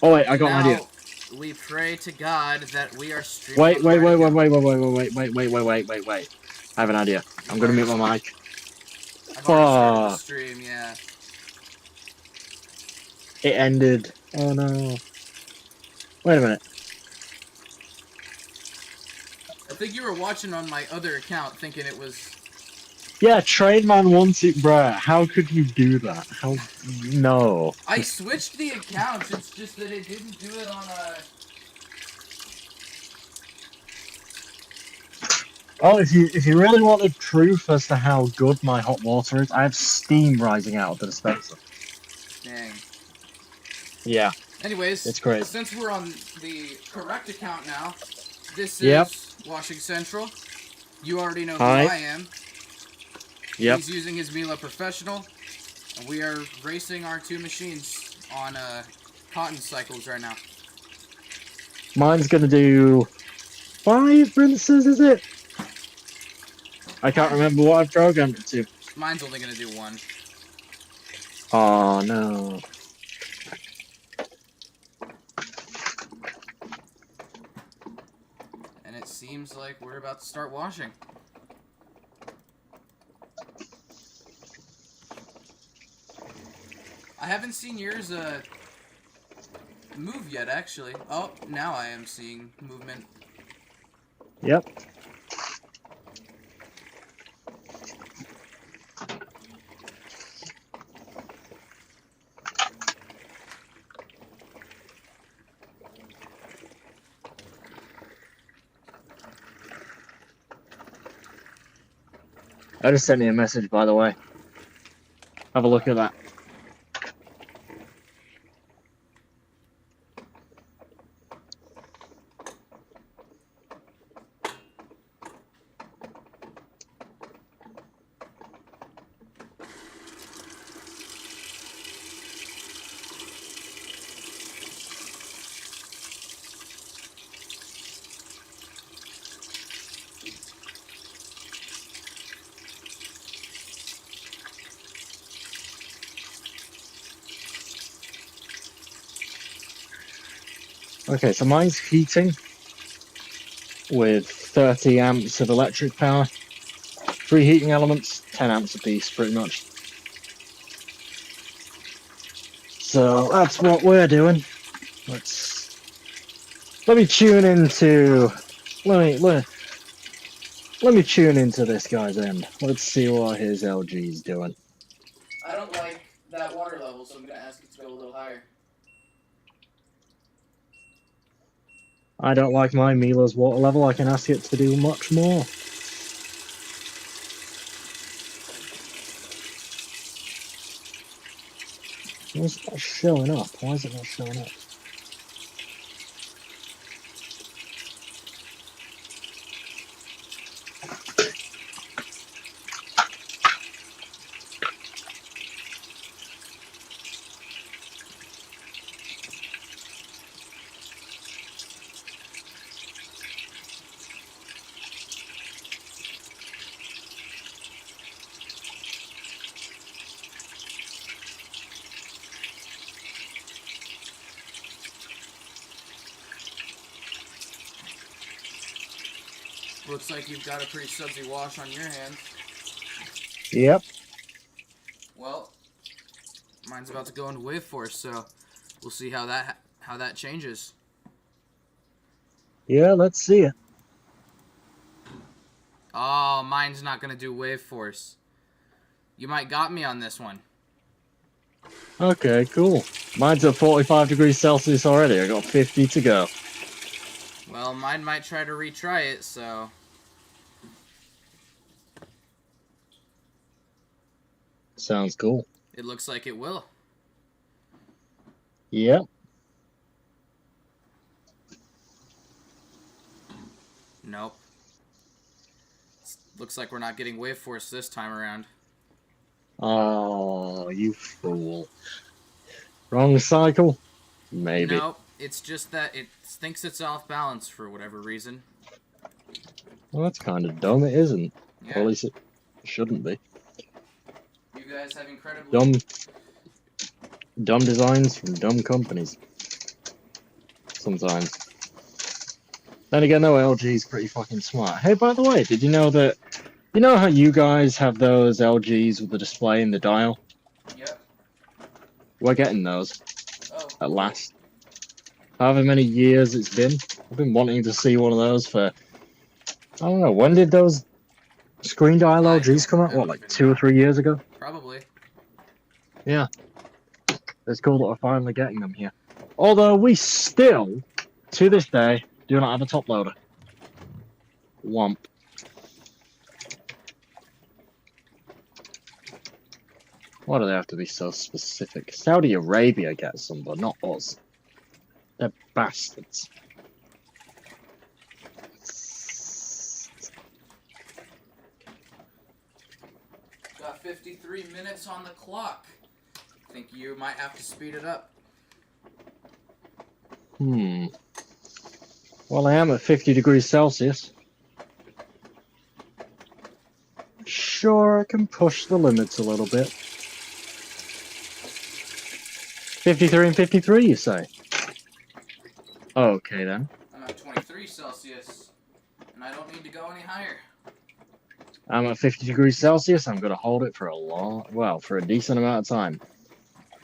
Oh wait, I got an idea. We pray to God that we are streaming. Wait. I have an idea. I'm gonna mute my mic. I've already started the stream, yeah. It ended. Oh no. Wait a minute. I think you were watching on my other account thinking it was... Yeah, Trainman wants it, bruh. How could you do that? How... No. I switched the accounts, it's just that it didn't do it on a... Oh, if you really wanted proof as to how good my hot water is, I have steam rising out of the dispenser. Dang. Yeah. Anyways, it's great. Since we're on the correct account now, this is Washing Central. You already know who I am. Yep. He's using his Miele Professional, and we are racing our two machines on cotton cycles right now. Mine's gonna do 5 rinses, is it? I can't remember what I've programmed it to. Mine's only gonna do 1. Oh no. And it seems like we're about to start washing. I haven't seen yours move yet, actually. Oh, now I am seeing movement. Yep. I just sent you a message, by the way. Have a look at that. Okay, so mine's heating with 30 amps of electric power. 3 heating elements, 10 amps apiece, pretty much. So that's what we're doing. Let me tune into let me tune into this guy's end. Let's see what his LG's doing. I don't like that water level, so I'm gonna ask it to go a little higher. I don't like my Miele's water level. I can ask it to do much more. It's not showing up. Why is it not showing up? Looks like you've got a pretty sudsy wash on your hands. Yep. Well, mine's about to go into wave force, so we'll see how that changes. Yeah, let's see it. Oh, mine's not gonna do wave force. You might got me on this one. Okay, cool. Mine's at 45 degrees Celsius already. I got 50 to go. Well, mine might try to retry it, so... Sounds cool. It looks like it will. Yep. Nope. Looks like we're not getting wave force this time around. Oh, you fool. Wrong cycle? Maybe. Nope. It's just that it thinks it's off balance for whatever reason. Well, that's kind of dumb. It isn't. Yeah. Or at least it shouldn't be. You guys have incredibly... Dumb designs from dumb companies. sometimes. Then again, though, LG's pretty fucking smart. Hey, by the way, did you know that... You know how you guys have those LGs with the display and the dial? Yep. We're getting those. Oh, At cool. last. However many years it's been. I've been wanting to see one of those for... I don't know, when did those screen dial LGs come out? What, like 2 or 3 years ago? Probably. Yeah. It's cool that we're finally getting them here. Although we still, to this day, do not have a top loader. Womp. Why do they have to be so specific? Saudi Arabia gets them, but not us. They're bastards. Got 53 minutes on the clock. Think you might have to speed it up. Well, I am at 50 degrees Celsius. Sure, I can push the limits a little bit. 53 and 53, you say? Okay, then. I'm at 23 Celsius, and I don't need to go any higher. I'm at 50 degrees Celsius. I'm going to hold it for for a decent amount of time.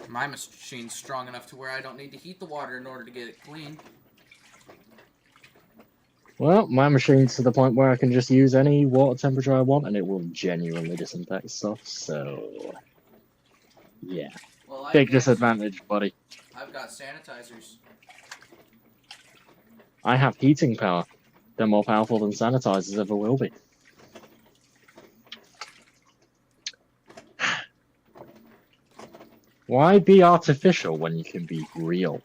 My machine's strong enough to where I don't need to heat the water in order to get it clean. Well, my machine's to the point where I can just use any water temperature I want and it will genuinely disinfect stuff, so... Yeah. Well, Big disadvantage, buddy. I've got sanitizers. I have heating power. They're more powerful than sanitizers ever will be. Why be artificial when you can be real?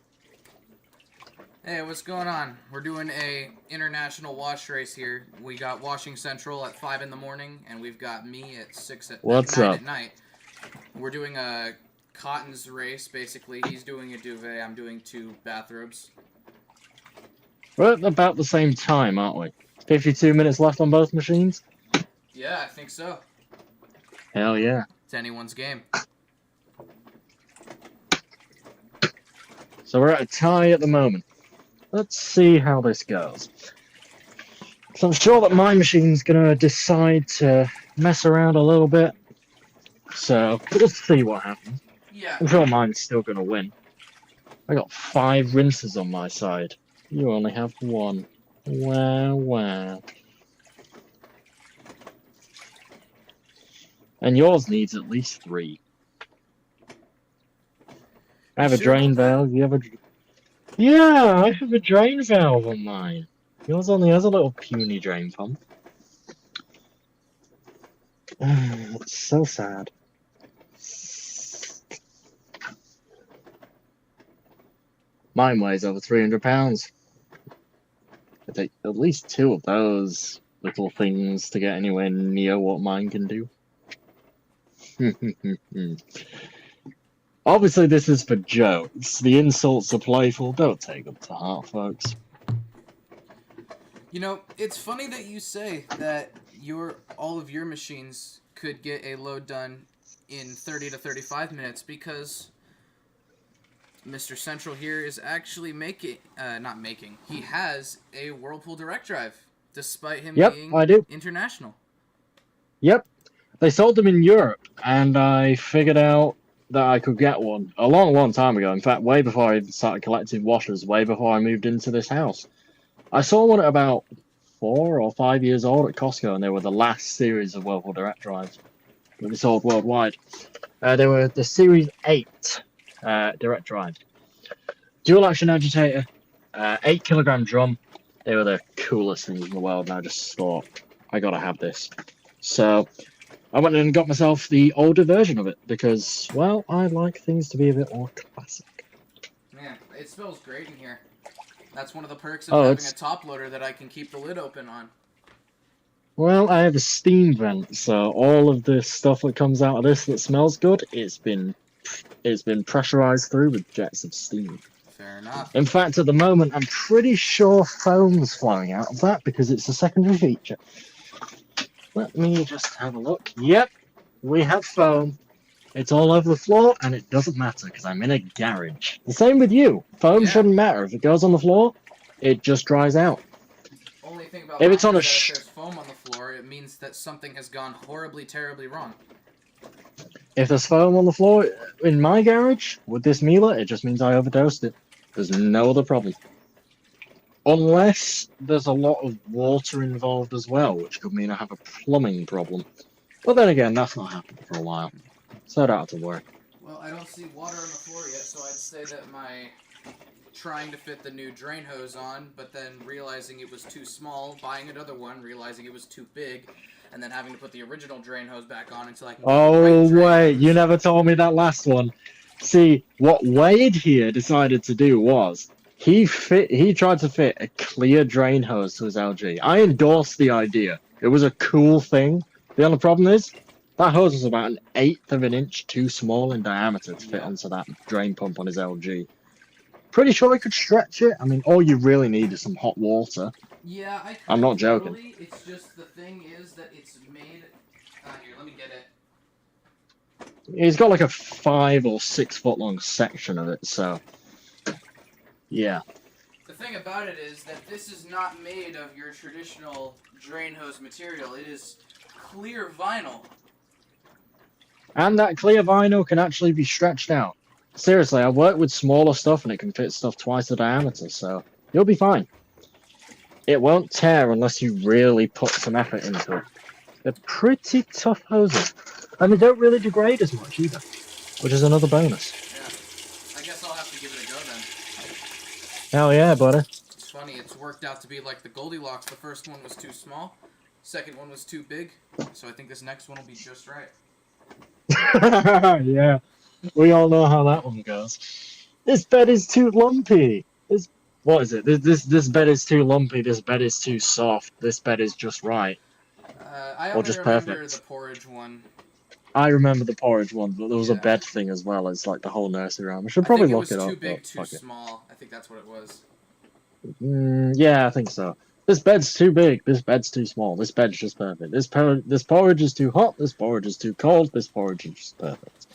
Hey, what's going on? We're doing a international wash race here. We got Washing Central at 5 in the morning, and we've got me at 9 at night. We're doing a cottons race, basically. He's doing a duvet, I'm doing 2 bathrobes. We're at about the same time, aren't we? 52 minutes left on both machines? Yeah, I think so. Hell yeah. It's anyone's game. So we're at a tie at the moment. Let's see how this goes. So I'm sure that my machine's going to decide to mess around a little bit. So we'll see what happens. Yeah. I'm sure mine's still going to win. I got 5 rinses on my side. You only have 1. Wow, wow. And yours needs at least 3. I have a drain valve. You have a... Yeah, I have a drain valve on mine. Yours only has a little puny drain pump. It's so sad. Mine weighs over 300 pounds. I take at least 2 of those little things to get anywhere near what mine can do. Obviously, this is for jokes. The insults are playful. Don't take them to heart, folks. You know, it's funny that you say that all of your machines could get a load done in 30 to 35 minutes because Mr. Central here is actually he has a Whirlpool direct drive, despite him being international. Yep. They sold them in Europe, and I figured out that I could get one a long, long time ago. In fact, way before I started collecting washers, way before I moved into this house. I saw one at about 4 or 5 years old at Costco, and they were the last series of Whirlpool direct drives that they sold worldwide. They were the Series 8 direct drive. Dual action agitator, 8 kilogram drum. They were the coolest things in the world, and I just thought, I gotta have this. So I went and got myself the older version of it because, well, I like things to be a bit more classic. Man, it smells great in here. That's one of the perks of having a top loader that I can keep the lid open on. Well, I have a steam vent, so all of the stuff that comes out of this that smells good, it's been pressurized through with jets of steam. Fair enough. In fact, at the moment, I'm pretty sure foam's flowing out of that because it's a secondary feature. Let me just have a look. Yep, we have foam. It's all over the floor, and it doesn't matter because I'm in a garage. The same with you. Foam Yeah. shouldn't matter. If it goes on the floor, it just dries out. Only thing about If mine it's on a is that if there's foam on the floor, it means that something has gone horribly, terribly wrong. if there's foam on the floor in my garage with this Miele, it just means I overdosed it. There's no other problem. Unless there's a lot of water involved as well, which could mean I have a plumbing problem. But then again, that's not happened for a while, so I don't have to worry. Well, I don't see water on the floor yet, so I'd say that my trying to fit the new drain hose on, but then realizing it was too small, buying another one, realizing it was too big, and then having to put the original drain hose back on until I can get the Oh, right drain wait, hose. you never told me that last one. See, what Wade here decided to do was he tried to fit a clear drain hose to his LG. I endorsed the idea. It was a cool thing. The only problem is that hose was about an eighth of an inch too small in diameter to fit onto that drain pump on his LG. Pretty sure he could stretch it. I mean, all you really need is some hot water. Yeah, I'm not joking. Totally. It's just the thing is that it's made. Here, let me get it. He's got like a 5 or 6 foot long section of it, so yeah. The thing about it is that this is not made of your traditional drain hose material. It is clear vinyl. And that clear vinyl can actually be stretched out. Seriously, I've worked with smaller stuff and it can fit stuff twice the diameter, so you'll be fine. It won't tear unless you really put some effort into it. They're pretty tough hoses. And they don't really degrade as much either, which is another bonus. Yeah. I guess I'll have to give it a go then. Hell yeah, buddy. It's funny, it's worked out to be like the Goldilocks. The first one was too small, second one was too big, so I think this next one will be just right. Yeah, we all know how that one goes. This bed is too lumpy. What is it? This bed is too lumpy. This bed is too soft. This bed is just right. I Or only just remember perfect. the porridge one. I remember the porridge one, but there was a Yeah. bed thing as well as like the whole nursery rhyme. I should I probably think it look was it up. too big, but too fuck it. small. I think that's what it was. Yeah, I think so. This bed's too big. This bed's too small. This bed's just perfect. This porridge is too hot. This porridge is too cold. This porridge is just perfect.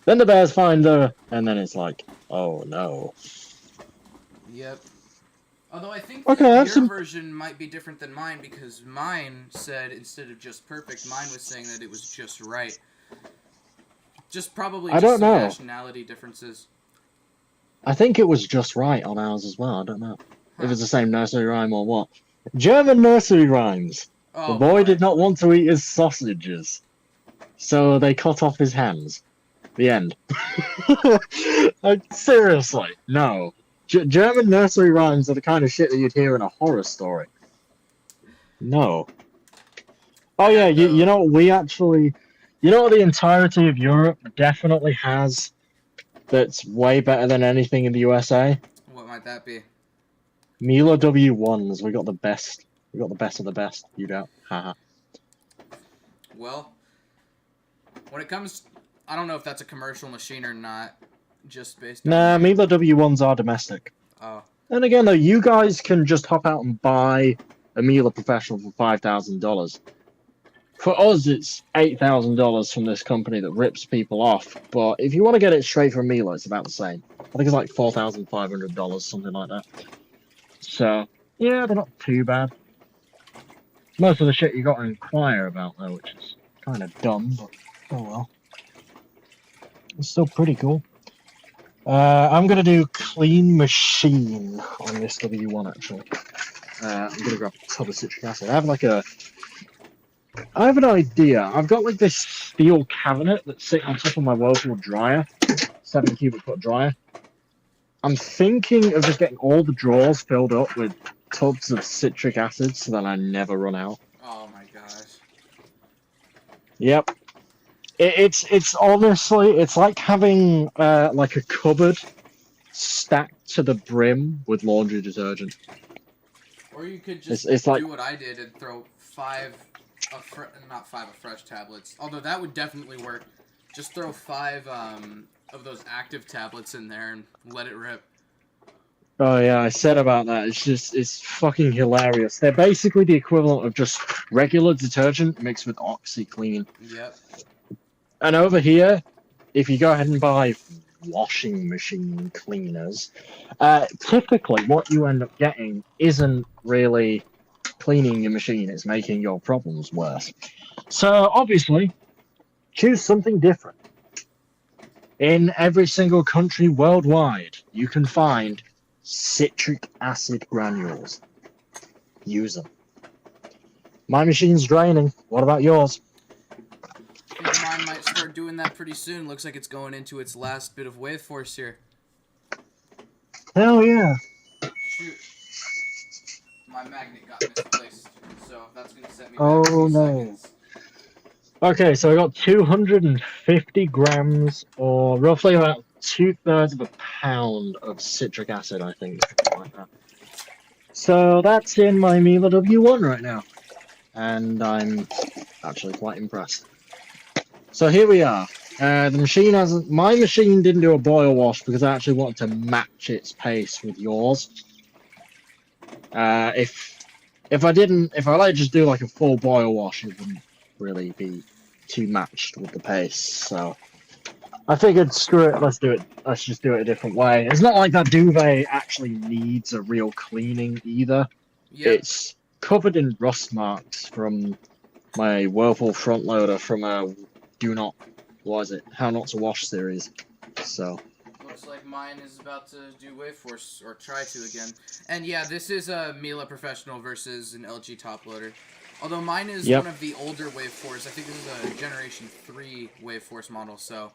Then the bears find her, and then it's like, oh no. Yep. Although I think Okay, that I have your version might be different than mine because mine said instead of just perfect, mine was saying that it was just right. Just probably I just don't some know. nationality differences. I think it was just right on ours as well. I don't know Huh. if it's the same nursery rhyme or what. German nursery rhymes. Oh, The boy did not want to eat his sausages, so they cut off his hands. The end. Like, seriously, no. German nursery rhymes are the kind of shit that you'd hear in a horror story. No. Oh yeah, you know what we actually, you know what the entirety of Europe definitely has that's way better than anything in the USA? What might that be? Miele W1s. We got the best. We got the best of the best. You doubt? Haha. Well, when it comes, I don't know if that's a commercial machine or not. Just based on. Nah, Miele W1s are domestic. Oh. And again, though, you guys can just hop out and buy a Miele Professional for $5,000. For us, it's $8,000 from this company that rips people off. But if you want to get it straight from Miele, it's about the same. I think it's like $4,500, something like that. So, yeah, they're not too bad. Most of the shit you got to inquire about, though, which is kind of dumb, but oh well. It's still pretty cool. I'm going to do clean machine on this W1, actually. I'm going to grab a tub of citric acid. I have an idea. I've got like this steel cabinet that's sitting on top of my local dryer, 7 cubic foot dryer. I'm thinking of just getting all the drawers filled up with tubs of citric acid so that I never run out. Oh my gosh. Yep. It's honestly, it's like having like a cupboard stacked to the brim with laundry detergent. Or you could just It's like, do what I did and throw not 5 of fresh tablets. Although that would definitely work. Just throw 5 of those active tablets in there and let it rip. oh yeah, I said about that. It's fucking hilarious. They're basically the equivalent of just regular detergent mixed with OxyClean. Yep. And over here, if you go ahead and buy washing machine cleaners, typically what you end up getting isn't really cleaning your machine, it's making your problems worse. So obviously, choose something different. In every single country worldwide, you can find citric acid granules. Use them. My machine's draining. What about yours? I think mine might start doing that pretty soon. Looks like it's going into its last bit of wave force here. Hell yeah. Shoot. My magnet got misplaced, so that's going to set me back Oh 2 no. seconds. Okay, so I got 250 grams, or roughly about 2/3 of a pound of citric acid, I think. Something like that. So that's in my Miele W1 right now. And I'm actually quite impressed. So here we are. The machine hasn't. My machine didn't do a boil wash because I actually wanted to match its pace with yours. If I didn't, if I like just do like a full boil wash, it wouldn't really be too matched with the pace. So I figured, screw it, let's do it. Let's just do it a different way. It's not like that duvet actually needs a real cleaning either. Yep. It's covered in rust marks from my Whirlpool front loader from a How Not to Wash series. So Looks like mine is about to do wave force, or try to again. And yeah, this is a Miele Professional versus an LG top loader. Although mine is one of the older wave force. I think this is a Generation 3 wave force model, so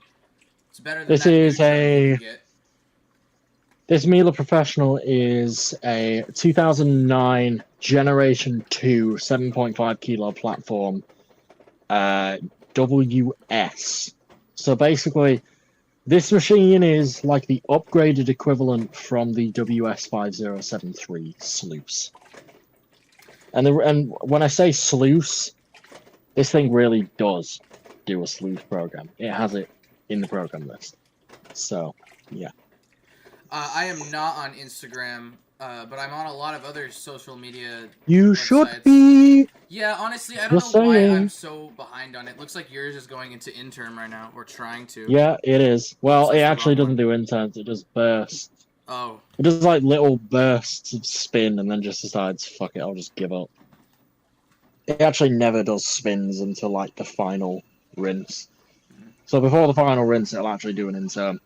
it's better than this that is new a. you can get. This Miele Professional is a 2009 Generation 2 7.5 kilo platform WS. So basically, this machine is like the upgraded equivalent from the WS5073 sluice. And when I say sluice, this thing really does do a sluice program. It has it in the program list. So, yeah. I am not on Instagram, but I'm on a lot of other social media You websites. should be. Yeah, honestly, I don't Just know why saying. I'm so behind on it. Looks like yours is going into interim right now, or trying to. Yeah, it is. Well, So it it's the actually wrong doesn't do interns. It does bursts. Oh. It does like little bursts of spin and then just decides, fuck it, I'll just give up. It actually never does spins until like the final rinse. So before the final rinse, it'll actually do an intern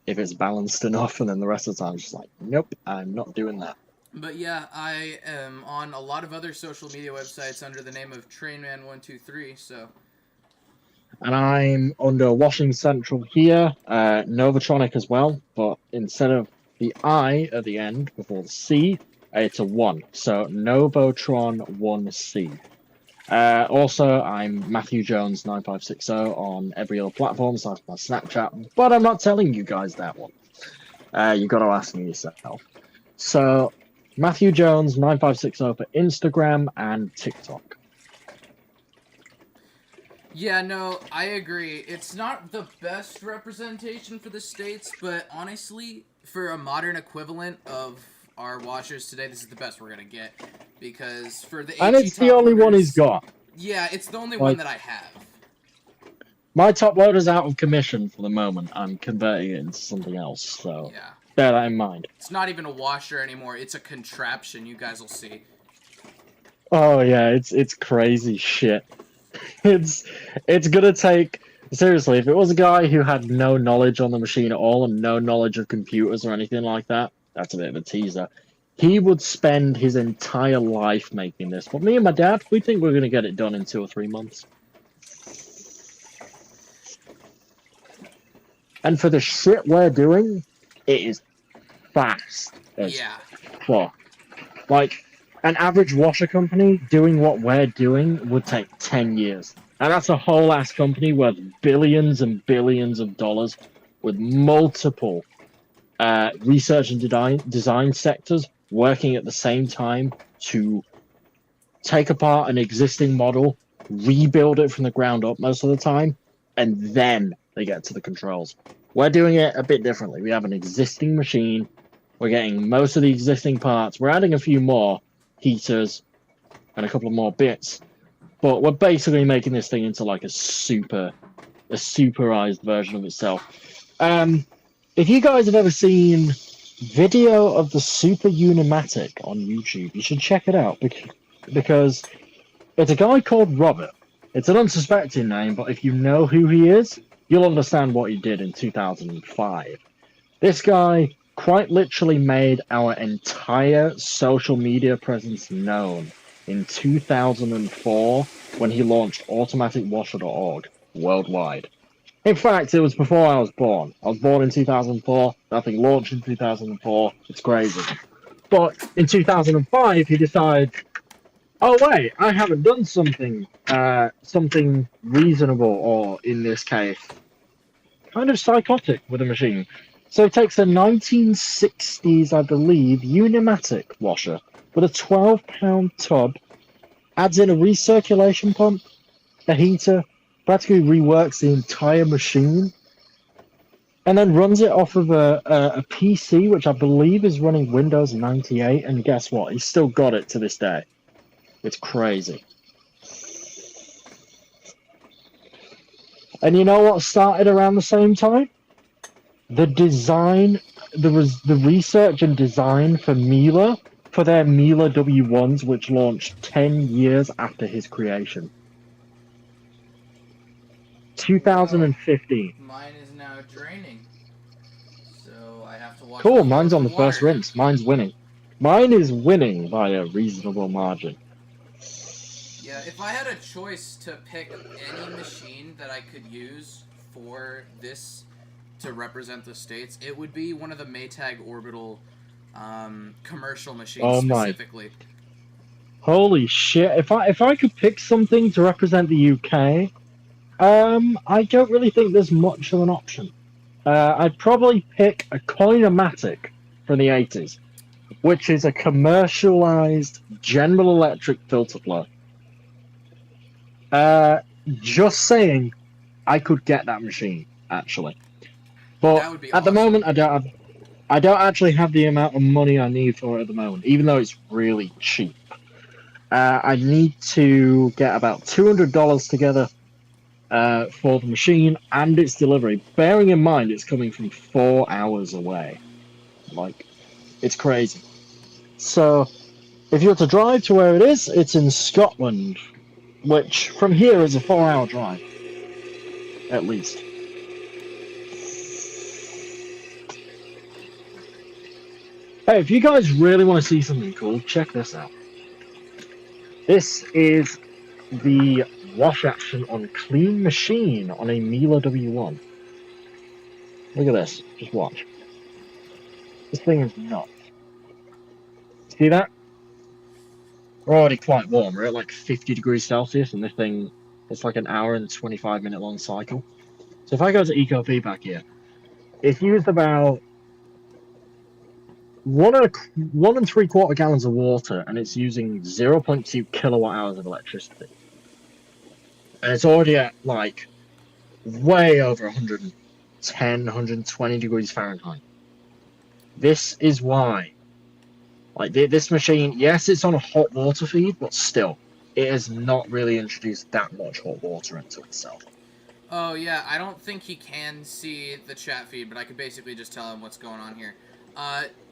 if it's balanced enough, and then the rest of the time, it's just like, nope, I'm not doing that. But yeah, I am on a lot of other social media websites under the name of Trainman123, so. And I'm under Washing Central here, Novatronic as well, but instead of the I at the end before the C, it's a 1. So Novotron 1C. Also, I'm Matthew Jones 9560 on every other platform, so my Snapchat, but I'm not telling you guys that one. You got to ask me yourself. So, Matthew Jones 9560 for Instagram and TikTok. Yeah, no, I agree. It's not the best representation for the States, but honestly, for a modern equivalent of our washers today, this is the best we're going to get. Because for the And it's the only one he's got. Yeah, it's the only one that I have. My top loader's out of commission for the moment. I'm converting it into something else, so yeah. Bear that in mind. It's not even a washer anymore. It's a contraption. You guys will see. Oh yeah, it's crazy shit. It's gonna take, seriously, if it was a guy who had no knowledge on the machine at all and no knowledge of computers or anything like that, that's a bit of a teaser. He would spend his entire life making this. But me and my dad, we think we're gonna get it done in 2 or 3 months. And for the shit we're doing, it is fast as fuck. Like, an average washer company doing what we're doing would take 10 years. And that's a whole ass company worth billions and billions of dollars with multiple research and design sectors working at the same time to take apart an existing model, rebuild it from the ground up most of the time, and then they get to the controls. We're doing it a bit differently. We have an existing machine. We're getting most of the existing parts. We're adding a few more heaters and a couple of more bits. But we're basically making this thing into like a super a superized version of itself. Um, if you guys have ever seen video of the Super Unimatic on YouTube, you should check it out because it's a guy called Robert. It's an unsuspecting name, but if you know who he is, you'll understand what he did in 2005. This guy quite literally made our entire social media presence known in 2004 when he launched automaticwasher.org worldwide. In fact, it was before I was born. I was born in 2004. Nothing launched in 2004. It's crazy. But in 2005, he decided, oh wait, I haven't done something reasonable, or in this case, kind of psychotic with a machine. So it takes a 1960s, I believe, Unimatic washer with a 12-pound tub, adds in a recirculation pump, a heater, practically reworks the entire machine, and then runs it off of a PC, which I believe is running Windows 98. And guess what? He's still got it to this day. It's crazy. And you know what started around the same time? The design, the research and design for Miele, for their Miele W1s, which launched 10 years after his creation. Well, 2015. mine is now draining, so I have to watch Cool, how it mine's goes on with the first water. rinse. Mine's winning. Mine is winning by a reasonable margin. Yeah, if I had a choice to pick any machine that I could use for this to represent the states, it would be one of the Maytag Orbital commercial machines Oh my, specifically. holy shit. If I could pick something to represent the UK, I don't really think there's much of an option. I'd probably pick a Coinomatic from the 80s, which is a commercialized General Electric filter flow. Uh, just saying, I could get that machine actually, but That would be at the awesome. moment, I don't actually have the amount of money I need for it at the moment, even though it's really cheap. I need to get about $200 together for the machine and its delivery. Bearing in mind it's coming from 4 hours away, like it's crazy. So if you were to drive to where it is, it's in Scotland, which from here is a 4 hour drive, at least. Hey, if you guys really want to see something cool, check this out. This is the wash action on Clean Machine on a Miele W1. Look at this. Just watch. This thing is nuts. See that? We're already quite warm. We're at like 50 degrees Celsius, and this thing, it's like an hour and 25-minute long cycle. So if I go to Eco Feedback here, it's used about 1 and 3/4 gallons of water, and it's using 0.2 kilowatt hours of electricity. And it's already at like way over 110, 120 degrees Fahrenheit. This is why. Like this machine, yes, it's on a hot water feed, but still, it has not really introduced that much hot water into itself. Oh yeah, I don't think he can see the chat feed, but I could basically just tell him what's going on here.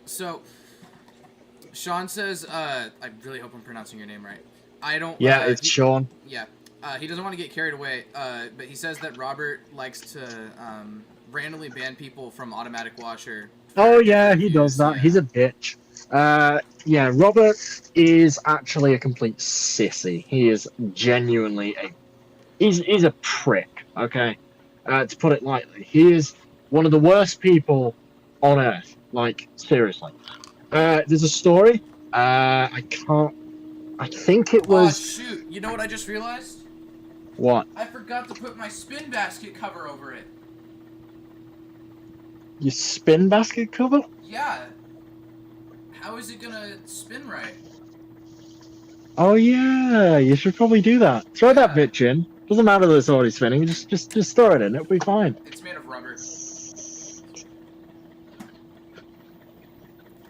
So Sean says, I really hope I'm pronouncing your name right. I don't. Yeah, it's Sean. Yeah, he doesn't want to get carried away. But he says that Robert likes to randomly ban people from automatic washer Oh for yeah, different he does views. that. Yeah. He's a bitch. Yeah, Robert is actually a complete sissy. He is genuinely he's a prick. Okay, to put it lightly, he is one of the worst people on earth. Like seriously. There's a story. I can't. I think it Oh was shoot! You know what I just realized? what I forgot to put my spin basket cover over it. your spin basket cover. Yeah. How is it gonna spin right? Oh yeah, you should probably do that. Throw that Yeah. bitch in. Doesn't matter that it's already spinning. Just throw it in. It'll be fine. It's made of rubber.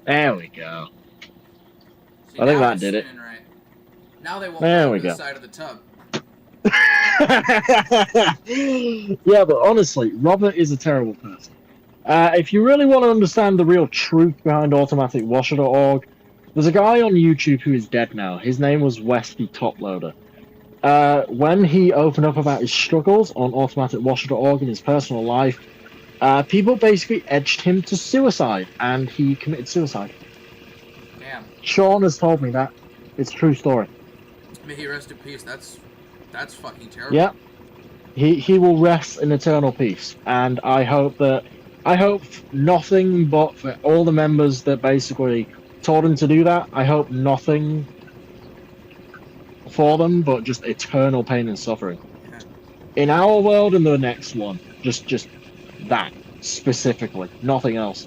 There we go. See, I think now that it's did it. spinning right. Now they won't fall There we over the go. side of the tub. Yeah, but honestly, Robert is a terrible person. If you really want to understand the real truth behind automaticwasher.org, there's a guy on YouTube who is dead now. His name was Westy Toploader. When he opened up about his struggles on automaticwasher.org in his personal life, people basically edged him to suicide, and he committed suicide. Damn. Sean has told me that. It's a true story. May he rest in peace. That's fucking terrible. Yeah, he will rest in eternal peace, and I hope nothing but for all the members that basically told him to do that. I hope nothing for them, but just eternal pain and suffering Yeah. in our world and the next one. Just that specifically, nothing else.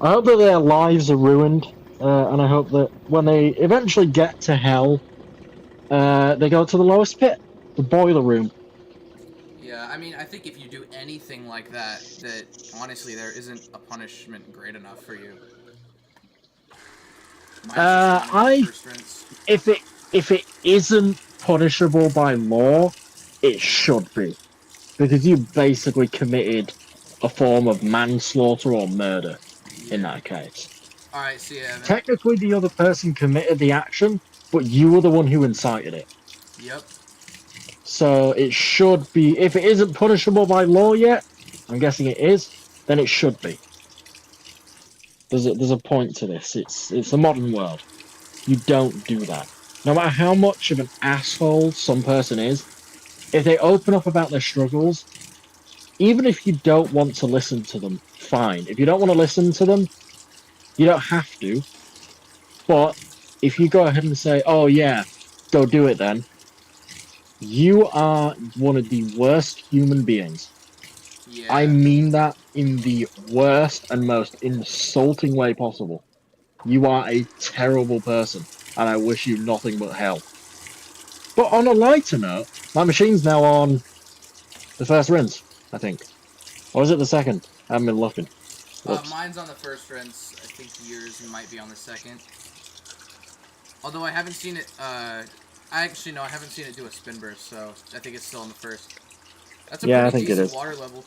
I hope that their lives are ruined, and I hope that when they eventually get to hell, they go to the lowest pit, the boiler room. Yeah, I mean, I think if you do anything like that, that honestly there isn't a punishment great enough for you. Mine's just going into the I first rinse. if it isn't punishable by law, it should be, because you basically committed a form of manslaughter or murder in Yeah. that case. Alright, see ya, Evan. Technically, the other person committed the action, but you were the one who incited it. Yep. So it should be. If it isn't punishable by law yet, I'm guessing it is. Then it should be. There's a point to this. It's a modern world. You don't do that. No matter how much of an asshole some person is, if they open up about their struggles, even if you don't want to listen to them, fine. If you don't want to listen to them, you don't have to. But if you go ahead and say, "Oh yeah, go do it," then you are one of the worst human beings. I Yeah. mean that in the worst and most insulting way possible. You are a terrible person, and I wish you nothing but hell. But on a lighter note, my machine's now on the first rinse, I think. Or is it the second? I haven't been looking. Whoops. Mine's on the first rinse. I think yours might be on the second. Although I haven't seen it, I actually, no, I haven't seen it do a spin burst, so I think it's still on the first. That's a Yeah, I pretty think it decent is. water level.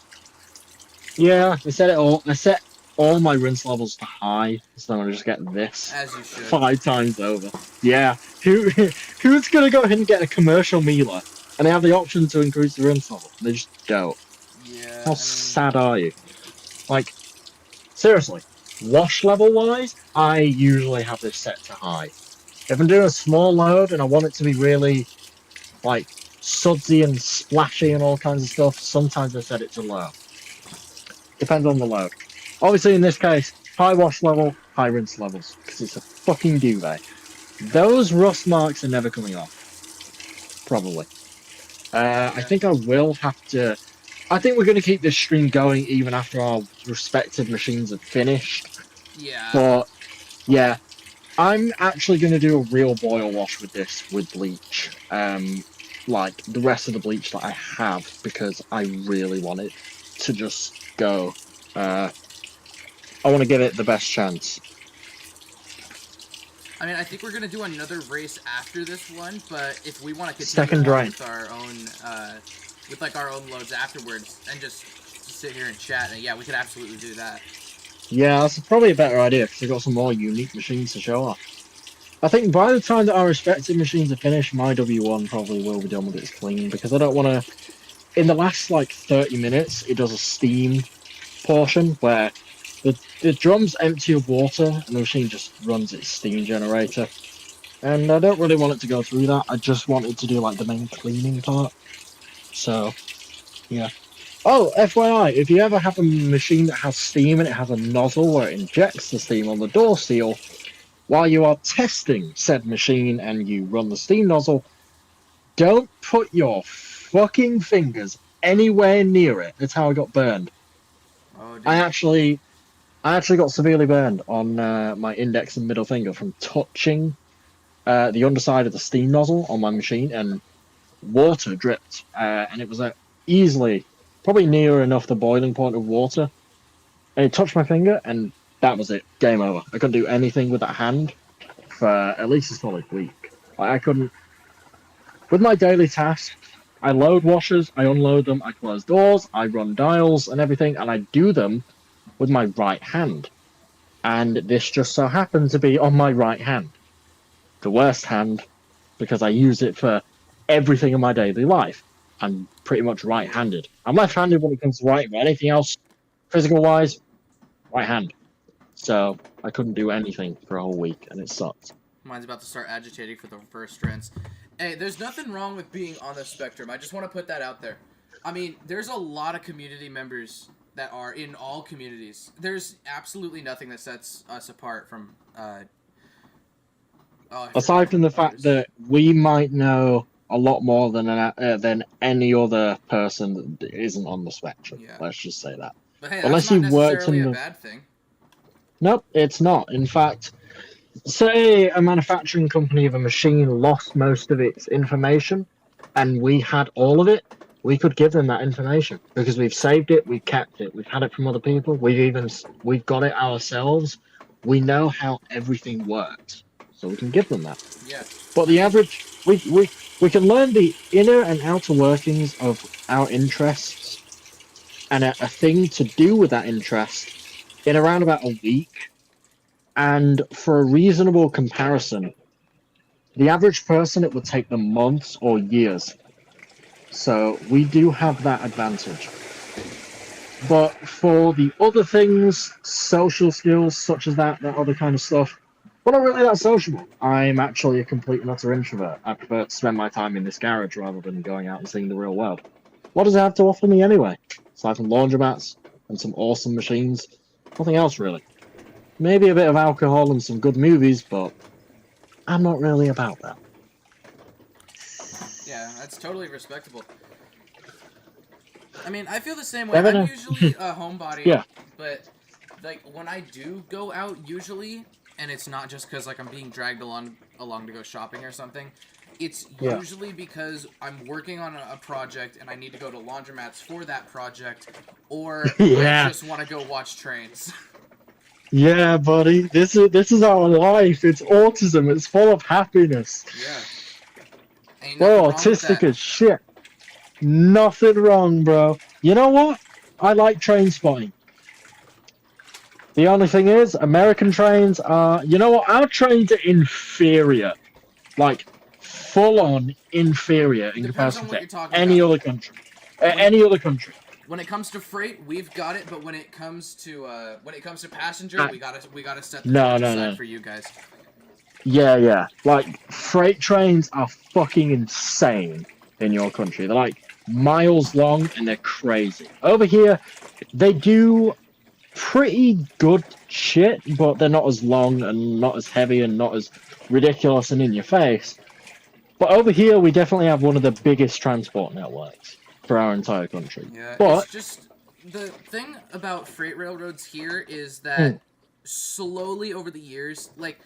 Yeah, I set it all. I set all my rinse levels to high, so I'm gonna just get this As you should. 5 times over. Yeah, who's gonna go ahead and get a commercial Miele and they have the option to increase the rinse level? They just don't. Yeah, How I mean, sad are you? Like, seriously, wash level wise, I usually have this set to high. If I'm doing a small load and I want it to be really like sudsy and splashy and all kinds of stuff, sometimes I set it to low. Depends on the load. Obviously, in this case, high wash level, high rinse levels, because it's a fucking duvet. Those rust marks are never coming off. Probably. I yeah. think I will have to. I think we're going to keep this stream going even after our respective machines are finished. Yeah. But yeah, I'm actually going to do a real boil wash with this with bleach. Like the rest of the bleach that I have, because I really want it to just go. I want to give it the best chance. I mean, I think we're gonna do another race after this one, but if we want to continue Second on drain. with our own, with like our own loads afterwards, and just sit here and chat, and yeah, we could absolutely do that. Yeah, that's probably a better idea because I've got some more unique machines to show off. I think by the time that our respective machines are finished, my W1 probably will be done with its clean because I don't want to. In the last like 30 minutes, it does a steam portion where the drums empty of water and the machine just runs its steam generator. And I don't really want it to go through that. I just want it to do like the main cleaning part. So, yeah. Oh, FYI, if you ever have a machine that has steam and it has a nozzle where it injects the steam on the door seal, while you are testing said machine and you run the steam nozzle, don't put your fucking fingers anywhere near it. That's how I got burned. Oh I damn. actually, I actually got severely burned on my index and middle finger from touching the underside of the steam nozzle on my machine, and water dripped, and it was easily, probably near enough the boiling point of water. And it touched my finger, and that was it. Game over. I couldn't do anything with that hand for at least a solid week. Like, I couldn't. with my daily tasks, I load washers, I unload them, I close doors, I run dials and everything, and I do them with my right hand. And this just so happened to be on my right hand, the worst hand, because I use it for everything in my daily life. I'm pretty much right-handed. I'm left-handed when it comes to writing, but anything else, physical-wise, right hand. So I couldn't do anything for a whole week, and it sucked. Mine's about to start agitating for the first rinse. Hey, there's nothing wrong with being on the spectrum. I just want to put that out there. I mean, there's a lot of community members that are in all communities. There's absolutely nothing that sets us apart from. Aside from the fact that we might know a lot more than any other person that isn't on the spectrum. Yeah. Let's just say that. But hey, that's Unless not you worked necessarily in a the. bad thing. Nope, it's not. In fact, say a manufacturing company of a machine lost most of its information and we had all of it, we could give them that information because we've saved it, we've kept it, we've had it from other people, we've got it ourselves. We know how everything works, so we can give them that. Yeah. But the average, we can learn the inner and outer workings of our interests and a thing to do with that interest in around about a week. And for a reasonable comparison, the average person, it would take them months or years. So we do have that advantage. But for the other things, social skills such as that other kind of stuff, we're not really that sociable. I'm actually a complete and utter introvert. I prefer to spend my time in this garage rather than going out and seeing the real world. What does it have to offer me anyway? Aside from laundromats and some awesome machines, nothing else really. Maybe a bit of alcohol and some good movies, but I'm not really about that. Yeah, that's totally respectable. I mean, I feel the same way. Never I'm know. usually a homebody, Yeah. but like when I do go out, usually, and it's not just because like I'm being dragged along to go shopping or something. It's Yeah. usually because I'm working on a project and I need to go to laundromats for that project, or I Yeah. just want to go watch trains. Yeah, buddy. This is our life. It's autism. It's full of happiness. Yeah, ain't We're nothing wrong with autistic that. as shit. Nothing wrong, bro. You know what? I like train spotting. The only thing is, American trains are. You know what? Our trains are inferior. Like, full on inferior in Depends comparison on what to you're talking any about. other country. When it Any other country. when it comes to freight, we've got it, but when it comes to passenger, we gotta set the No, trains no, aside no. for you guys. Yeah, yeah. Like, freight trains are fucking insane in your country. They're like miles long and they're crazy. Over here, they do pretty good shit, but they're not as long and not as heavy and not as ridiculous and in your face. But over here, we definitely have one of the biggest transport networks for our entire country. Yeah, it's But, just the thing about freight railroads here is hmm, that slowly over the years, like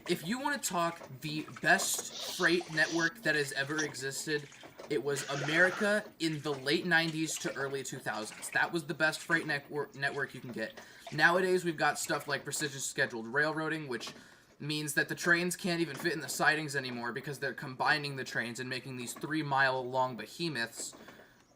if you want to talk the best freight network that has ever existed, it was America in the late 90s to early 2000s. That was the best freight network you can get. Nowadays, we've got stuff like precision scheduled railroading, which means that the trains can't even fit in the sidings anymore because they're combining the trains and making these 3-mile long behemoths.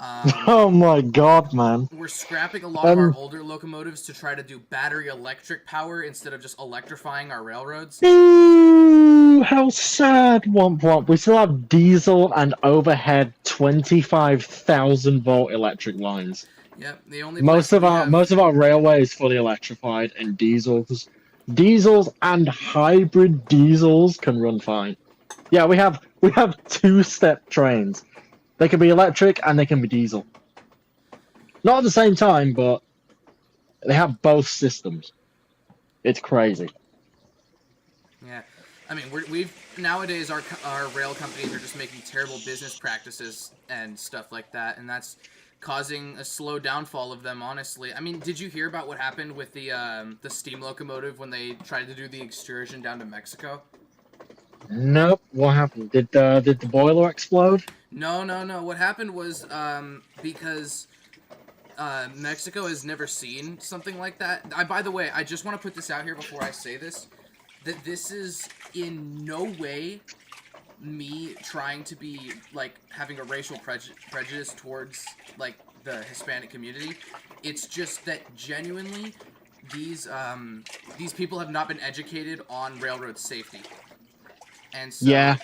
oh my god, man. We're scrapping a lot of our Um, older locomotives to try to do battery electric power instead of just electrifying our railroads. Ooh, how sad, womp womp. We still have diesel and overhead 25,000 volt electric lines. Yep, the only place we have. Most of our railway is fully electrified and diesels and hybrid diesels can run fine. Yeah, we have two-step trains. They can be electric and they can be diesel. Not at the same time, but they have both systems. It's crazy. Yeah, I mean, we've nowadays our rail companies are just making terrible business practices and stuff like that, and that's causing a slow downfall of them. Honestly, I mean, did you hear about what happened with the steam locomotive when they tried to do the excursion down to Mexico? Nope. What happened? Did the boiler explode? No, no, no. What happened was because Mexico has never seen something like that. By the way, I just want to put this out here before I say this, that this is in no way me trying to be like having a racial prejudice towards like the Hispanic community. It's just that genuinely these people have not been educated on railroad safety, and so Yeah,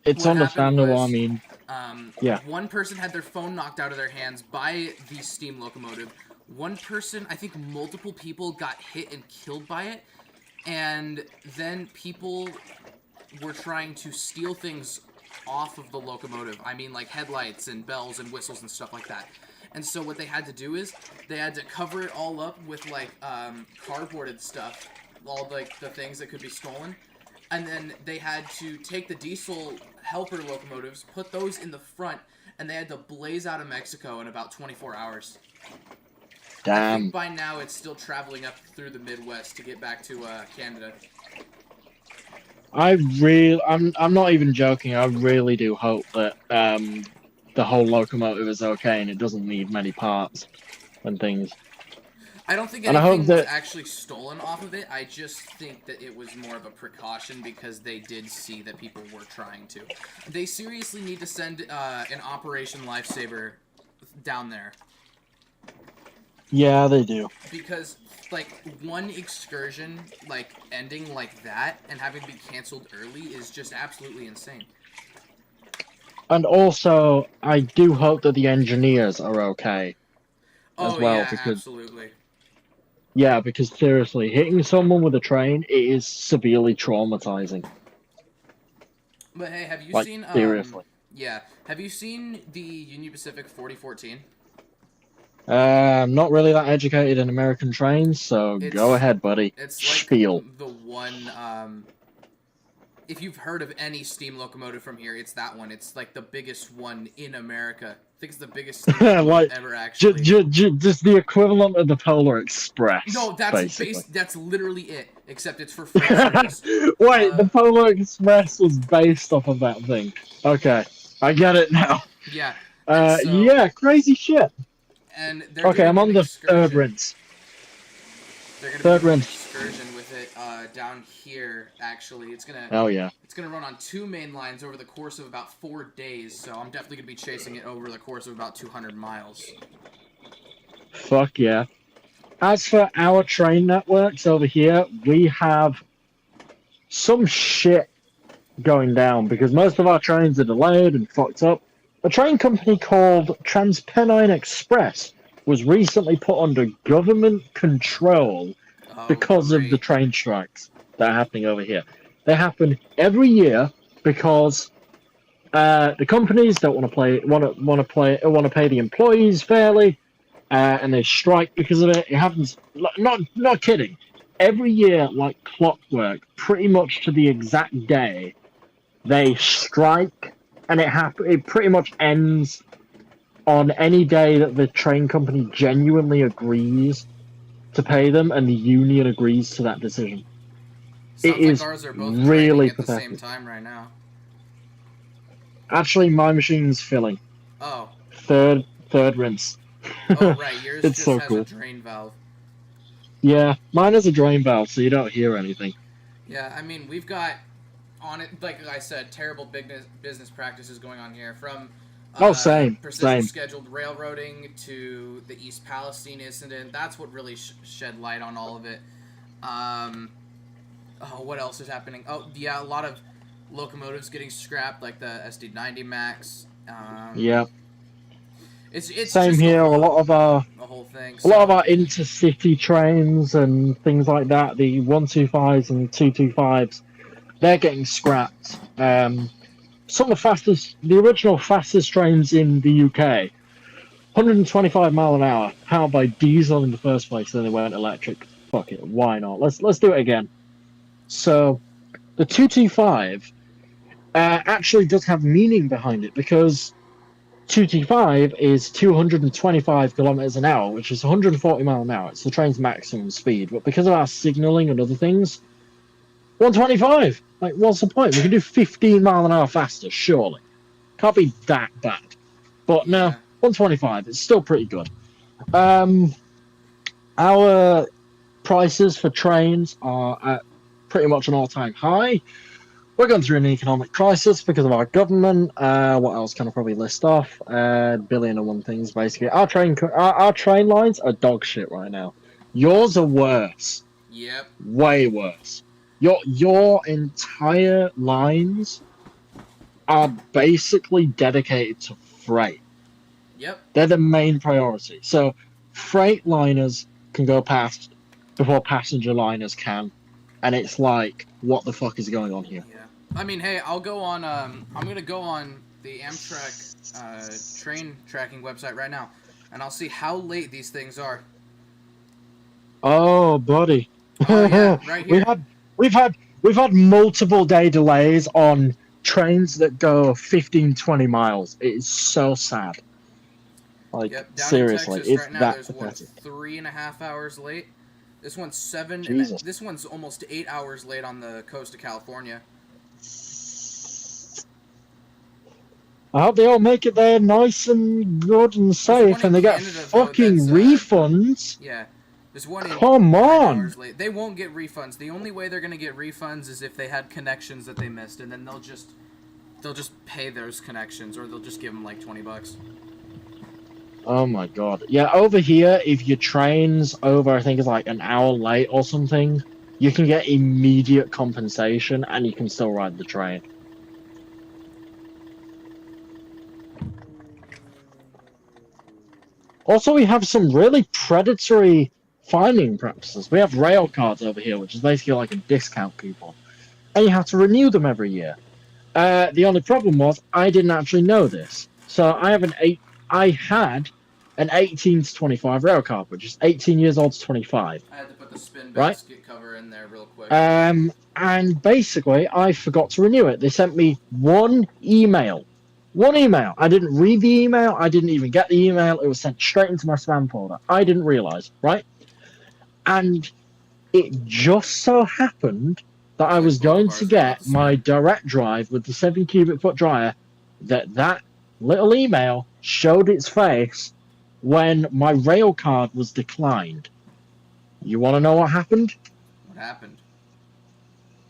it's what happened understandable. I was mean, yeah, one person had their phone knocked out of their hands by the steam locomotive. One person, I think multiple people got hit and killed by it. And then people were trying to steal things off of the locomotive. I mean, like headlights and bells and whistles and stuff like that. And so what they had to do is they had to cover it all up with like cardboarded stuff, all like the things that could be stolen. And then they had to take the diesel helper locomotives, put those in the front, and they had to blaze out of Mexico in about 24 hours. I think damn. by now it's still traveling up through the Midwest to get back to Canada. I'm not even joking. I really do hope that the whole locomotive is okay and it doesn't need many parts and things. I don't think And I hope anything was that actually stolen off of it. I just think that it was more of a precaution because they did see that people were trying to. They seriously need to send an Operation Lifesaver down there. yeah, they do. Because, like, one excursion, like, ending like that and having to be canceled early is just absolutely insane. And also, I do hope that the engineers are okay as Oh, well, yeah, because absolutely. yeah, because seriously, hitting someone with a train, it is severely traumatizing. But hey, have you Like seen, seriously. yeah, have you seen the Union Pacific 4014? I'm not really that educated in American trains, so go It's, ahead, buddy. it's like Spiel. the one, if you've heard of any steam locomotive from here, it's that one. It's like the biggest one in America. I think it's the biggest steam locomotive Like, ever, actually. just the equivalent of the Polar Express, No, that's basically. that's literally it. Except it's for freight service. Wait, the Polar Express was based off of that thing. Okay, I get it now. Yeah, and so Yeah, crazy shit. and they're Okay, I'm doing an on the third excursion. rinse. They're gonna be Third doing an rinse. excursion with it down here. Actually, Oh yeah. it's gonna run on 2 main lines over the course of about 4 days. So I'm definitely gonna be chasing it over the course of about 200 miles. Fuck yeah. As for our train networks over here, we have some shit going down because most of our trains are delayed and fucked up. A train company called Transpennine Express was recently put under government control Oh, because of the great. train strikes that are happening over here. They happen every year because the companies don't want to pay the employees fairly, and they strike because of it. It happens. Not kidding. Every year, like clockwork, pretty much to the exact day, they strike, and it pretty much ends on any day that the train company genuinely agrees to pay them, and the union agrees to that decision. It Sounds like is ours are both draining really at the same pathetic. time right now. Actually, my machine's filling. Oh. Third rinse. Oh, right. Yours It's just so has a cool. drain valve. Yeah, mine has a drain valve, so you don't hear anything. Yeah, I mean, we've got on it, like I said, terrible business practices going on here, from Oh, same, precision same. scheduled railroading to the East Palestine incident. That's what really shed light on all of it. Oh, what else is happening? Oh, yeah, a lot of locomotives getting scrapped, like the SD90 Max. Yeah, It's same just here. a whole thing. A lot of So our intercity trains and things like that, the 125s and 225s, they're getting scrapped. Some of the original fastest trains in the UK, 125 mile an hour, powered by diesel in the first place. Then they went electric. Fuck it, why not? Let's do it again. So the 225 actually does have meaning behind it because 225 is 225 kilometers an hour, which is 140 mile an hour. It's the train's maximum speed. But because of our signaling and other things, 125. Like, what's the point? We can do 15 mile an hour faster, surely. Can't be that bad. But no, yeah, 125. It's still pretty good. Our prices for trains are at pretty much an all-time high. We're going through an economic crisis because of our government. What else can I probably list off? Billion and one things, basically. Our train lines are dog shit right now. Yours are worse. Yep. Way worse. Your entire lines are basically dedicated to freight. Yep. They're the main priority. So freight liners can go past before passenger liners can. And it's like, what the fuck is going on here? Yeah. I mean, hey, I'll go on. I'm gonna go on the Amtrak train tracking website right now, and I'll see how late these things are. Oh, buddy. Oh yeah, right we've here. had we've had we've had multiple day delays on trains that go 15, 20 miles. It is so sad. Like, Yep. Down in seriously, Texas it's right now, that there's one pathetic. 3.5 hours late. This one's seven, and Jesus. this one's almost 8 hours late on the coast of California. I hope they all make it there nice and good and There's one safe in and they get Canada though fucking that's refunds. yeah. There's one in Come 9 hours on. late. They won't get refunds. The only way they're gonna get refunds is if they had connections that they missed, and then they'll just pay those connections, or they'll just give them like $20. Oh my god. Yeah, over here, if your train's over, I think it's like an hour late or something, you can get immediate compensation and you can still ride the train. Also, we have some really predatory fining practices. We have rail cards over here, which is basically like a discount coupon. And you have to renew them every year. The only problem was I didn't actually know this. So I had an 18 to 25 rail card, which is 18 years old to 25. I had to put the spin Right? basket cover in there real quick. And basically, I forgot to renew it. They sent me one email. One email. I didn't read the email. I didn't even get the email. It was sent straight into my spam folder. I didn't realize, right? And it just so happened that I Like was both of going ours to are about get the my same. direct drive with the 7 cubic foot dryer, that little email showed its face when my rail card was declined. You want to know what happened? What happened?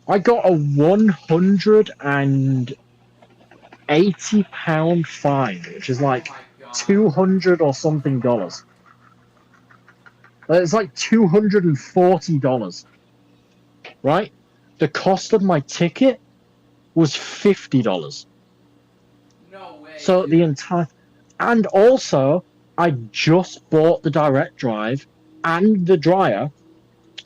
I got a £180 fine, which is like Oh my god. 200 or something dollars. It's like $240, right? The cost of my ticket was $50. No way. So dude. the entire, and also I just bought the direct drive and the dryer,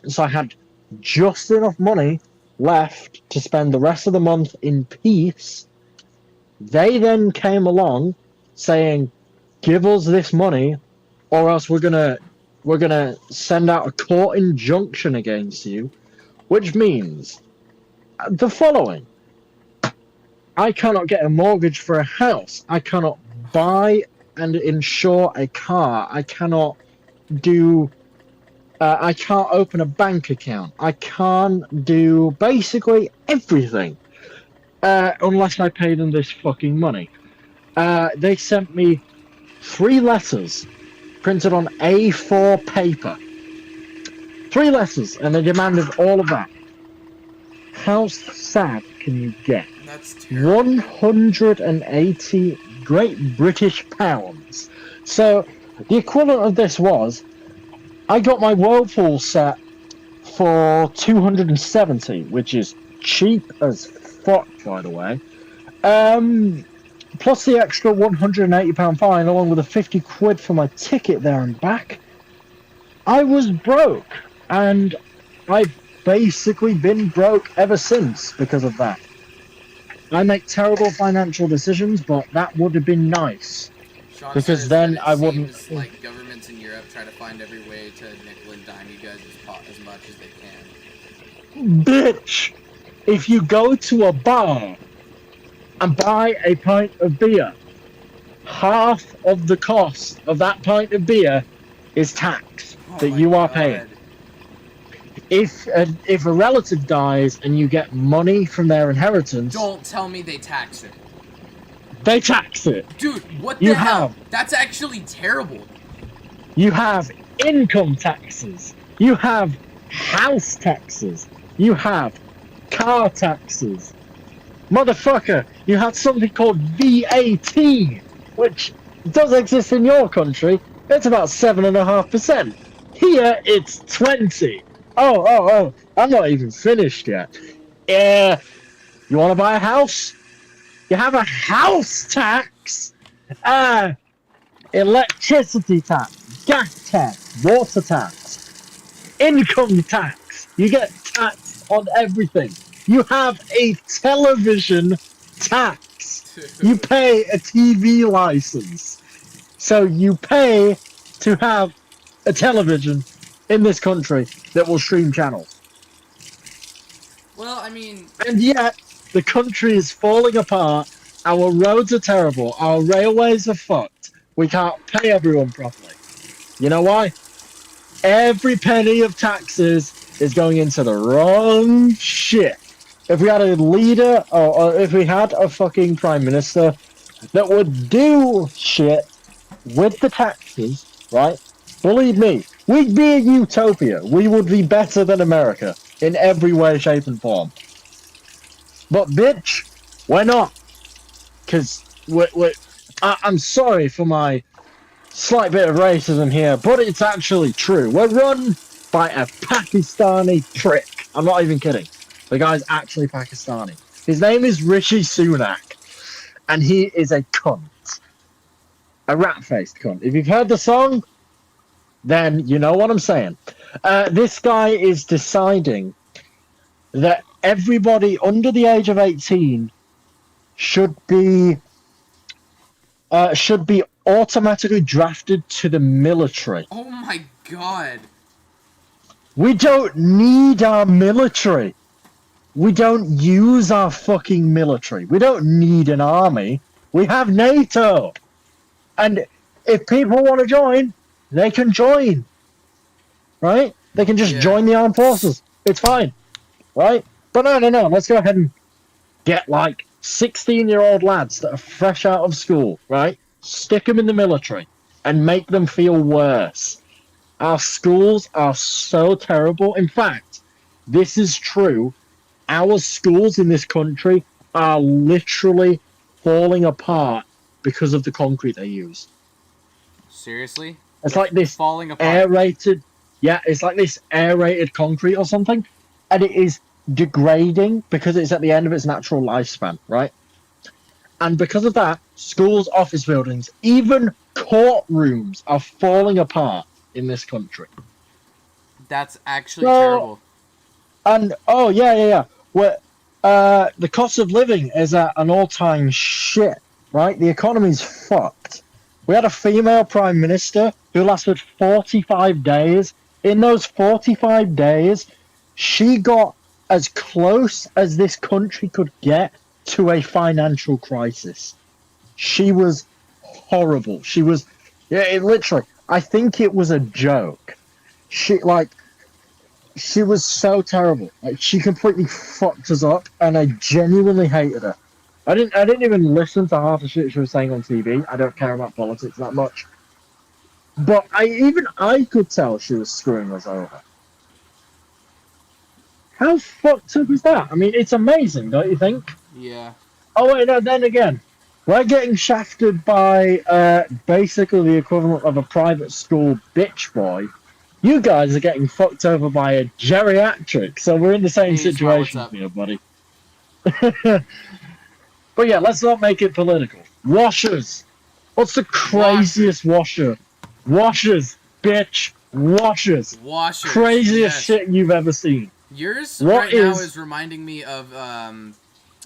so I had just enough money left to spend the rest of the month in peace. They then came along saying, "Give us this money, or else we're gonna send out a court injunction against you," which means the following: I cannot get a mortgage for a house. I cannot buy and insure a car. I cannot do. I can't open a bank account. I can't do basically everything unless I pay them this fucking money. They sent me 3 letters printed on A4 paper. 3 letters, and they demanded all of that. How sad can you get? That's terrible. 180 Great British pounds. So the equivalent of this was, I got my Whirlpool set for 270, which is cheap as fuck, by the way. Plus the extra £180 fine, along with a 50 quid for my ticket there and back. I was broke, and I've basically been broke ever since because of that. I make terrible financial decisions, but that would have been nice. Sean Because says then that it I wouldn't. seems like governments in Europe try to find every way to nickel and dime you guys as much as they can. Bitch! If you go to a bar and buy a pint of beer, half of the cost of that pint of beer is tax that you are paying. If a relative dies and you get money from their inheritance, Don't tell me they tax it. they tax it. Dude, what You the hell? have- That's actually terrible. You have income taxes. You have house taxes. You have car taxes. Motherfucker, you had something called VAT, which does exist in your country. It's about 7.5%. Here, it's 20. Oh, I'm not even finished yet. Yeah, you want to buy a house? You have a house tax? Uh, Electricity tax, gas tax, water tax, income tax. You get taxed on everything. You have a television tax. You Dude. pay a TV license. So you pay to have a television in this country that will stream channels. Well, I mean, And yet, the country is falling apart. Our roads are terrible. Our railways are fucked. We can't pay everyone properly. You know why? Every penny of taxes is going into the wrong shit. If we had a leader, or if we had a fucking prime minister that would do shit with the taxes, right? Believe me, we'd be a utopia. We would be better than America in every way, shape, and form. But bitch, we're not. Because I'm sorry for my slight bit of racism here, but it's actually true. We're run by a Pakistani prick. I'm not even kidding. The guy's actually Pakistani. His name is Rishi Sunak, and he is a cunt. A rat-faced cunt. If you've heard the song, then you know what I'm saying. This guy is deciding that everybody under the age of 18 should be automatically drafted to the military. oh my god. We don't need our military. We don't use our fucking military. We don't need an army. We have NATO. And if people want to join, they can join. Right? They can just Yeah. join the armed forces. It's fine. Right? But no. Let's go ahead and get like 16-year-old lads that are fresh out of school, right? Stick them in the military and make them feel worse. Our schools are so terrible. In fact, this is true. Our schools in this country are literally falling apart because of the concrete they use. Seriously? It's They're like this falling apart. aerated, yeah, it's like this aerated concrete or something, and it is degrading because it's at the end of its natural lifespan, right? And because of that, schools, office buildings, even courtrooms are falling apart in this country. That's actually So, terrible. and oh yeah. Well, the cost of living is at an all-time shit, right? The economy's fucked. We had a female prime minister who lasted 45 days. In those 45 days, she got as close as this country could get to a financial crisis. She was horrible. She was, yeah, it literally. I think it was a joke. She was so terrible. Like she completely fucked us up, and I genuinely hated her. I didn't even listen to half the shit she was saying on TV. I don't care about politics that much. But I could tell she was screwing us over. How fucked up is that? I mean, it's amazing, don't you think? Yeah. Oh wait, no. Then again, we're getting shafted by basically the equivalent of a private school bitch boy. You guys are getting fucked over by a geriatric, so we're in the same Hey, Smart, what's situation up? here, buddy. But yeah, let's not make it political. Washers. What's the craziest washer? Washers, bitch. Washers. Washers. Craziest Yes. shit you've ever seen. Yours What right now is- is reminding me of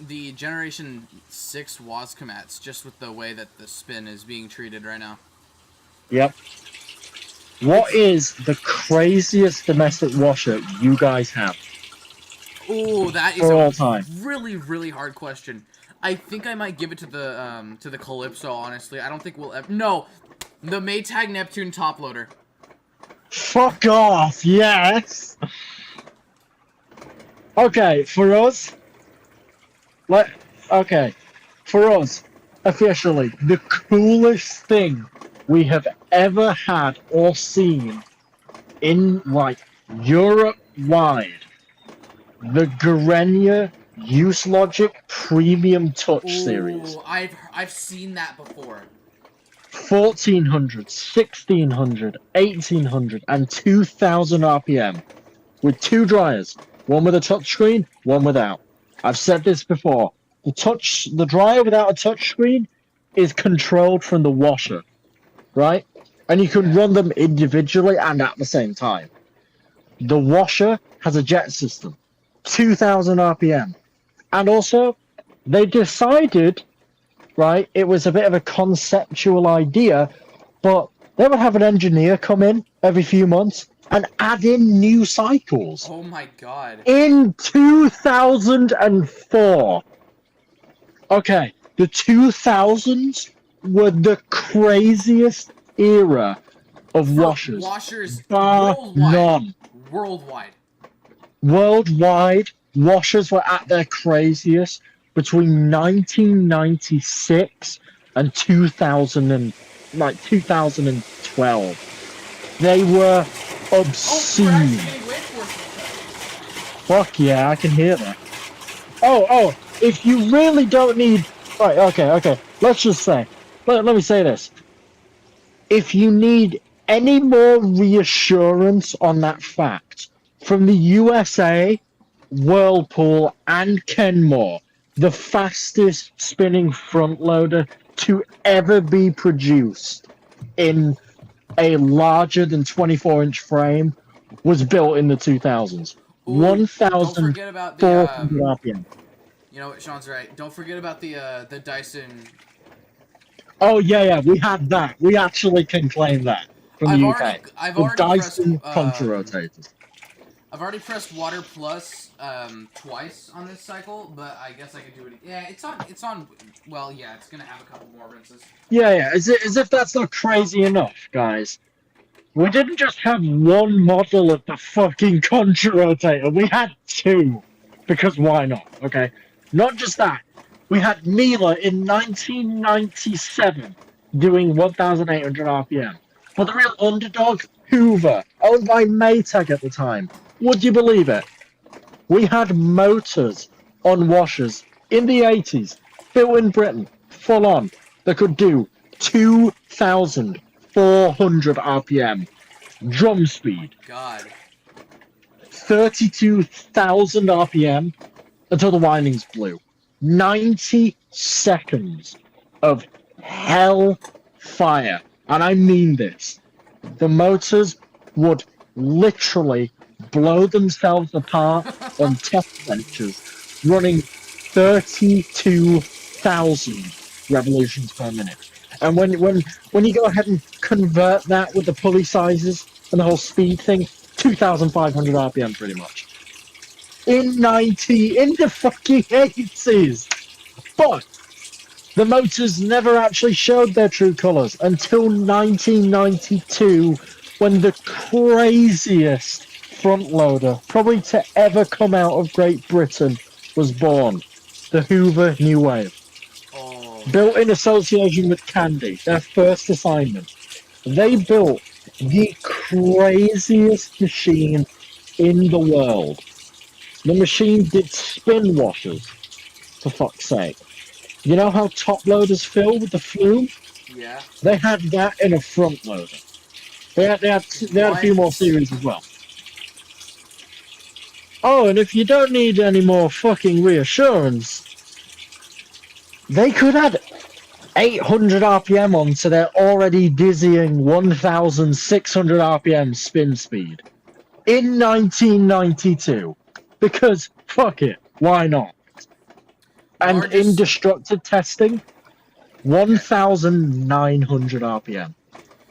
the Generation 6 Wascomats, just with the way that the spin is being treated right now. Yep. What is the craziest domestic washer you guys have Oh, that is for all a time? really, really hard question. I think I might give it to the Calypso. Honestly, I don't think we'll ever. No, the Maytag Neptune top loader. Fuck off, yes! Okay, for us, officially, the coolest thing we have ever had or seen in, like, Europe-wide, the Garenia Use Logic Premium Touch Series. Ooh, I've seen that before. 1400, 1600, 1800, and 2000 RPM with 2 dryers, one with a touchscreen, one without. I've said this before. The dryer without a touchscreen is controlled from the washer, right? And you can Yeah. run them individually and at the same time. The washer has a jet system, 2000 RPM. And also, they decided, right, it was a bit of a conceptual idea, but they would have an engineer come in every few months and add in new cycles. Oh my god. In 2004, okay, the 2000s were the craziest era of For washers, washers bar none. Worldwide. Worldwide, washers were at their craziest between 1996 and 2012. They were obscene. Oh, we're actually getting wait for Fuck yeah, I can hear that. Oh, if you really don't need... Right, okay. Let's just say... Let me say this. If you need any more reassurance on that fact, from the USA, Whirlpool, and Kenmore, the fastest spinning front loader to ever be produced in a larger than 24-inch frame was built in the 2000s. Ooh, don't forget about the 1,400 RPM. You know what, Sean's right. Don't forget about the Dyson. Oh yeah, we had that. We actually can claim that from the UK. I've The already Dyson pressed, contra rotators. I've already pressed Water Plus twice on this cycle, but I guess I could do it. Yeah, it's on. Well, yeah, it's gonna have a couple more rinses. Yeah. As if that's not crazy enough, guys. We didn't just have one model of the fucking contra rotator. We had 2, because why not? Okay, not just that. We had Miele in 1997 doing 1,800 RPM. But the real underdog, Hoover, owned by Maytag at the time. Would you believe it? We had motors on washers in the 80s, built in Britain, full on, that could do 2,400 RPM. Drum speed. God. 32,000 RPM until the windings blew. 90 seconds of hellfire. And I mean this. The motors would literally blow themselves apart on test benches, running 32,000 revolutions per minute. And when you go ahead and convert that with the pulley sizes and the whole speed thing, 2,500 RPM pretty much. In the fucking 80s. But the motors never actually showed their true colours until 1992, when the craziest front loader probably to ever come out of Great Britain was born. The Hoover New Wave. Oh. Built in association with Candy, their first assignment. They built the craziest machine in the world. The machine did spin washers, for fuck's sake. You know how top loaders fill with the flume? Yeah. They had that in a front loader. They had a few more series as well. Oh, and if you don't need any more fucking reassurance, they could add 800 RPM onto their already dizzying 1,600 RPM spin speed in 1992. Because, fuck it, why not? And in destructive testing, 1,900 RPM.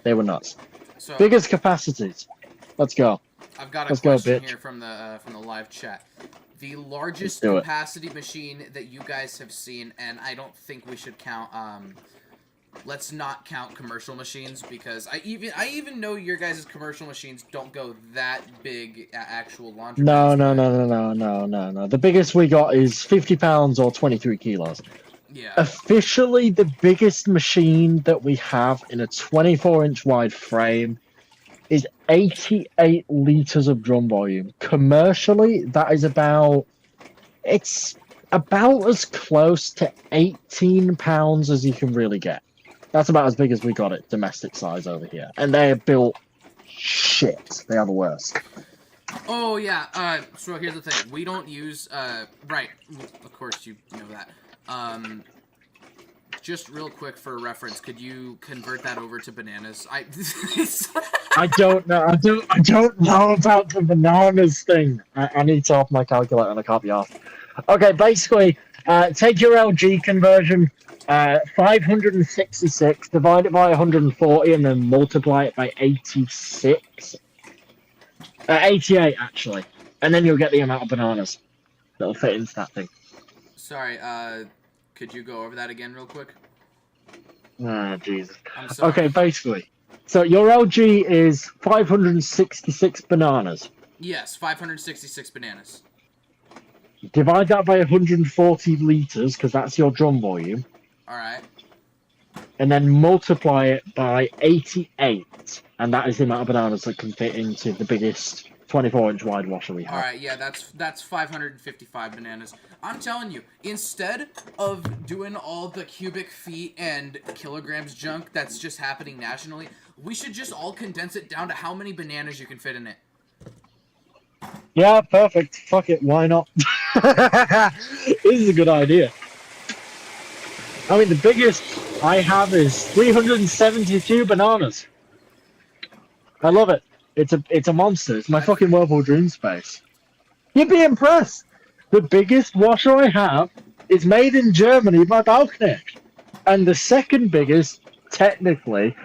They were nuts. So, biggest capacities. Let's go. I've got a question here from the live chat. The largest capacity machine that you guys have seen, and I don't think we should count. Let's not count commercial machines, because I even know your guys' commercial machines don't go that big at actual laundry. No. The biggest we got is 50 pounds or 23 kilos. Yeah. Officially, the biggest machine that we have in a 24-inch wide frame is 88 liters of drum volume. Commercially, that is about... It's about as close to 18 pounds as you can really get. That's about as big as we got it, domestic size over here. And they are built shit. They are the worst. Oh yeah. So here's the thing. We don't use. Right. Of course you know that. Just real quick for reference, could you convert that over to bananas? I don't know. I don't know about the bananas thing. I need to off my calculator and I can't be off. Okay, basically, take your LG conversion, 566, divide it by 140, and then multiply it by 86. 88, actually. And then you'll get the amount of bananas that'll fit into that thing. Sorry, could you go over that again real quick? Ah, Jesus. I'm sorry. Okay, basically. So your LG is 566 bananas. Yes, 566 bananas. Divide that by 140 liters, because that's your drum volume. Alright. And then multiply it by 88. And that is the amount of bananas that can fit into the biggest 24-inch wide washer we have. Alright, yeah, that's 555 bananas. I'm telling you, instead of doing all the cubic feet and kilograms junk that's just happening nationally, we should just all condense it down to how many bananas you can fit in it. Yeah, perfect. Fuck it, why not? This is a good idea. I mean, the biggest I have is 372 bananas. I love it. It's a monster. It's my fucking Whirlpool Dream Space. You'd be impressed. The biggest washer I have is made in Germany by Balknecht. And the second biggest, technically,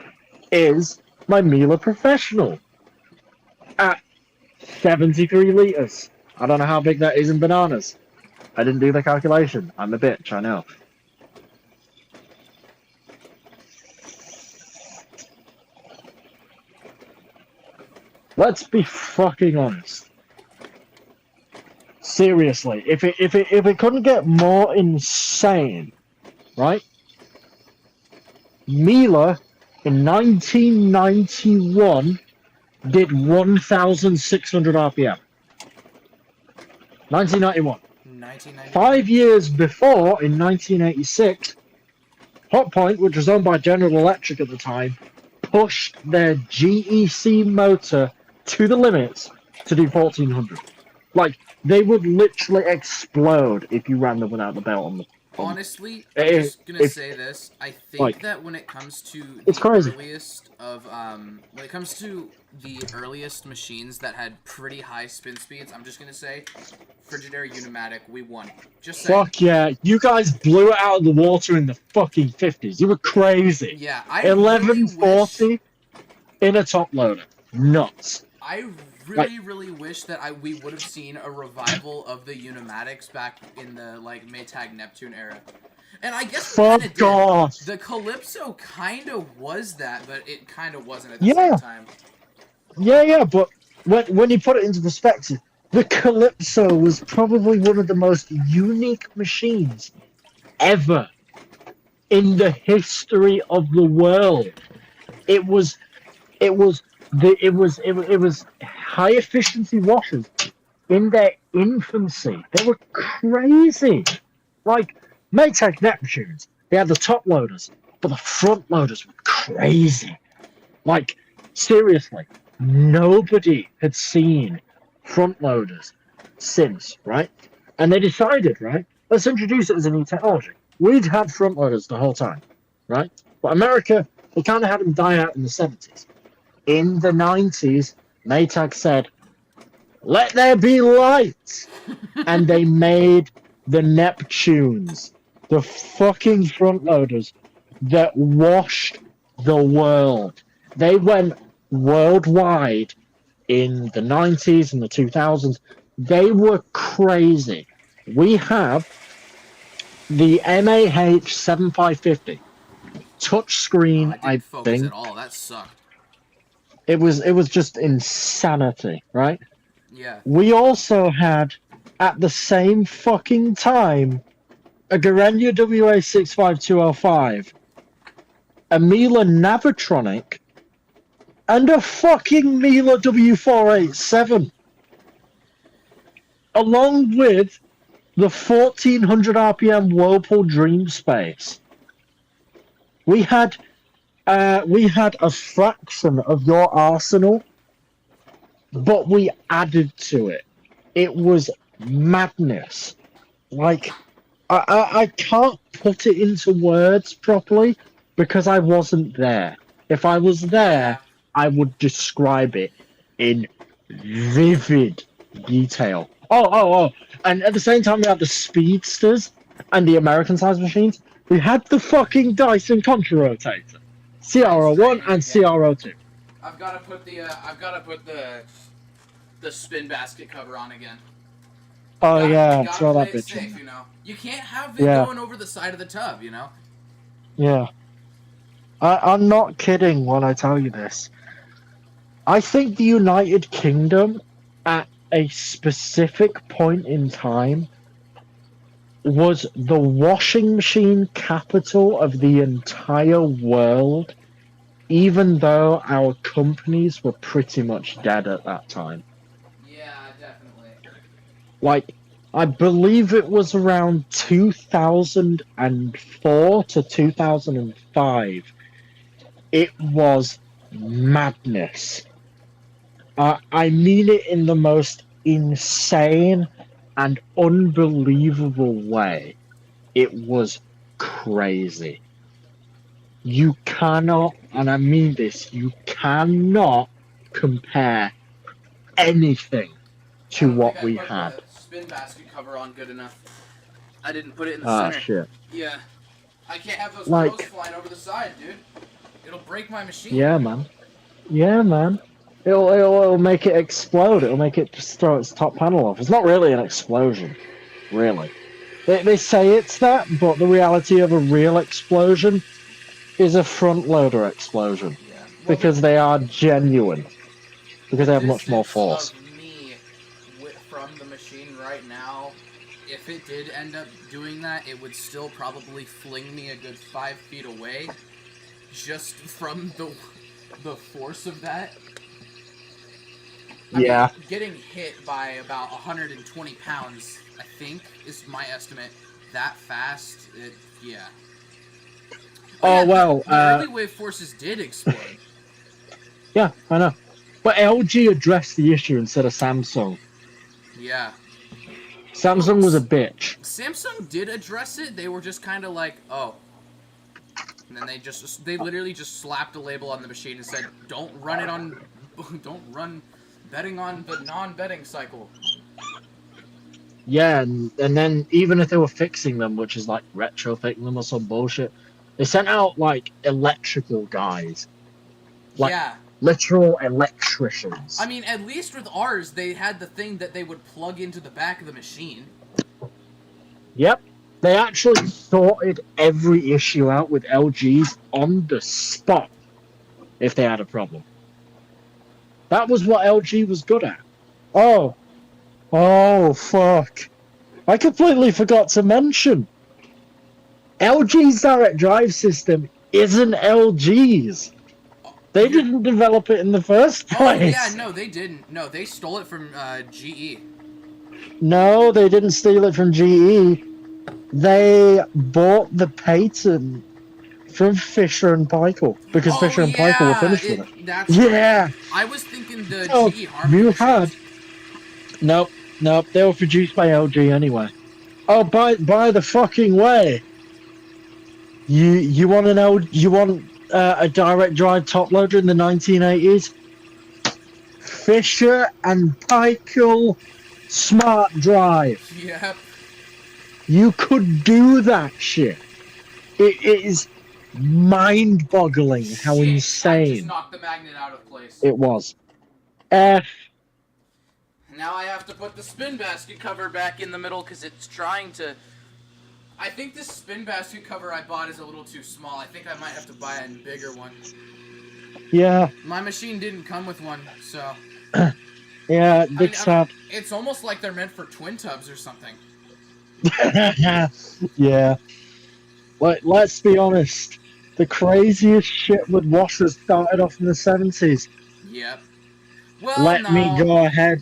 is my Miele Professional. At 73 liters. I don't know how big that is in bananas. I didn't do the calculation. I'm a bitch, I know. Let's be fucking honest. Seriously, if it couldn't get more insane, right? Miele in 1991 did 1,600 RPM. 1991. 1990. 5 years before, in 1986, Hotpoint, which was owned by General Electric at the time, pushed their GEC motor to the limits to do 1,400. Like, they would literally explode if you ran them without the belt on them. Honestly, I'm just gonna say this. I think like, that when it comes to it's the crazy. earliest of when it comes to the earliest machines that had pretty high spin speeds, I'm just gonna say Frigidaire Unimatic, we won. Just saying. Fuck yeah, you guys blew it out of the water in the fucking 50s. You were crazy. Yeah, I 1140 really wish, in a top loader. Nuts. I really wish that we would have seen a revival of the Unimatics back in the like Maytag Neptune era. And I guess fuck off. The Calypso kind of was that, but it kind of wasn't at the same time. Yeah, but when you put it into perspective, the Calypso was probably one of the most unique machines ever in the history of the world. It was high efficiency washers in their infancy. They were crazy. Like Maytag Neptunes, they had the top loaders, but the front loaders were crazy. Like, seriously, nobody had seen front loaders since, right? And they decided, right, let's introduce it as a new technology. We'd had front loaders the whole time, right? But America, they kind of had them die out in the 70s. In the 90s, Maytag said, let there be light! And they made the Neptunes, the fucking front loaders that washed the world. They went worldwide in the 90s and the 2000s. They were crazy. We have the MAH 7550 touchscreen, I think. At all. That sucked. It was just insanity, right? Yeah. We also had, at the same fucking time, a Garenia WA65205, a Miele Navitronic, and a fucking Miele W487. Along with the 1400 RPM Whirlpool Dream Space. We had a fraction of your arsenal, but we added to it. It was madness. Like, I can't put it into words properly because I wasn't there. If I was there, Yeah. I would describe it in vivid detail. Oh. And at the same time, we had the speedsters and the American size machines. We had the fucking Dyson Contra Rotator, Mine's CRO1 draining and again. CRO2. I've got to put the spin basket cover on again. Oh yeah, Gotta throw play that it bitch in safe, there. you know. You can't have it Yeah, going over the side of the tub, you know. yeah. I'm not kidding when I tell you this. I think the United Kingdom, at a specific point in time, was the washing machine capital of the entire world, even though our companies were pretty much dead at that time. Yeah, definitely. Like, I believe it was around 2004 to 2005. It was madness. I mean it in the most insane and unbelievable way. It was crazy. You cannot, and I mean this, you cannot compare anything I to don't think what I we put had. the spin basket cover on good enough. I didn't put it in the Ah, center. shit. Yeah. I can't have those clothes Like, flying over the side, dude. It'll break my machine. yeah, man. Yeah, man. It'll make it explode. It'll make it just throw its top panel off. It's not really an explosion, really. They say it's that, but the reality of a real explosion is a front loader explosion Yeah. Well, because they are genuine, the because they have much more distance force. of me from the machine right now, if it did end up doing that, it would still probably fling me a good 5 feet away, just from the force of that. I mean, Yeah. getting hit by about 120 pounds, I think, is my estimate. That fast, yeah. Oh Oh yeah, well. the early wave forces did explode. Yeah, I know. But LG addressed the issue instead of Samsung. Yeah. Well, Samsung was a bitch. Samsung did address it. They were just kind of like, oh. And then they literally just slapped a label on the machine and said, don't run betting on the non-betting cycle. Yeah, and then even if they were fixing them, which is like retrofitting them or some bullshit, they sent out like electrical guys, like Yeah. literal electricians. I mean, at least with ours, they had the thing that they would plug into the back of the machine. Yep. They actually sorted every issue out with LGs on the spot if they had a problem. That was what LG was good at. Oh, fuck. I completely forgot to mention. LG's direct drive system isn't LG's. They didn't develop it in the first place. Oh, yeah, no, they didn't. No, they stole it from GE. No, they didn't steal it from GE. They bought the patent from Fisher and Paykel because Fisher and Paykel were finished with it. That's Yeah. right. I was thinking the So GE Harmony you machines. had. Nope. They were produced by LG anyway. Oh, by the fucking way. You want an a direct drive top loader in the 1980s? Fisher and Paykel Smart Drive. Yep. You could do that shit. It is mind-boggling how Shit, I insane just knocked the magnet out of place. it was. Now I have to put the spin basket cover back in the middle because it's trying to... I think this spin basket cover I bought is a little too small. I think I might have to buy a bigger one. Yeah. My machine didn't come with one, so... Yeah, big sad. It's almost like they're meant for twin tubs or something. Yeah. Let's be honest. The craziest shit with washers started off in the 70s. Yep. Well, Let me go ahead.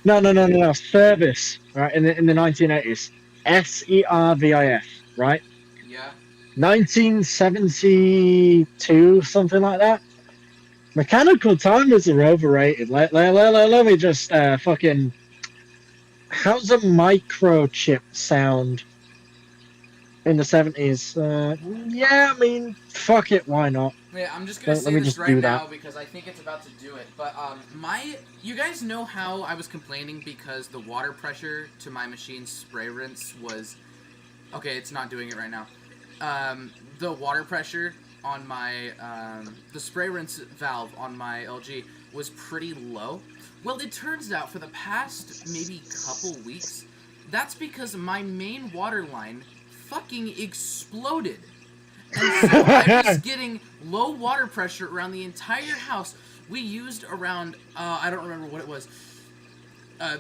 No. Service, right, in the 1980s. Service, right? Yeah. 1972, something like that. Mechanical timers are overrated. Let me just fucking. How's a microchip sound in the 70s? Yeah, I mean, fuck it, why not? Yeah, I'm just gonna Let say me this just right do that. now because I think it's about to do it. But you guys know how I was complaining because the water pressure to my machine's spray rinse was, okay. It's not doing it right now. The water pressure on my the spray rinse valve on my LG was pretty low. Well, it turns out for the past maybe couple weeks, that's because my main water line fucking exploded. And so I was getting low water pressure around the entire house. We used around, I don't remember what it was. Uh,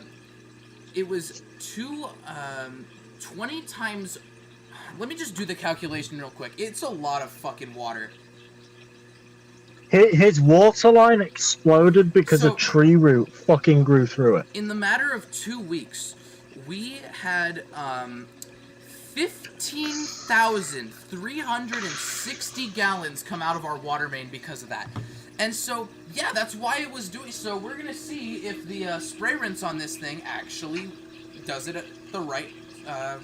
it was 20 times. Let me just do the calculation real quick. It's a lot of fucking water. His water line exploded because a So, tree root fucking grew through it. in the matter of 2 weeks, we had 15,360 gallons come out of our water main because of that. And so, yeah, that's why it was doing so. We're going to see if the spray rinse on this thing actually does it at the right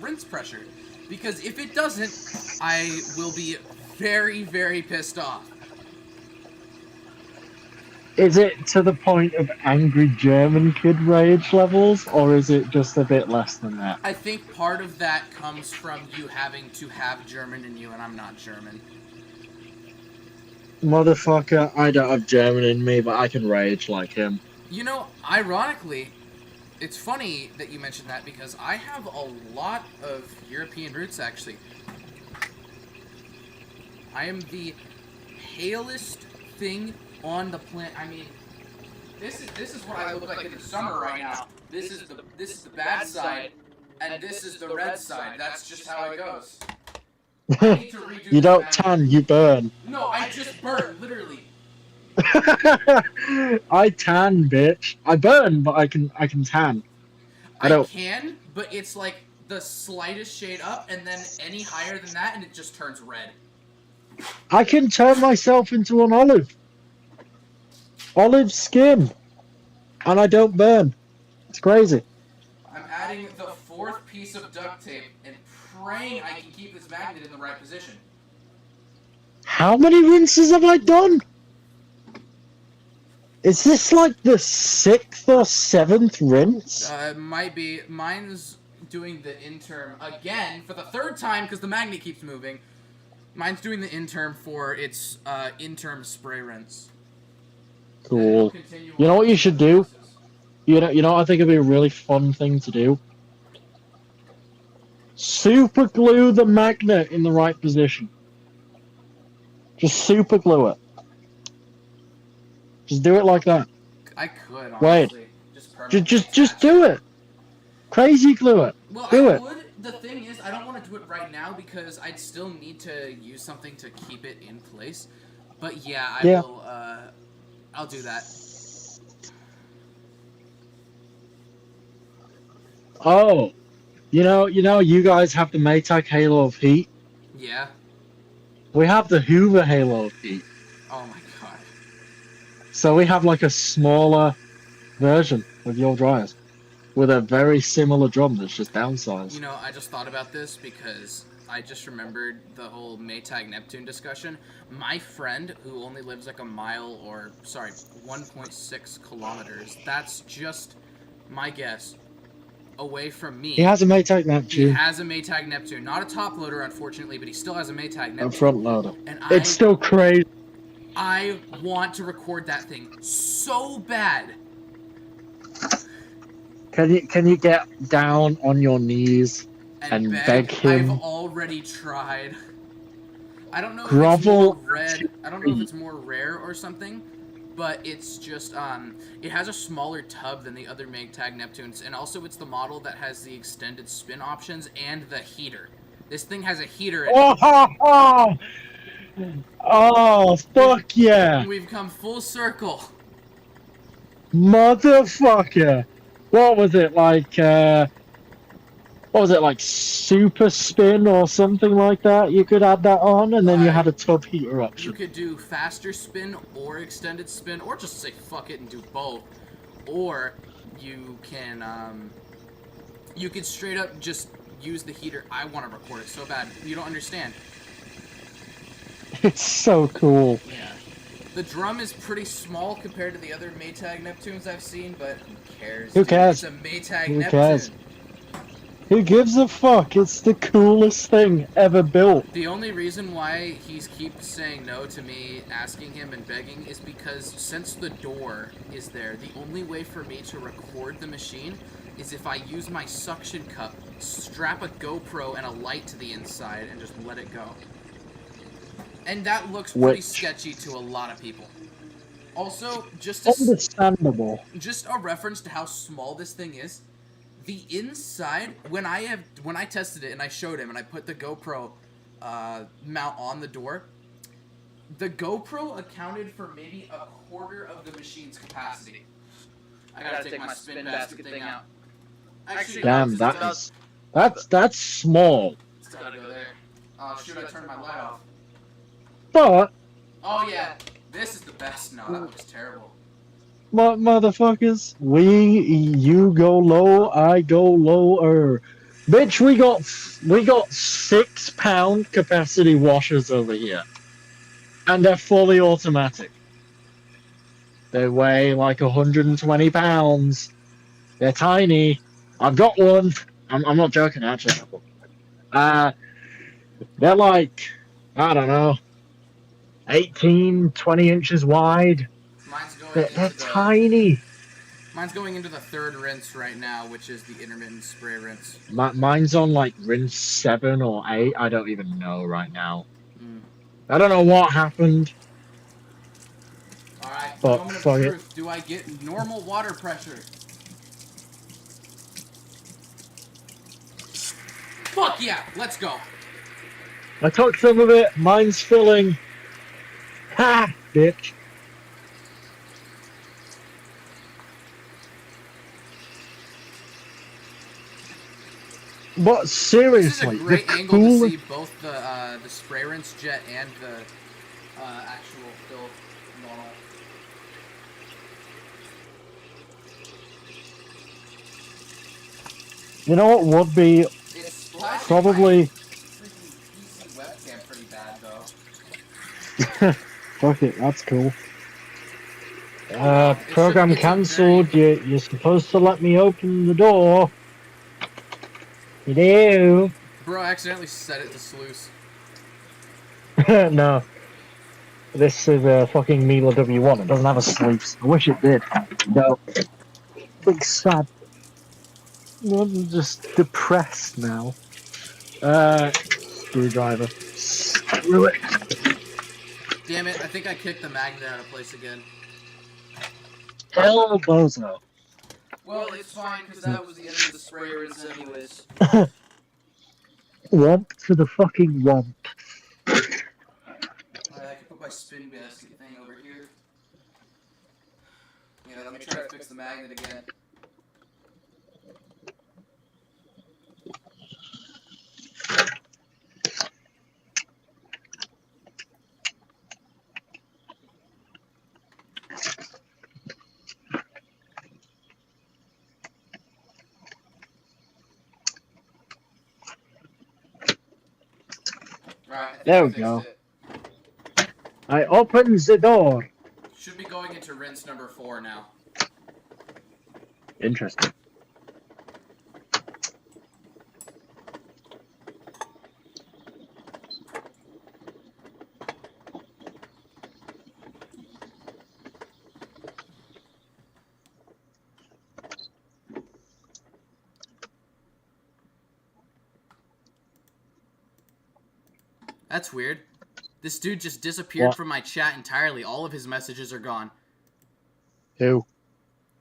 rinse pressure. Because if it doesn't, I will be very, very pissed off. Is it to the point of angry German kid rage levels, or is it just a bit less than that? I think part of that comes from you having to have German in you, and I'm not German. Motherfucker, I don't have German in me, but I can rage like him. You know, ironically, it's funny that you mentioned that because I have a lot of European roots, actually. I am the palest thing on the planet. I mean, this is what I look like in the summer right now. This is the bad side, and this is the red side. That's just how it goes. I need to redo You this don't magnet. tan, you burn. No, I just burn, literally. I tan, bitch. I burn, but I can tan. I don't. can, but it's like the slightest shade up, and then any higher than that, and it just turns red. I can turn myself into an olive. Olive skin. And I don't burn. It's crazy. I'm adding the fourth piece of duct tape and praying I can keep this magnet in the right position. How many rinses have I done? Is this like the 6th or 7th rinse? Might be. Mine's doing the interim again for the third time because the magnet keeps moving. Mine's doing the interim for its interim spray rinse. Cool. You know what you should do? You know what I think would be a really fun thing to do? Super glue the magnet in the right position. Just super glue it. Just do it like that. I could, honestly. Wait. Just do it. Crazy glue it. Well, do I it. would. The thing is, I don't want to do it right now because I'd still need to use something to keep it in place. But yeah, I will. I'll do that. Oh, you guys have the Maytag Halo of Heat. Yeah. We have the Hoover Halo of Heat. Oh my god. So we have like a smaller version of your dryers with a very similar drum that's just downsized. You know, I just thought about this because I just remembered the whole Maytag Neptune discussion. My friend, who only lives like 1.6 kilometers, that's just my guess, away from me. He has a Maytag Neptune. He has a Maytag Neptune. Not a top loader, unfortunately, but he still has a Maytag Neptune. A front loader. And it's still crazy. I want to record that thing so bad. Can you get down on your knees and beg him? I've already tried. I don't know if Grovel. it's more red. I don't know if it's more rare or something, but it's just it has a smaller tub than the other Maytag Neptunes, and also it's the model that has the extended spin options and the heater. This thing has a heater in it. Oh, fuck yeah! We've come full circle. Motherfucker! What was it like? What what was it, like super spin or something like that? You could add that on, and then you had a tub heater You option. could do faster spin or extended spin, or just say fuck it and do both. Or you could straight up just use the heater. I want to record it so bad. You don't understand. It's so cool. Yeah. The drum is pretty small compared to the other Maytag Neptunes I've seen, but who cares? Who Dude? cares? It's a Maytag Who Neptune. cares? Who gives a fuck? It's the coolest thing ever built. The only reason why he keeps saying no to me asking him and begging is because since the door is there, the only way for me to record the machine is if I use my suction cup, strap a GoPro and a light to the inside, and just let it go. And that looks pretty sketchy to a lot of people. Also, Understandable. just a reference to how small this thing is. The inside, when I tested it and I showed him and I put the GoPro mount on the door, the GoPro accounted for maybe a quarter of the machine's capacity. I gotta take my spin basket thing out. Actually, Damn, that's small. It's gotta go there. Oh shoot! I turned my light off. But Oh yeah, this is the best. No, that looks terrible. motherfuckers, you go low, I go lower. Bitch, we got 6 pound capacity washers over here, and they're fully automatic. They weigh like 120 pounds. They're tiny. I've got one. I'm not joking, actually. They're like, I don't know, 18, 20 inches wide. Mine's going They're tiny. Mine's going into the third rinse right now, which is the intermittent spray rinse. Mine's on like rinse 7 or 8. I don't even know right now. Mm. I don't know what happened. Alright, But moment of fuck it. truth. Do I get normal water pressure? Fuck yeah, let's go. I took some of it. Mine's filling. Ha, bitch. But seriously, This is a great angle to see both the spray rinse jet and the actual fill normal. You know what would be It's probably. freaking PC webcam pretty bad though. Fuck it, that's cool. Wow, Program cancelled. You're supposed to let me open the door. You do. Bro, I accidentally set it to sluice. No. This is a fucking Miele W1. It doesn't have a sluice. I wish it did. No. Big sad. I'm just depressed now. Screwdriver. Screw it. Damn it, I think I kicked the magnet out of place again. Hell bozo. Well, it's fine, because that was the end of the spray rinse anyways. Womp to the fucking womp. Alright, I can put my spin basket thing over here. Yeah, let me try to fix the magnet again. Right, there we go. I opened the door. Should be going into rinse number 4 now. Interesting. That's weird. This dude just disappeared from my chat entirely. All of his messages are gone. Who?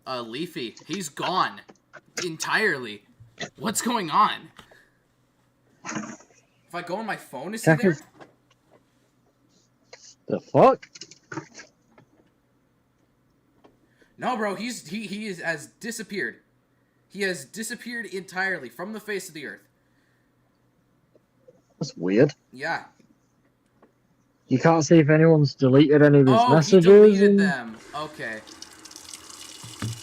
Leafy. He's gone. Entirely. What's going on? If I go on my phone, is he there? The fuck? No, bro. He has disappeared. He has disappeared entirely from the face of the earth. That's weird. Yeah. You can't see if anyone's deleted any of his Oh, he messages. deleted them. Okay.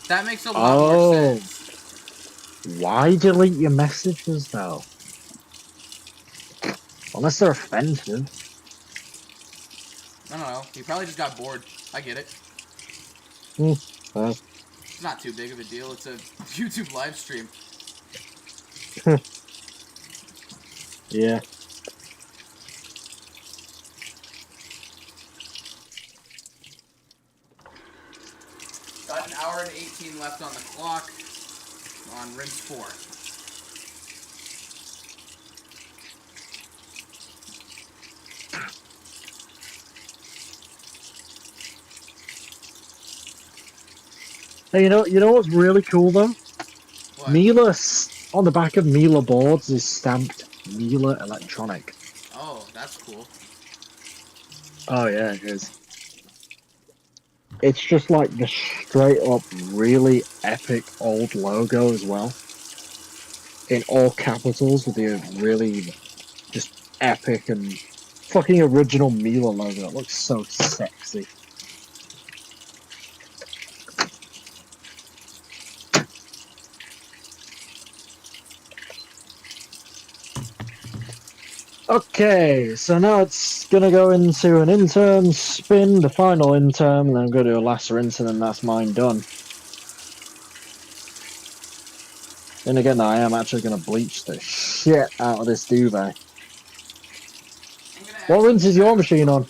That makes a lot more sense. Why delete your messages, though? Unless they're offensive. I don't know. He probably just got bored. I get it. It's not too big of a deal. It's a YouTube live stream. Yeah. Got an hour and 18 left on the clock on rinse 4. Hey, you know what's really cool though? What? Miele, on the back of Miele boards is stamped Miele Electronic. Oh, that's cool. Oh yeah, it is. It's just like the straight up really epic old logo as well. In all capitals with the really just epic and fucking original Miele logo. It looks so sexy. Okay, so now it's gonna go into an intern spin, the final intern, and then I'm gonna do a last rinse, and then that's mine done. Then again, I am actually gonna bleach the shit out of this duvet. What rinse is your machine on?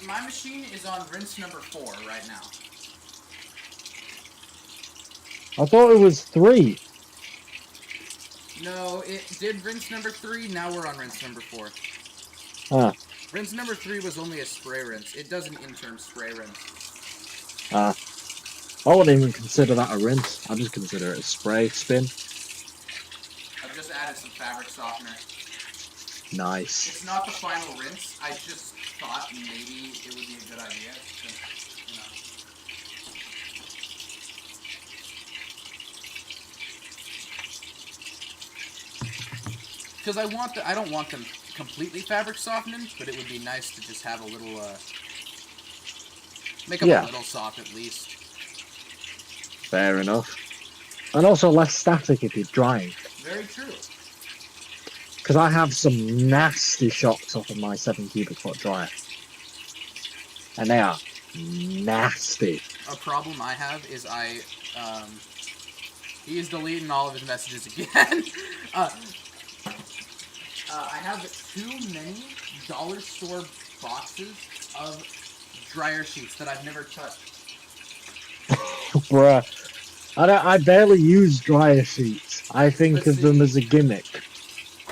My machine is on rinse number 4 right now. I thought it was 3. No, it did rinse number 3. Now we're on rinse number 4. Ah. Rinse number 3 was only a spray rinse. It does an interim spray rinse. Ah. I wouldn't even consider that a rinse. I just consider it a spray spin. I've just added some fabric softener. Nice. It's not the final rinse. I just thought maybe it would be a good idea. You know. Because I don't want them completely fabric softened, but it would be nice to just have a little, make them a little soft at least. Fair enough. And also less static if you're drying. Very true. Because I have some nasty shocks off of my 7 cubic foot dryer. And they are nasty. A problem I have is he is deleting all of his messages again. I have too many dollar store boxes of dryer sheets that I've never touched. Bruh. I barely use dryer sheets. I think of them as a gimmick.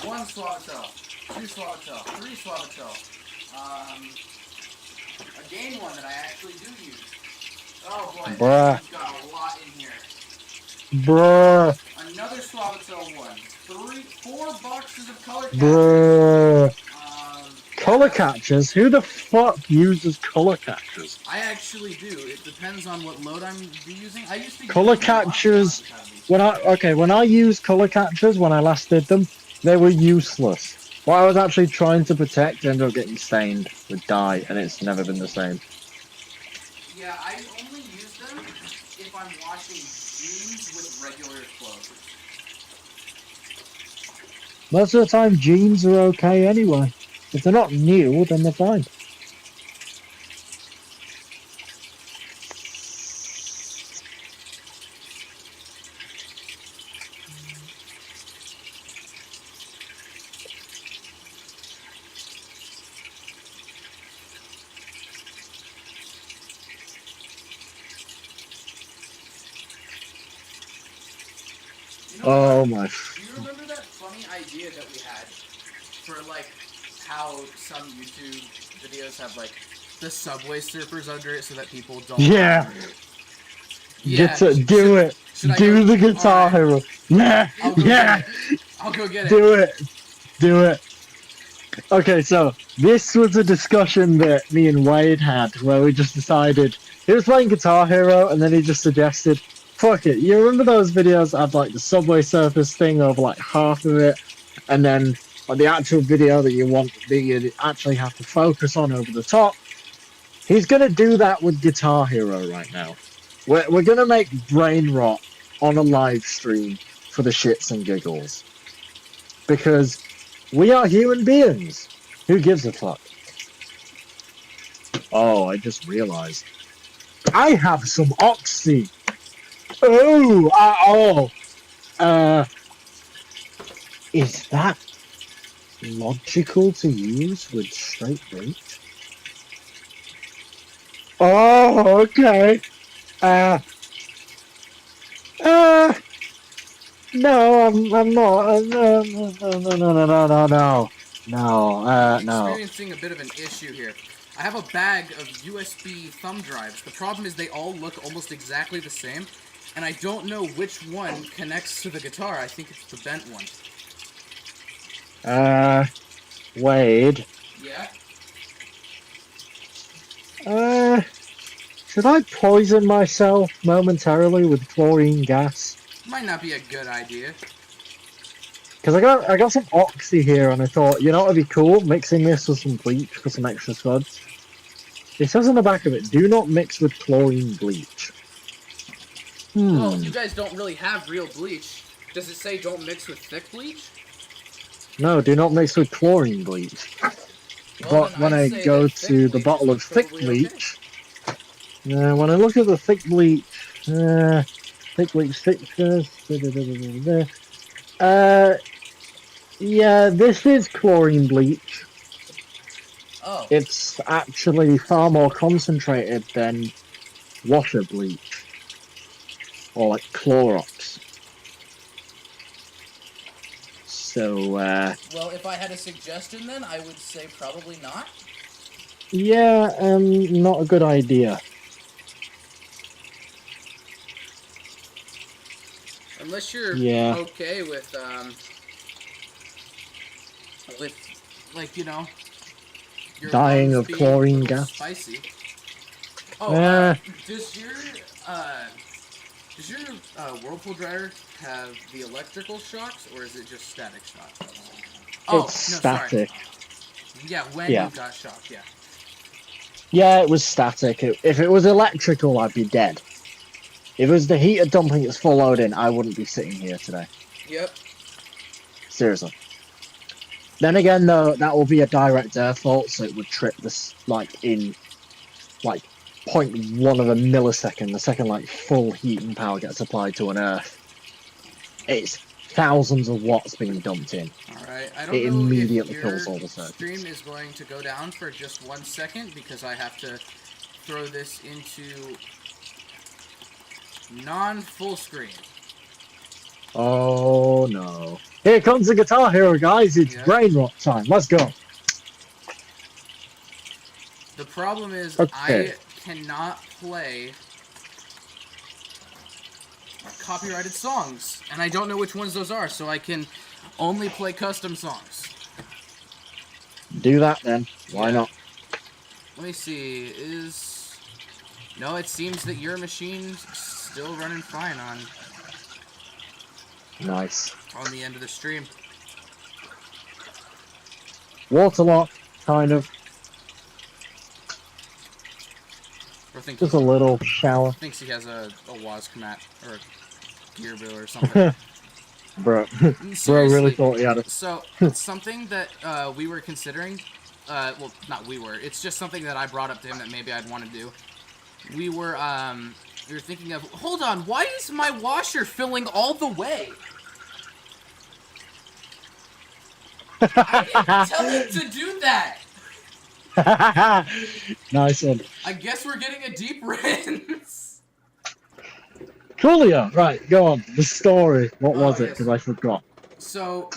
1 Suavitel, 2 Suavitel, 3 Suavitel. A game one that I actually do use. Oh boy, Bruh. this got a lot in here. Bruh. Another Suavitel one. 4 boxes of color catchers. Bruh. Color catchers? Who the fuck uses color catchers? I actually do. It depends on what load I'm using. I used to color catchers. When I used color catchers when I last did them, they were useless. What I was actually trying to protect ended up getting stained with dye, and it's never been the same. Yeah, I only use them if I'm washing jeans with regular clothes. Most of the time, jeans are okay anyway. If they're not new, then they're fine. Oh my. Do you remember that funny idea that we had for like how some YouTube videos have like the subway surfers under it so that people don't. Yeah. Yeah. Do it. Do the Guitar Hero. Yeah. Yeah. I'll go get it. Do it. Do it. Okay, so this was a discussion that me and Wade had where we just decided he was playing Guitar Hero and then he just suggested, Fuck it. You remember those videos that had like the subway surface thing over like half of it, and then like, the actual video that you actually have to focus on over the top? He's gonna do that with Guitar Hero right now. We're gonna make brain rot on a live stream for the shits and giggles because we are human beings. Who gives a fuck? Oh, I just realized I have some oxy. Oh. Uh, is that logical to use with straight weight? Oh, okay. Uh, uh, no, I'm not. No. No, I'm no. experiencing a bit of an issue here. I have a bag of USB thumb drives. The problem is they all look almost exactly the same, and I don't know which one connects to the guitar. I think it's the bent one. Wade. Yeah? Uh, should I poison myself momentarily with chlorine gas? Might not be a good idea. Because I got some oxy here, and I thought, you know what would be cool? Mixing this with some bleach for some extra suds. It says on the back of it, do not mix with chlorine bleach. Well, you guys don't really have real bleach. Does it say don't mix with thick bleach? No, do not mix with chlorine bleach. Well, But then when I'd I say go that thick to the bleach bottle is of thick probably okay. bleach, when I look at the thick bleach, thick bleach thickness, yeah, this is chlorine bleach. Oh. It's actually far more concentrated than washer bleach, or like Clorox. So, Well, if I had a suggestion then, I would say probably not. yeah, not a good idea. Unless you're Yeah. okay with, like, you know, your Dying lungs of being a chlorine little gas. spicy. Oh, does your, Whirlpool dryer have the electrical shocks, or is it just static shocks? Oh, It's no, sorry. static. Yeah, when Yeah. you got shocked, yeah. Yeah, it was static. If it was electrical, I'd be dead. If it was the heater dumping its full load in, I wouldn't be sitting here today. Yep. Seriously. Then again, though, that will be a direct air fault, so it would trip this, like, in, like, 0.1 of a millisecond, the second, like, full heat and power gets applied to an earth. It's thousands of watts being dumped in. Alright, I don't It know if immediately your kills all the circuits. stream is going to go down for just 1 second, because I have to throw this into non-full screen. Oh, no. Here comes the Guitar Hero, guys. It's brain rot time. Let's go. The problem is, Okay. I cannot play copyrighted songs, and I don't know which ones those are, so I can only play custom songs. Do that, then. Why not? Let me see, No, it seems that your machine's still running fine on Nice. the end of the stream. Waterlock, kind of. Just a little shower. Thinks he has a Wazcomat or a Gearville or something. Bro Seriously, really thought he had a... So, something that we were considering, well, not we were, it's just something that I brought up to him that maybe I'd want to do. We were thinking of, hold on, why is my washer filling all the way? I didn't tell him to do that! Nice one. I guess we're getting a deep rinse. Coolio, right, go on. The story. What was it? Yes. Because I forgot. So,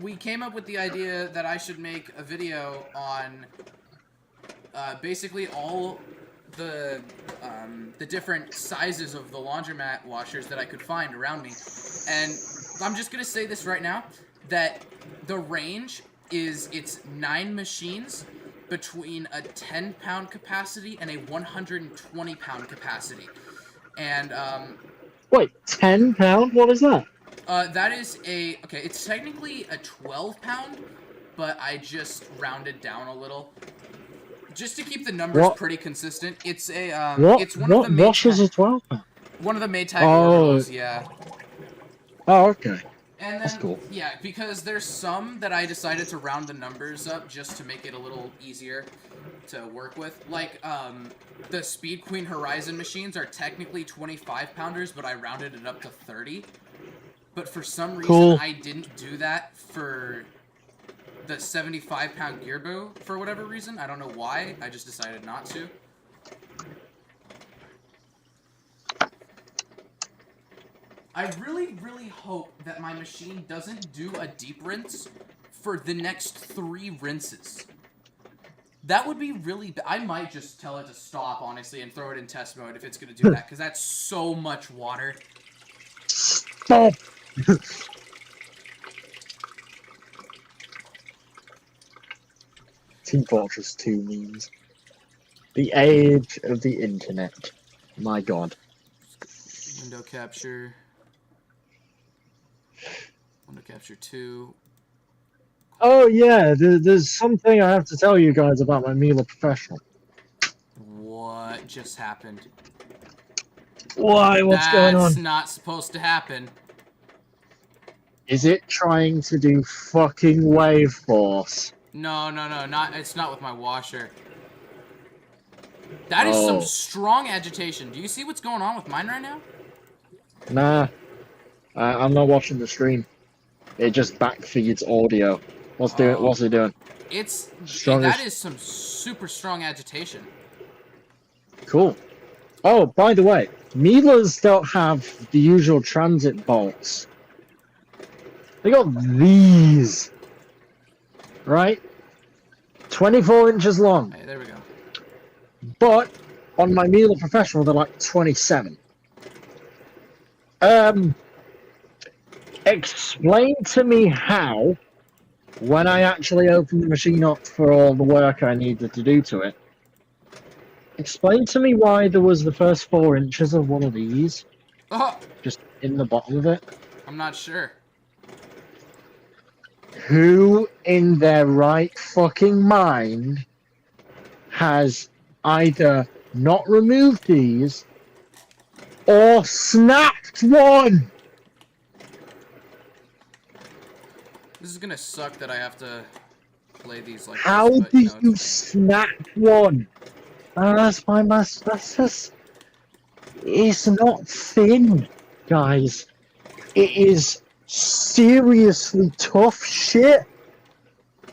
we came up with the idea that I should make a video on basically all the different sizes of the laundromat washers that I could find around me. And I'm just going to say this right now, that the range is it's 9 machines between a 10-pound capacity and a 120-pound capacity. And Wait, £10? What is that? That is a okay. It's technically a 12 pound, but I just rounded down a little just to keep the numbers What? pretty consistent. It's a What? it's one of the What washes a 12 pound? one of the Maytag Oh, orbitals. Yeah. oh, okay. And That's then, cool. yeah, because there's some that I decided to round the numbers up just to make it a little easier to work with. Like, the Speed Queen Horizon machines are technically 25-pounders, but I rounded it up to 30. But for some reason, Cool. I didn't do that for the 75-pound Gearbo for whatever reason. I don't know why. I just decided not to. I really, really hope that my machine doesn't do a deep rinse for the next 3 rinses. That would be really... I might just tell it to stop, honestly, and throw it in test mode if it's going to do that, because that's so much water. Stop! Team Fortress 2 memes. The age of the internet. My god. Window capture. Window capture 2. Oh yeah, there's something I have to tell you guys about my Miele Professional. What just happened? Why? What's going That's on? not supposed to happen. Is it trying to do fucking wave force? No, it's not with my washer. That is some Oh. strong agitation. Do you see what's going on with mine right now? Nah. I'm not watching the stream. It just backfeeds audio. What's it doing? That is some super strong agitation. Cool. Oh, by the way, Miele's don't have the usual transit bolts. They got these. Right? 24 inches long. Hey, there we go. But on my Miele Professional, they're like 27. Explain to me how, when I actually opened the machine up for all the work I needed to do to it, explain to me why there was the first 4 inches of one of these Oh, just in the bottom of it. I'm not sure. Who in their right fucking mind has either not removed these or snapped one? This is gonna suck that I have to play these like How this, but did you it's snap one? That's my mask. That's just. It's not thin, guys. It is seriously tough shit.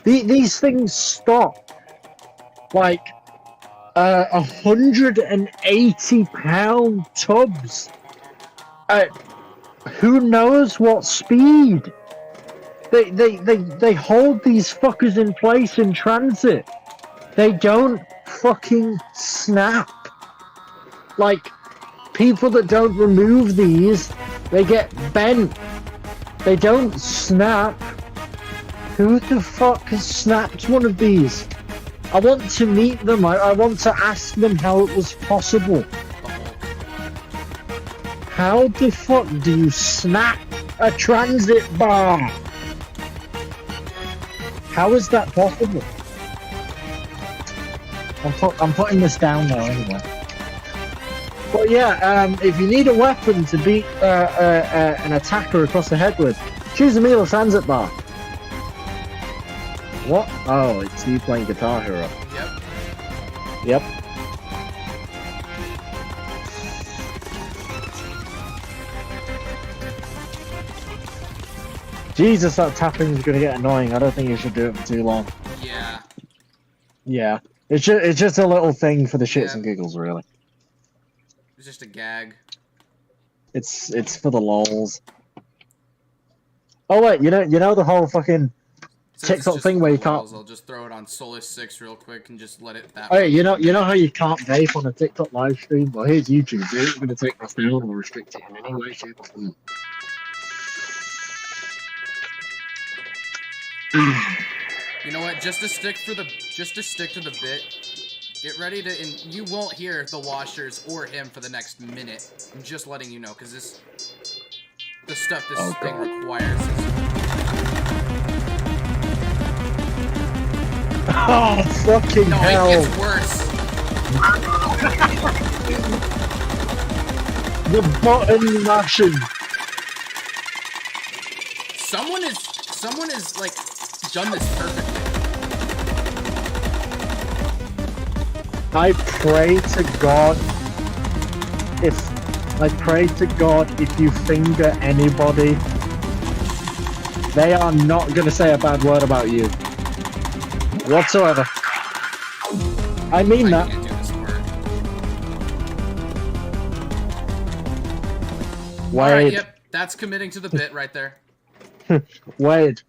These things stop like 180-pound tubs at who knows what speed. They hold these fuckers in place in transit. They don't fucking snap. Like, people that don't remove these, they get bent. They don't snap. Who the fuck has snapped one of these? I want to meet them. I want to ask them how it was possible. How the fuck do you snap a transit bar? How is that possible? I'm putting this down now anyway. But yeah, if you need a weapon to beat an attacker across the head with, choose a Miele transit bar. What? Oh, it's you playing Guitar Hero. Yep. Yep. Jesus, that tapping is gonna get annoying. I don't think you should do it for too long. Yeah. Yeah. It's just a little thing for the shits and giggles, really. It's just a gag. It's for the lols. Oh wait, you know the whole fucking TikTok thing where you can't. I'll just throw it on Solus 6 real quick and just let it that. Oh, you know how you can't vape on a TikTok live stream? Well, here's YouTube. They're not going to take this down or restrict it in any way, shape, or form. You know what? Just to stick to the bit, Get ready to, and you won't hear the washers or him for the next minute. I'm just letting you know, because the stuff this thing requires is... Oh, fucking hell. No, it gets worse. The button mashing. Someone is like done this perfectly. I pray to God if you finger anybody, they are not gonna say a bad word about you. Whatsoever. I mean that. Can't do this word. Wade. Alright, yep, that's committing to the bit right there. Wade,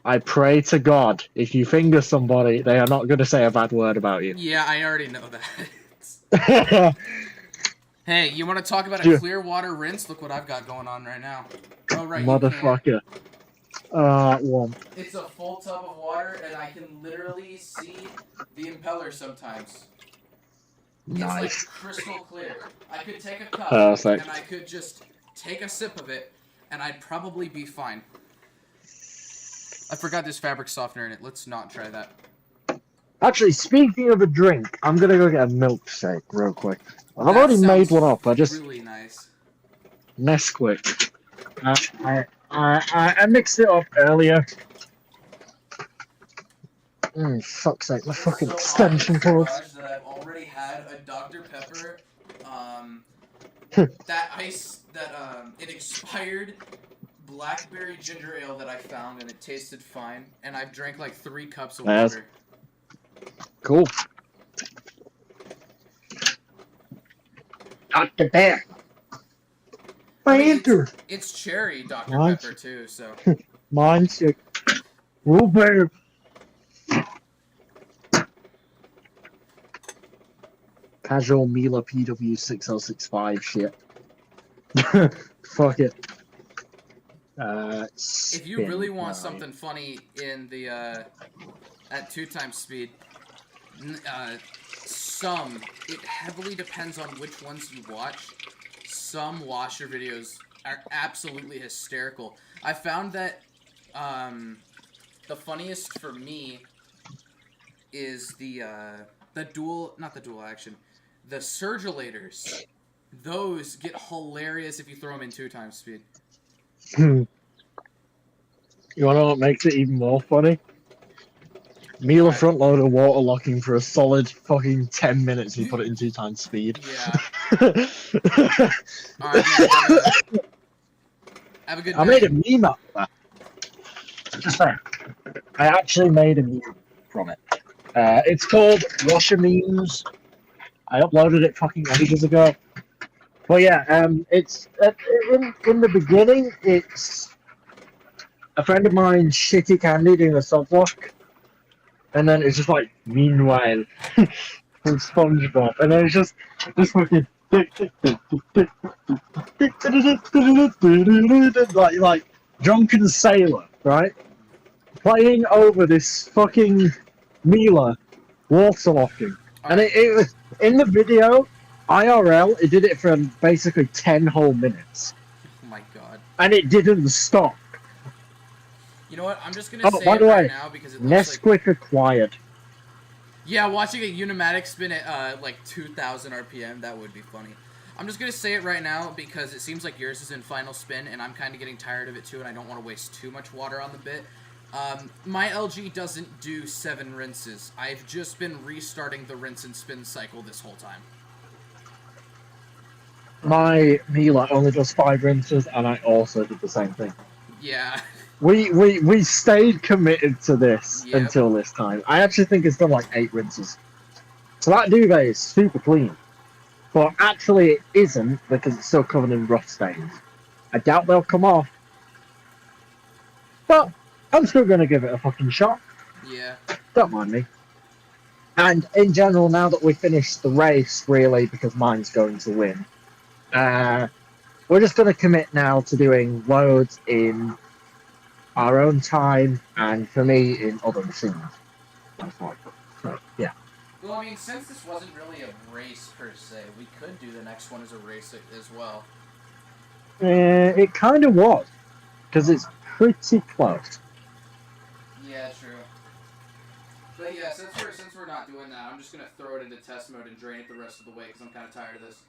I pray to God, if you finger somebody, they are not going to say a bad word about you. Yeah, I already know that. Hey, you want to talk about a clear water rinse? Look what I've got going on right now. Oh, right, motherfucker. One. It's a full tub of water, and I can literally see the impeller sometimes. Nice. It's like crystal clear. I could take a cup, Perfect. and I could just take a sip of it, and I'd probably be fine. I forgot there's fabric softener in it. Let's not try that. Actually, speaking of a drink, I'm gonna go get a milkshake real quick. I've That already made sounds one up. I just really nice. Nesquik. I mixed it up earlier. Fuck's sake, my fucking extension cords. That I've already had a Dr. Pepper. It expired blackberry ginger ale that I found, and it tasted fine. And I've drank like 3 cups of water. Cool. Dr. Pepper. It's cherry Dr. Pepper too, so. Mine's a blueberry. Casual Miele PW6065 shit. Fuck it. If you really want something funny in the at 2 times speed, it heavily depends on which ones you watch. Some washer videos are absolutely hysterical. I found that the funniest for me is the surgelators. Those get hilarious if you throw them in 2 times speed. You wanna know what makes it even more funny? Miele front loader water locking for a solid fucking 10 minutes and you put it in 2 times speed. Yeah. Alright, have a good night. I made a meme out of that. Just saying. I actually made a meme from it. It's called Washer Memes. I uploaded it fucking ages ago. But yeah, it's in the beginning, it's a friend of mine, Shitty Candy, doing a subwalk. And then it's just like, meanwhile, from SpongeBob. And then it's just fucking like drunken sailor, right? Playing over this fucking Miele water locking. And it was in the video, IRL, it did it for basically 10 whole minutes. Oh my god. And it didn't stop. You know what? I'm just gonna say by it the right way, now because it looks Nesquik acquired. Yeah, watching a Unimatic spin at like 2,000 RPM, that would be funny. I'm just gonna say it right now because it seems like yours is in final spin, and I'm kind of getting tired of it too, and I don't want to waste too much water on the bit. My LG doesn't do 7 rinses. I've just been restarting the rinse and spin cycle this whole time. My Miele only does 5 rinses, and I also did the same thing. Yeah. We stayed committed to this until this time. I actually think it's done like 8 rinses. So that duvet is super clean. But actually it isn't because it's still covered in rough stains. I doubt they'll come off. But I'm still going to give it a fucking shot. Yeah. Don't mind me. And in general, now that we've finished the race, really, because mine's going to win, we're just going to commit now to doing loads in our own time, and for me, in other machines. That's what. So, Well, I mean, since this wasn't really a race per se, we could do the next one as a race as well. It kind of was, because it's pretty close. Yeah, true. But yeah, since we're not doing that, I'm just gonna throw it into test mode and drain it the rest of the way because I'm kind of tired of this.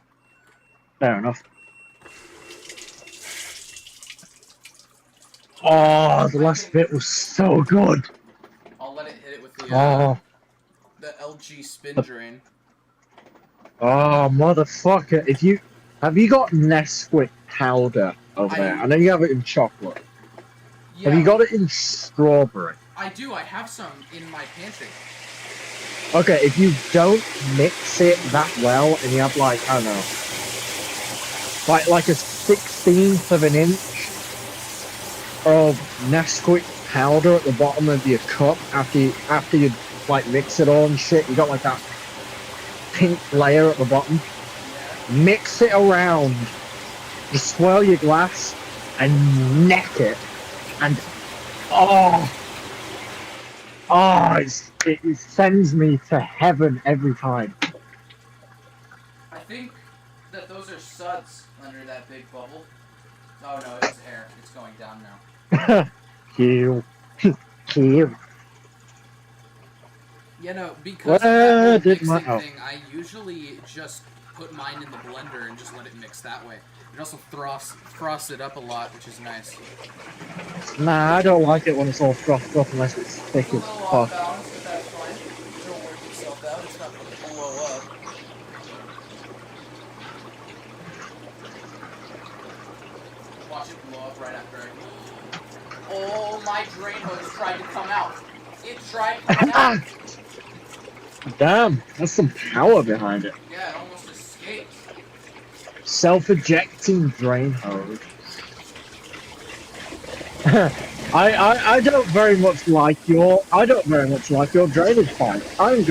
Fair enough. Oh, the last bit was so good. I'll let it hit it with the LG spin drain. Oh, motherfucker! Have you got Nesquik powder over there? I know you have it in chocolate. Yeah, Have you got it in strawberry? I do. I have some in my pantry. Okay, if you don't mix it that well, and you have like, I don't know, like a 1/16 of an inch of Nesquik powder at the bottom of your cup after you like mix it all and shit, you got like that pink layer at the bottom. Mix it around, just swirl your glass and neck it, and it sends me to heaven every time. I think that those are suds under that big bubble. Oh no, it's air. It's going down now. Cute. Cute. Yeah, no, because of that whole mixing Oh. thing, I usually just put mine in the blender and just let it mix that way. It also frosts it up a lot, which is nice. Nah, I don't like it when it's all frothed up unless it's thick It's a as little fuck. off balance, but that's fine. Don't work yourself out. It's not going to blow up. Watch it blow up right after I... Oh, my drain hose tried to come out. It tried to come out. Damn, that's some power behind it. Yeah, it almost escaped. Self-ejecting drain hose. I don't very much like your drainage pipe. I'm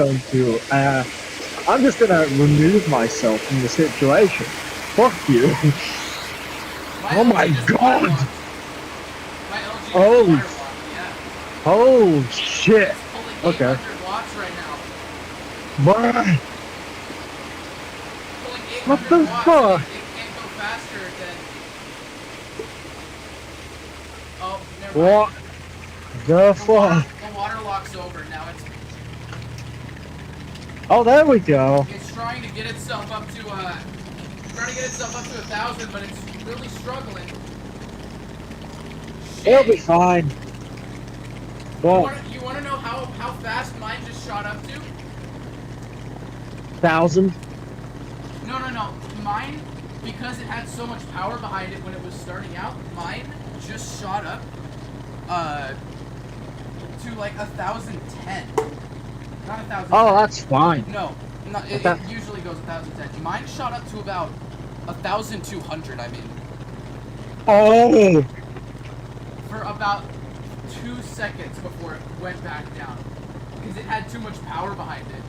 just gonna remove myself from the situation. Fuck you. Oh my god! My LG Oh, yeah. oh shit! It's pulling 800 watts right now. Bruh. Pulling 800 What the watts. fuck? It can't go faster than... Oh, never What mind. the fuck? The water lock's over. Now it's... Oh, there we go. It's trying to get itself up to 1,000, but it's really struggling. It'll be fine. Well, You want to know how fast mine just shot up to? 1,000. No. Mine, because it had so much power behind it when it was starting out, mine just shot up to like 1,010. Not 1,000. Oh, that's fine. No, it usually goes 1,010. Mine shot up to about 1,200, I mean. Oh! For about 2 seconds before it went back down. Because it had too much power behind it.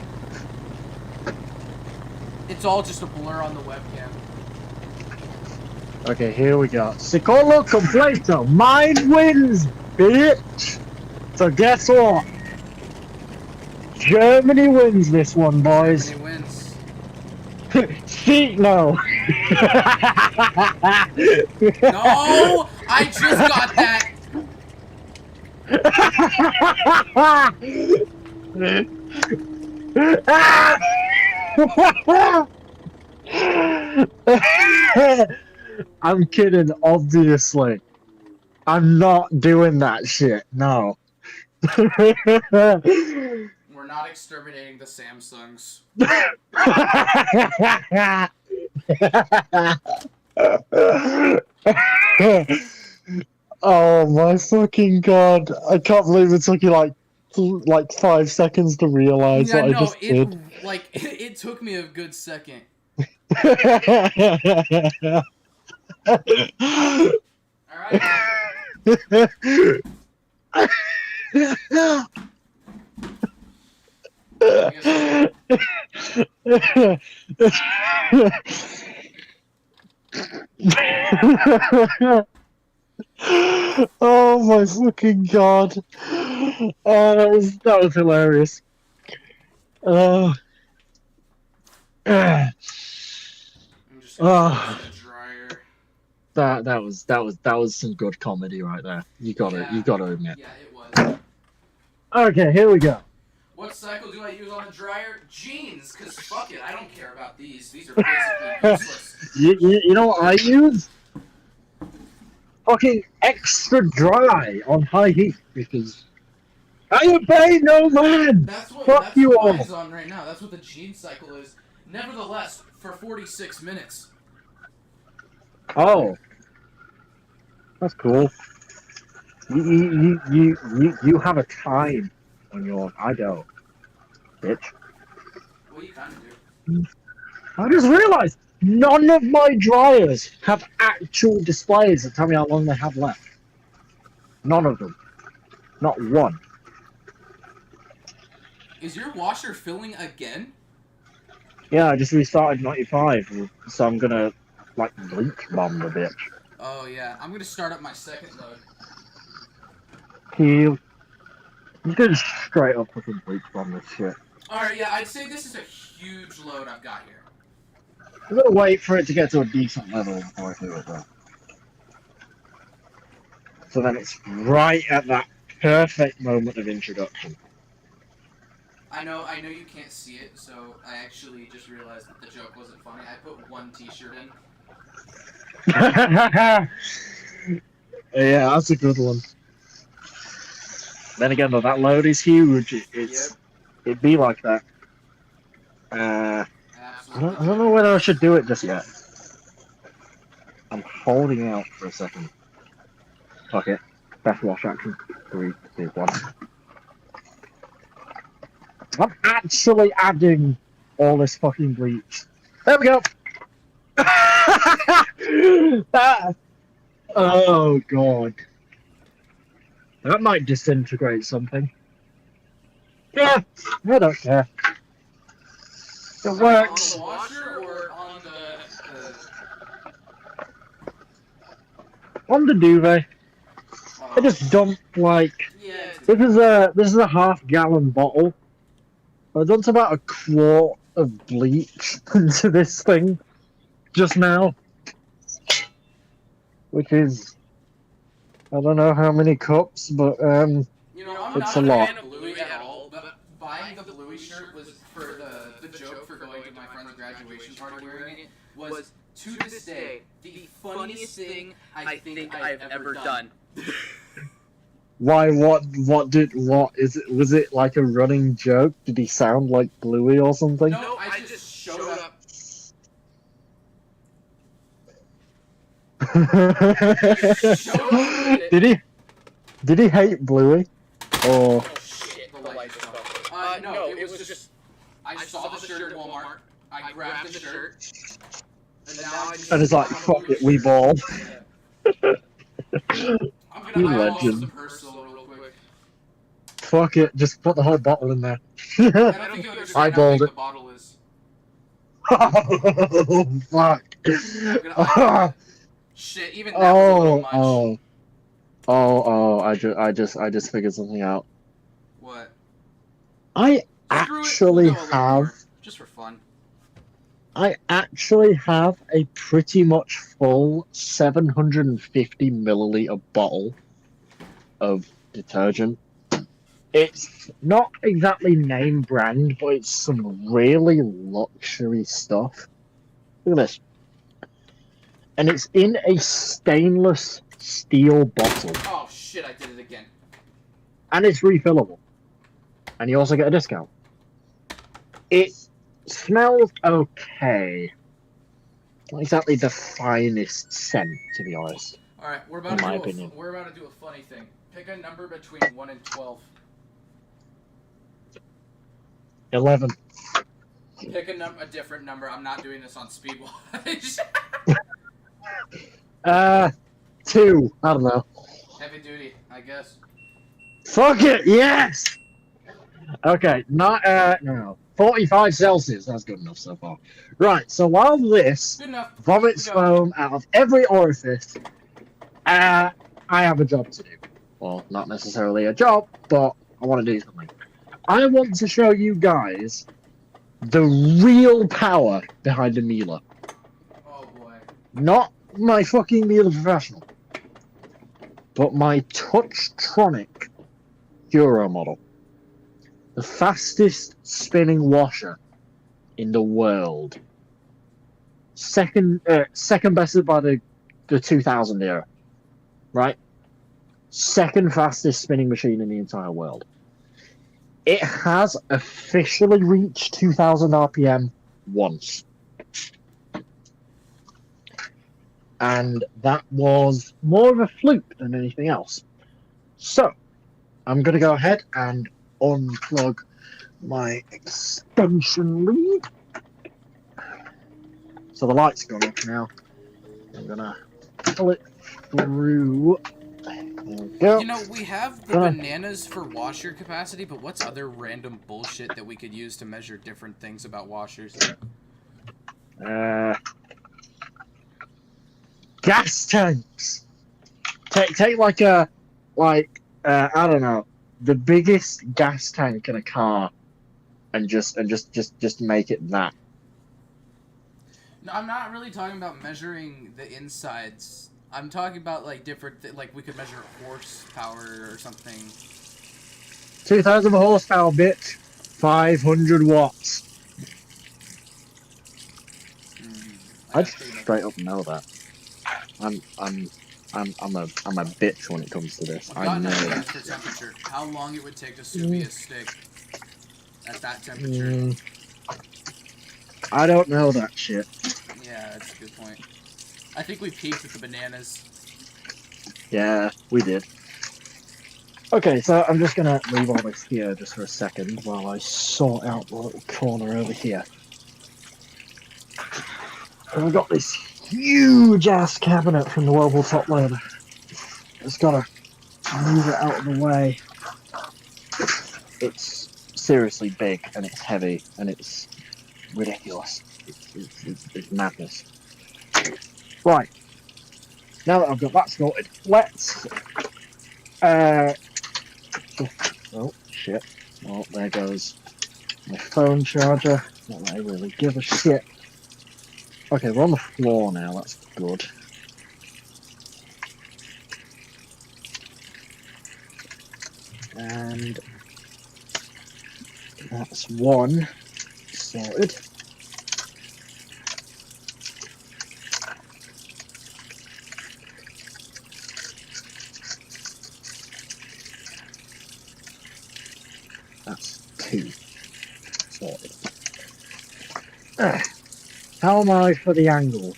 It's all just a blur on the webcam. Okay, here we go. Sicolo completo. Mine wins, bitch! So guess what? Germany wins this one, boys. Germany wins. See, no. No! I just got that! I'm kidding, obviously. I'm not doing that shit, no. We're not exterminating the Samsungs. Oh my fucking god. I can't believe it took you like 5 seconds to realize what I just did. It took me a good second. Alright. Oh my fucking god. Oh, that was hilarious. Ugh. I'm just gonna put this Oh, in the dryer. that was some good comedy right there. You Yeah, gotta admit. yeah, it was. Okay, here we go. What cycle do I use on the dryer? Jeans, cause fuck it, I don't care about these. These are basically useless. You know what I use? Fucking extra dry on high heat because I obey no man. Fuck That's you what all. mine's on right now. That's what the jean cycle is. Nevertheless, for 46 minutes. Oh, that's cool. You have a time on yours. I don't, bitch. Well, you kind of do. I just realised none of my dryers have actual displays that tell me how long they have left. None of them. Not one. Is your washer filling again? Yeah, I just restarted 95, so I'm gonna, like, bleach bomb the bitch. Oh yeah, I'm gonna start up my second load. Heal. I'm just gonna straight up fucking bleach bomb this shit. Alright, yeah, I'd say this is a huge load I've got here. I'm gonna wait for it to get to a decent level before I do it, though. So then it's right at that perfect moment of introduction. I know you can't see it, so I actually just realized that the joke wasn't funny. I put one t-shirt in. Yeah, that's a good one. Then again, though, that load is huge. It'd be like that. Absolutely. I don't know whether I should do it just yet. I'm holding out for a second. Fuck it. Best wash action. 3, 2, 1. I'm actually adding all this fucking bleach. There we go. Oh god. That might disintegrate something. Yeah, I don't care. It works. On the washer or on On the duvet, I oh. just dumped like Yeah. this is a half-gallon bottle. I dumped about a quart of bleach into this thing just now, which is I don't know how many cups, but I'm it's not a lot. fan of Bluey at all, but buying the Bluey shirt was for the joke for going to my friend's graduation party wearing it was, to this day, the funniest thing I think I've ever done. Why? What is it? Was it like a running joke? Did he sound like Bluey or something? No, I just showed up. Did he hate Bluey? Or Oh shit, the lights off. No, it was just I saw the shirt at Walmart. I grabbed the shirt. And now I just and it's like fuck it, we ball. I'm gonna eyeball legend. some Herschel real quick. Fuck it, just put the whole bottle in there. I don't think you understand how big the bottle is. Oh fuck. I'm gonna eyeball it. Shit, even that was a little much. I just figured something out. What? I Screw it, actually we'll go a little have more, just for fun. I actually have a pretty much full 750 milliliter bottle of detergent. It's not exactly name brand, but it's some really luxury stuff. Look at this. And it's in a stainless steel bottle. Oh shit, I did it again. And it's refillable. And you also get a discount. It smells okay. Not exactly the finest scent, to be honest. Alright, we're about to do a funny thing. Pick a number between 1 and 12. 11. Pick a different number. I'm not doing this on Speedwatch. 2. I don't know. Heavy duty, I guess. Fuck it, yes! Okay, no. 45 Celsius, that's good enough so far. Right, so while this Good enough. vomits foam out of every orifice, I have a job to do. Well, not necessarily a job, but I want to do something. I want to show you guys the real power behind the Miele. Oh boy. Not my fucking Miele Professional, but my Touchtronic Euro model. The fastest spinning washer in the world. Second best by the 2000 era, right? Second fastest spinning machine in the entire world. It has officially reached 2000 RPM once. And that was more of a fluke than anything else. So, I'm going to go ahead and unplug my extension lead. So the light's gone off now. I'm going to pull it through. There we go. You know, we have the bananas for washer capacity, but what's other random bullshit that we could use to measure different things about washers? Gas tanks. Take like I don't know, the biggest gas tank in a car, and just make it that. No, I'm not really talking about measuring the insides. I'm talking about like different, like we could measure horsepower or something. 2000 horsepower, bitch. 500 watts. I just straight up know that. I'm a bitch when it comes to this. I've gotten I know ideas that. for temperature. How long it would take to sous vide a steak at that temperature. I don't know that shit. Yeah, that's a good point. I think we peaked at the bananas. Yeah, we did. Okay, so I'm just gonna leave all this here just for a second while I sort out the little corner over here. And we've got this huge ass cabinet from the Whirlpool top loader. Just gotta move it out of the way. It's seriously big and it's heavy and it's ridiculous. It's madness. Right. Now that I've got that sorted, let's oh shit. Well, there goes my phone charger. Not that I really give a shit. Okay, we're on the floor now, that's good. And that's one sorted. That's two sorted. How am I for the angle?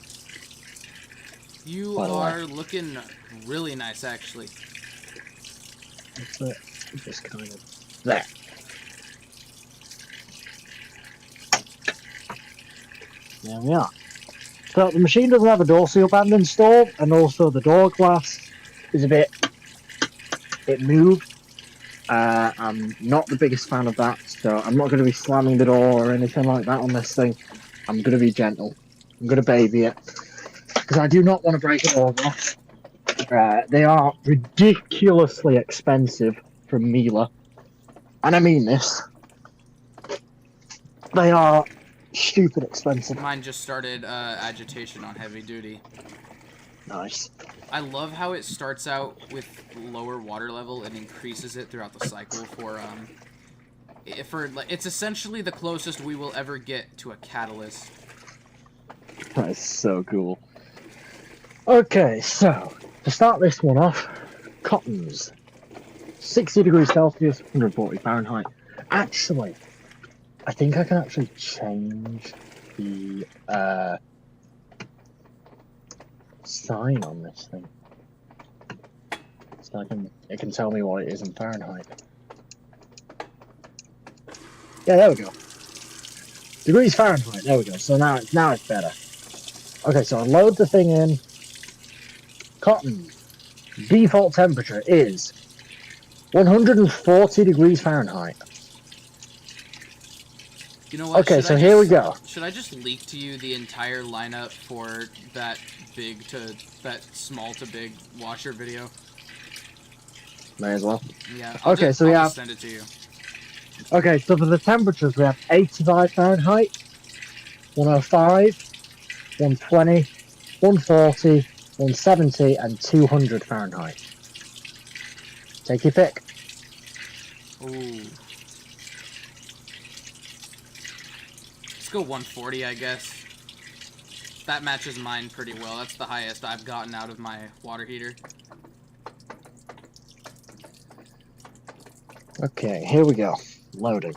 You are looking really nice, actually. It's just kind of there. There we are. So the machine doesn't have a door seal band installed, and also the door glass is it moved. I'm not the biggest fan of that, so I'm not going to be slamming the door or anything like that on this thing. I'm going to be gentle. I'm going to baby it, because I do not want to break it all off. They are ridiculously expensive from Miele, and I mean this. They are stupid expensive. Mine just started agitation on heavy duty. Nice. I love how it starts out with lower water level and increases it throughout the cycle for it's essentially the closest we will ever get to a catalyst. That is so cool. Okay, so to start this one off, cottons. 60 degrees Celsius, 140 Fahrenheit. Actually, I think I can actually change the sign on this thing. So it can tell me what it is in Fahrenheit. Yeah, there we go. Degrees Fahrenheit, there we go. So now it's better. Okay, so I load the thing in. Cotton default temperature is 140 degrees Fahrenheit. You know what? Okay, so here we go. Should I just leak to you the entire lineup for that small to big washer video? May as well. Yeah. I'll just send it to you. Okay, so for the temperatures, we have 85 Fahrenheit, 105, 120, 140, 170, and 200 Fahrenheit. Take your pick. Ooh. Let's go 140, I guess. That matches mine pretty well. That's the highest I've gotten out of my water heater. Okay, here we go. Loading.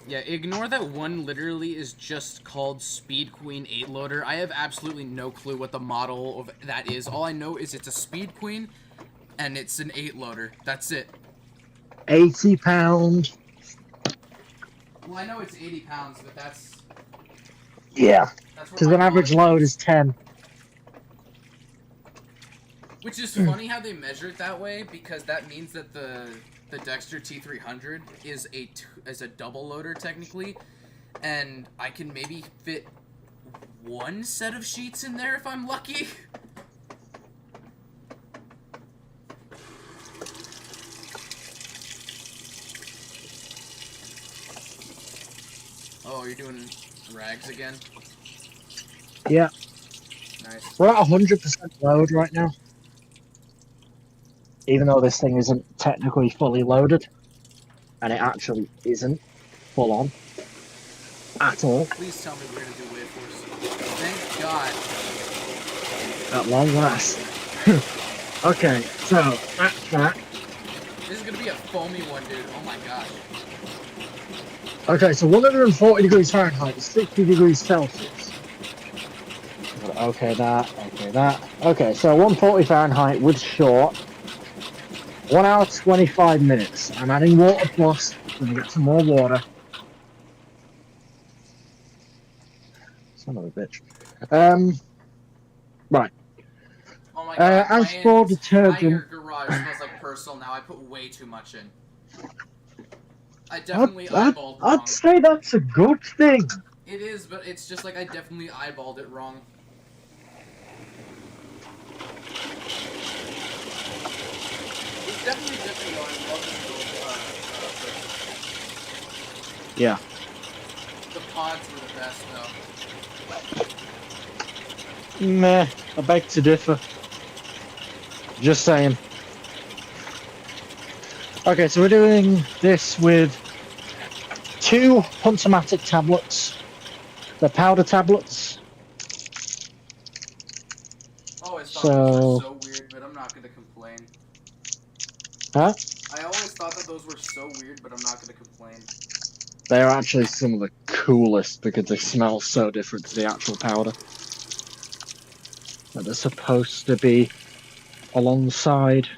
Yeah, ignore that one literally is just called Speed Queen 8 loader. I have absolutely no clue what the model of that is. All I know is it's a Speed Queen and it's an 8 loader. That's it. 80 pound. Well, I know it's 80 pounds, but that's Yeah, where because my an average knowledge load is 10. Which is funny how they measure it that way, because that means that the Dexter T300 is a double loader technically, and I can maybe fit one set of sheets in there if I'm lucky. Oh, you're doing rags again? Yeah. Nice. We're at 100% load right now. Even though this thing isn't technically fully loaded. And it actually isn't full on. At all. Please tell me we're gonna do wave force. Thank God. At long last. Okay, so that's that. This is gonna be a foamy one, dude. Oh my gosh. Okay, so 140 degrees Fahrenheit is 60 degrees Celsius. Okay, that. Okay, that. Okay, so 140 Fahrenheit with short. 1 hour 25 minutes. I'm adding water plus. Gonna get some more water. Son of a bitch. Right. Oh my God. As My for entire detergent, garage smells like Persil now. I put way too much in. I definitely eyeballed wrong. I'd say that's a good thing. It is, but it's just like I definitely eyeballed it wrong. It's definitely different though. I love the Yeah. The pods were the best though. Meh. I beg to differ. Just saying. Okay, so we're doing this with 2 Huntamatic tablets. The powder tablets. I always thought those were so weird, but I'm not gonna complain. Huh? I always thought that those were so weird, but I'm not gonna complain. They're actually some of the coolest because they smell so different to the actual powder. But they're supposed to be alongside.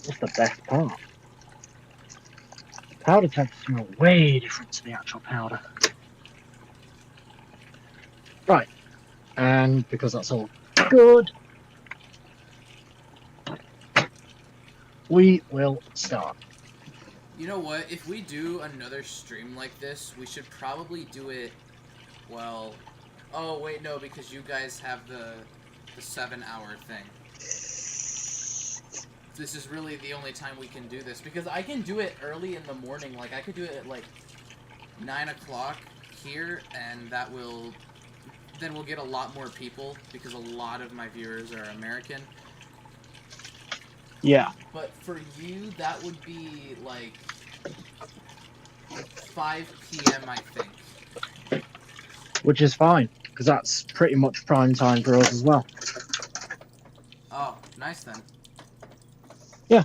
What's the best part? The powder tends to smell way different to the actual powder. Right. And because that's all good, we will start. You know what? If we do another stream like this, we should probably do it, well... Oh, wait, no, because you guys have the 7-hour thing. This is really the only time we can do this, because I can do it early in the morning. Like, I could do it at, like, 9 o'clock here, and that will... Then we'll get a lot more people, because a lot of my viewers are American. Yeah. But for you, that would be, like, 5 p.m., I think. Which is fine, because that's pretty much prime time for us as well. Oh, nice then. Yeah.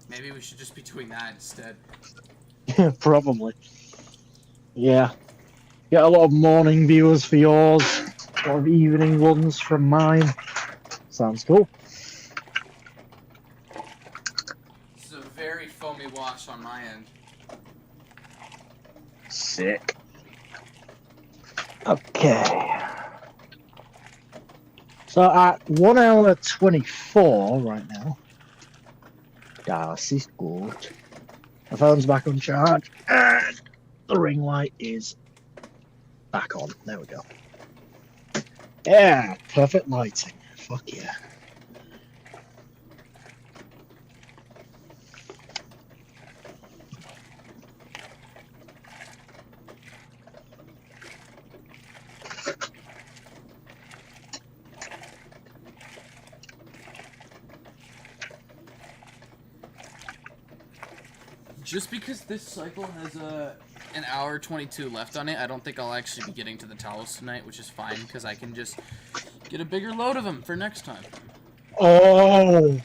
Maybe we should just be doing that instead. Probably. Yeah. Get a lot of morning viewers for yours, a lot of evening ones from mine. Sounds cool. This is a very foamy wash on my end. Sick. Okay. So at 1 hour 24 right now. Darcy's good. My phone's back on charge, and the ring light is back on. There we go. Yeah, perfect lighting. Fuck yeah. Just because this cycle has an hour 22 left on it, I don't think I'll actually be getting to the towels tonight, which is fine because I can just get a bigger load of them for next time. Oh.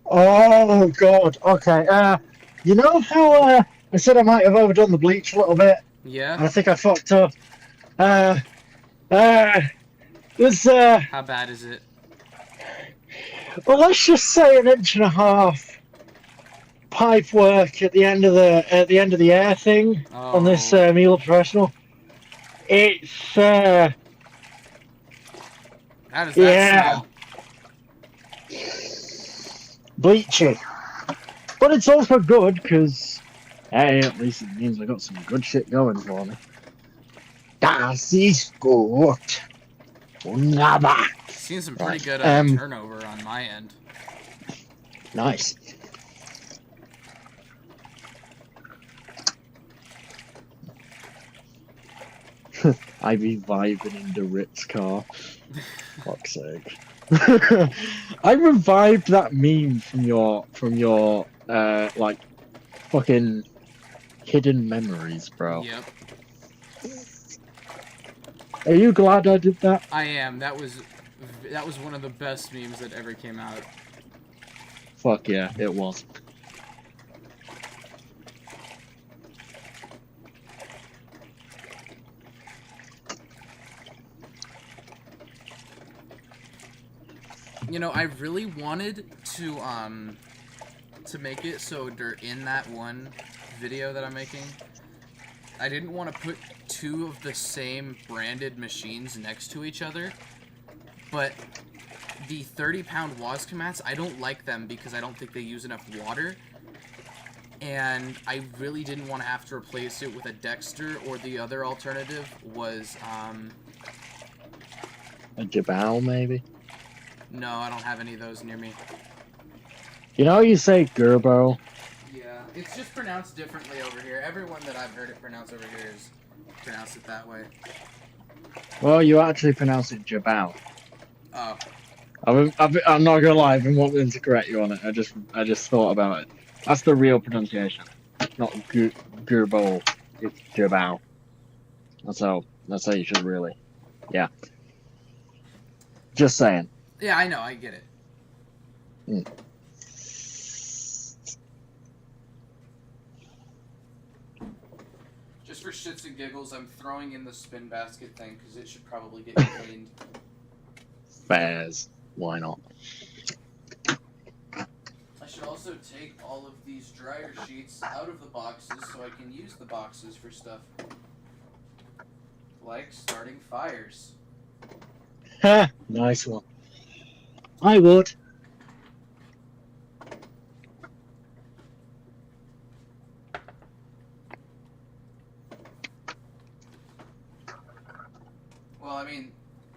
Oh God. Okay. You know how I said I might have overdone the bleach a little bit, Yeah. and I think I fucked up. Uh. There's How bad is it? Well, let's just say an inch and a half pipe work at the end of the air thing on this Oh. Miele Professional. It's How does that yeah, smell? bleachy, but it's also good because hey, at least it means I got some good shit going for me. Das ist gut. Wunderbar. Seen some pretty Right. good turnover on my end. Nice. I be vibing in the Ritz car. Fuck's sake. I revived that meme from your like fucking hidden memories, bro. Yep. Are you glad I did that? I am. That was one of the best memes that ever came out. Fuck yeah, it was. You know, I really wanted to make it so in that one video that I'm making, I didn't want to put two of the same branded machines next to each other, but the 30-pound Wascomats, I don't like them because I don't think they use enough water, and I really didn't want to have to replace it with a Dexter, or the other alternative was, A Jabal, maybe? no, I don't have any of those near me. You know you say Gerbo? Yeah, it's just pronounced differently over here. Everyone that I've heard it pronounced over here is pronounced it that way. Well, you actually pronounce it Jabal. Oh. I'm not gonna lie, I've been wanting to correct you on it. I just thought about it. That's the real pronunciation. Not Gerbo, it's Jabal. That's how you should really. Yeah. Just saying. Yeah, I know, I get it. Mm. Just for shits and giggles, I'm throwing in the spin basket thing because it should probably get cleaned. Bears. Why not? I should also take all of these dryer sheets out of the boxes so I can use the boxes for stuff. Like starting fires. Ha! Nice one. I would. Well, I mean,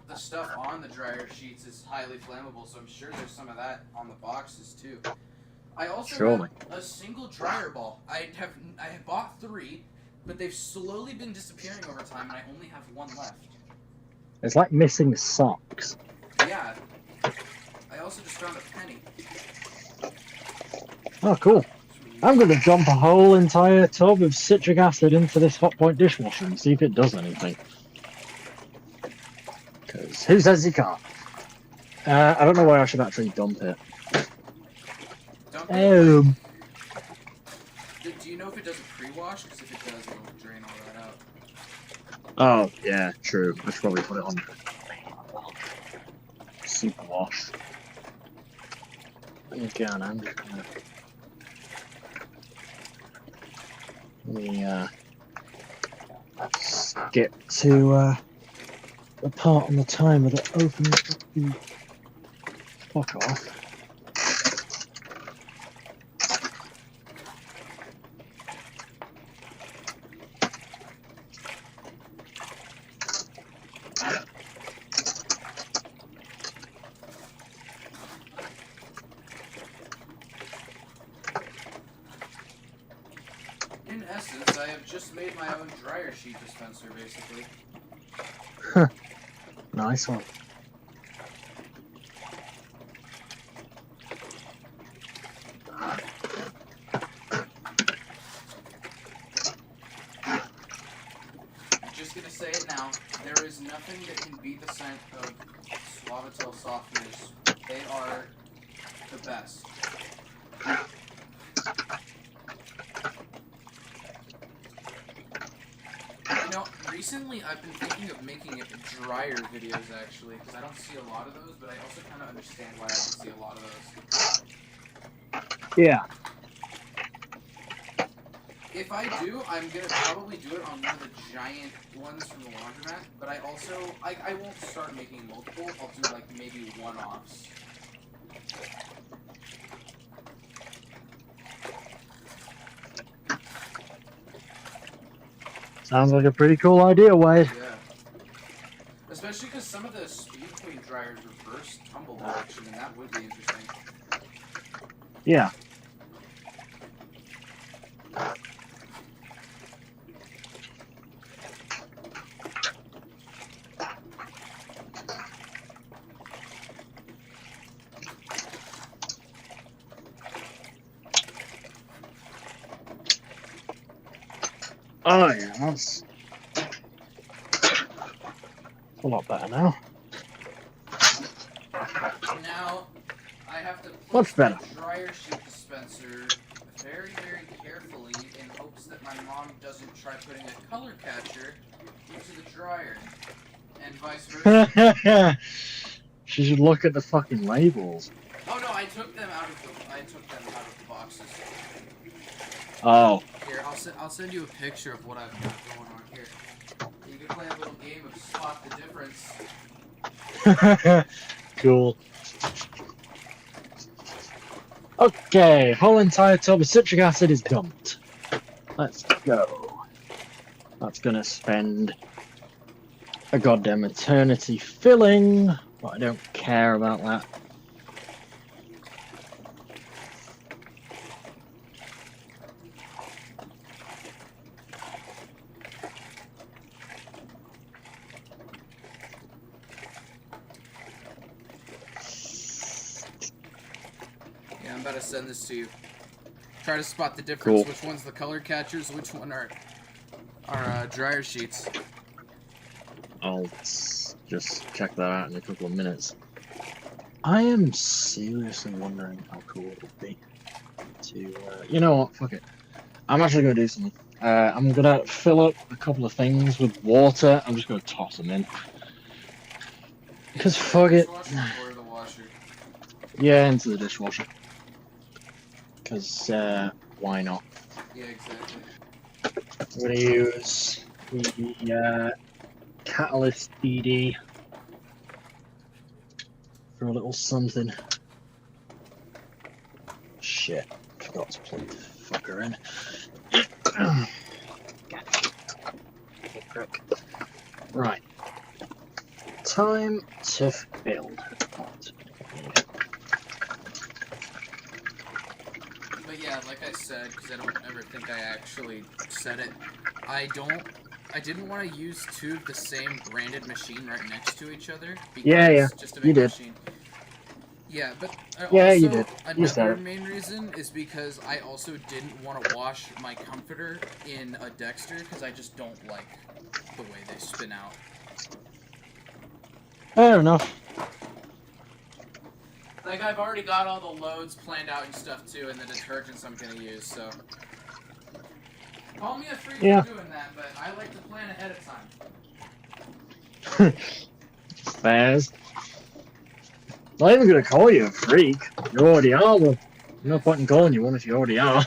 the stuff on the dryer sheets is highly flammable, so I'm sure there's some of that on the boxes too. I also have a single dryer ball. I have bought 3, but they've slowly been disappearing over time, and I only have 1 left. It's like missing socks. Yeah. I also just found a penny. Oh, cool. I'm going to dump a whole entire tub of citric acid into this hot point dishwasher and see if it does anything. Because who says you can't? I don't know where I should actually dump it. Dump it, like, do you know if it does a pre-wash? Because if it does, it'll drain all that out. Oh, yeah, true. I should probably put it on super wash. Again, I'm just gonna... Let me skip to the part on the timer that opens up the... Fuck off. In essence, I have just made my own dryer sheet dispenser, basically. Nice one. is nothing that can beat the scent of Suavitel softeners. They are the best. You know, recently I've been thinking of making it dryer videos, actually, because I don't see a lot of those, but I also kind of understand why I don't see a lot of those. Yeah. If I do, I'm gonna probably do it on one of the giant ones from the laundromat, but I also, I won't start making multiple, I'll do like maybe one-offs. Sounds like a pretty cool idea, Wade. Yeah. Especially because some of the Speed Queen dryers reverse tumble detection, and that would be interesting. Yeah. Oh yeah, that's a lot better now. Now, I have to place Much better. the dryer sheet dispenser very, very carefully in hopes that my mom doesn't try putting a color catcher into the dryer, and vice versa. She should look at the fucking labels. Oh no, I took them out of the boxes. Oh. Here, I'll send you a picture of what I've got going on here. You can play a little game of spot the difference. Cool. Okay, whole entire tub of citric acid is dumped. Let's go. That's gonna spend a goddamn eternity filling, but I don't care about that. Yeah, I'm about to send this to you. Try to spot the difference. Cool. Which one's the color catchers? Which one are dryer sheets? I'll just check that out in a couple of minutes. I am seriously wondering how cool it would be to, you know what, fuck it. I'm actually going to do something. I'm going to fill up a couple of things with water. I'm just going to toss them in. Because fuck it. Or the washer? Yeah, into the dishwasher. Because, why not? Yeah, exactly. I'm going to use the Catalyst DD for a little something. Shit, forgot to plug the fucker in. Right. Time to build. But yeah, like I said, because I don't ever think I actually said it, I didn't want to use two of the same branded machine right next to each other. Because Yeah, just to you make did. machine. Yeah, but Yeah, also, you did. You said another it. main reason is because I also didn't want to wash my comforter in a Dexter, because I just don't like the way they spin out. Fair enough. Like, I've already got all the loads planned out and stuff, too, and the detergents I'm going to use, so... Call me a freak Yeah. for doing that, but I like to plan ahead of time. Faz. Not even gonna call you a freak. You already are. Well, no point in calling you one if you already are.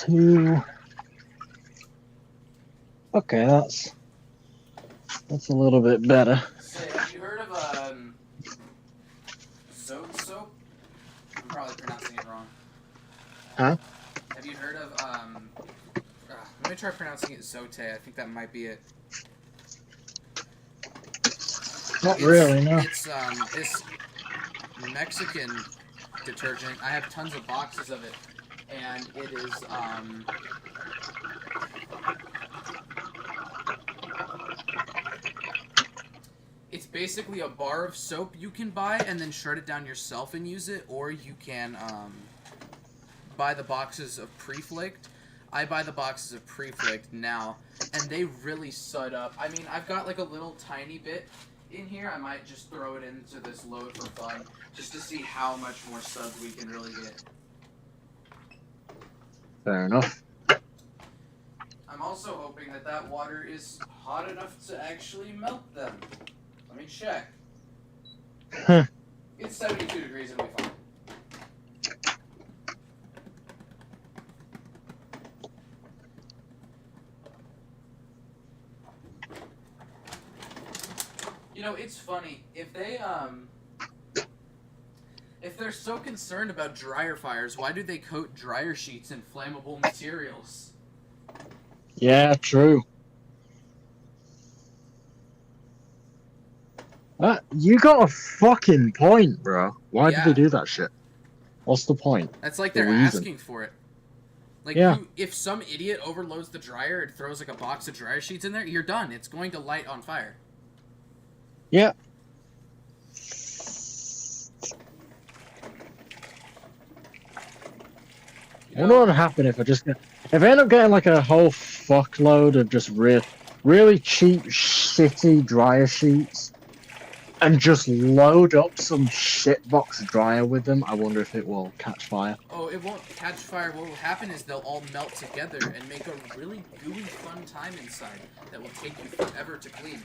Two. Okay, that's a little bit better. Say, have you heard of, Zote soap? I'm probably pronouncing it wrong. Huh? Have you heard of, let me try pronouncing it Zote. I think that might be it. Not really, no. It's this Mexican detergent. I have tons of boxes of it, and it is it's basically a bar of soap you can buy and then shred it down yourself and use it, or you can buy the boxes of pre-flaked. I buy the boxes of pre-flaked now, and they really sud up. I mean, I've got like a little tiny bit in here. I might just throw it into this load for fun, just to see how much more suds we can really get. Fair enough. I'm also hoping that that water is hot enough to actually melt them. Let me check. It's 72 degrees, it'll be fine. You know, it's funny. If they're so concerned about dryer fires, why do they coat dryer sheets in flammable materials? Yeah, true. You got a fucking point, bro. Why did they do that shit? What's the point? That's like they're asking for it. Like, if some idiot overloads the dryer and throws like a box of dryer sheets in there, you're done. It's going to light on fire. Yeah. I wonder what would happen if I end up getting like a whole fuckload of just really cheap, shitty dryer sheets, and just load up some shitbox dryer with them. I wonder if it will catch fire. Oh, it won't catch fire. What will happen is they'll all melt together and make a really gooey, fun time inside that will take you forever to clean.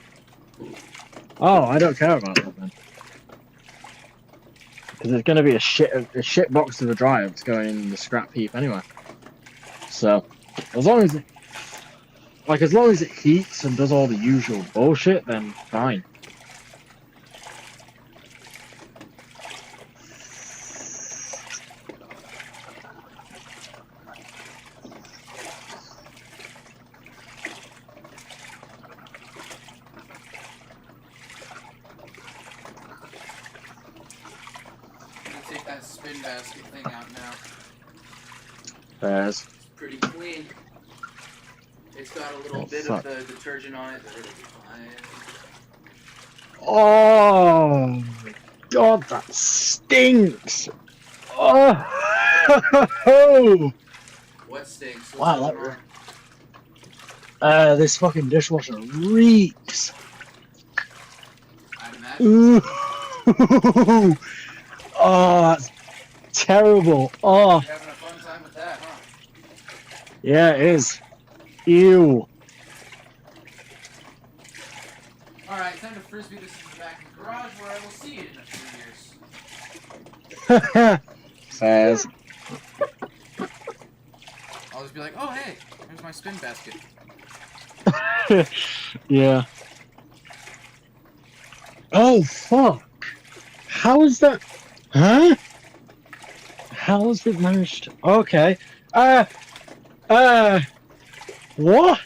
Oh, I don't care about that then. Because it's going to be a shit box to the dryer that's going in the scrap heap anyway. So, as long as it heats and does all the usual bullshit, then fine. Spin basket thing out now. There's. It's pretty clean. It's got a little bit of the detergent on it. It'll be fine. Oh my god, that stinks! Oh! What stinks? What's going on? This fucking dishwasher reeks. I'd imagine. Ooh! Oh, that's terrible. Oh. You're having a fun time with that, huh? Yeah, it is. Ew. Alright, time to frisbee this in the back of the garage where I will see it in a few years. Fairs. I'll just be like, oh hey, there's my spin basket. Yeah. Oh, fuck. How is that? Huh? How has it managed to... Okay. What?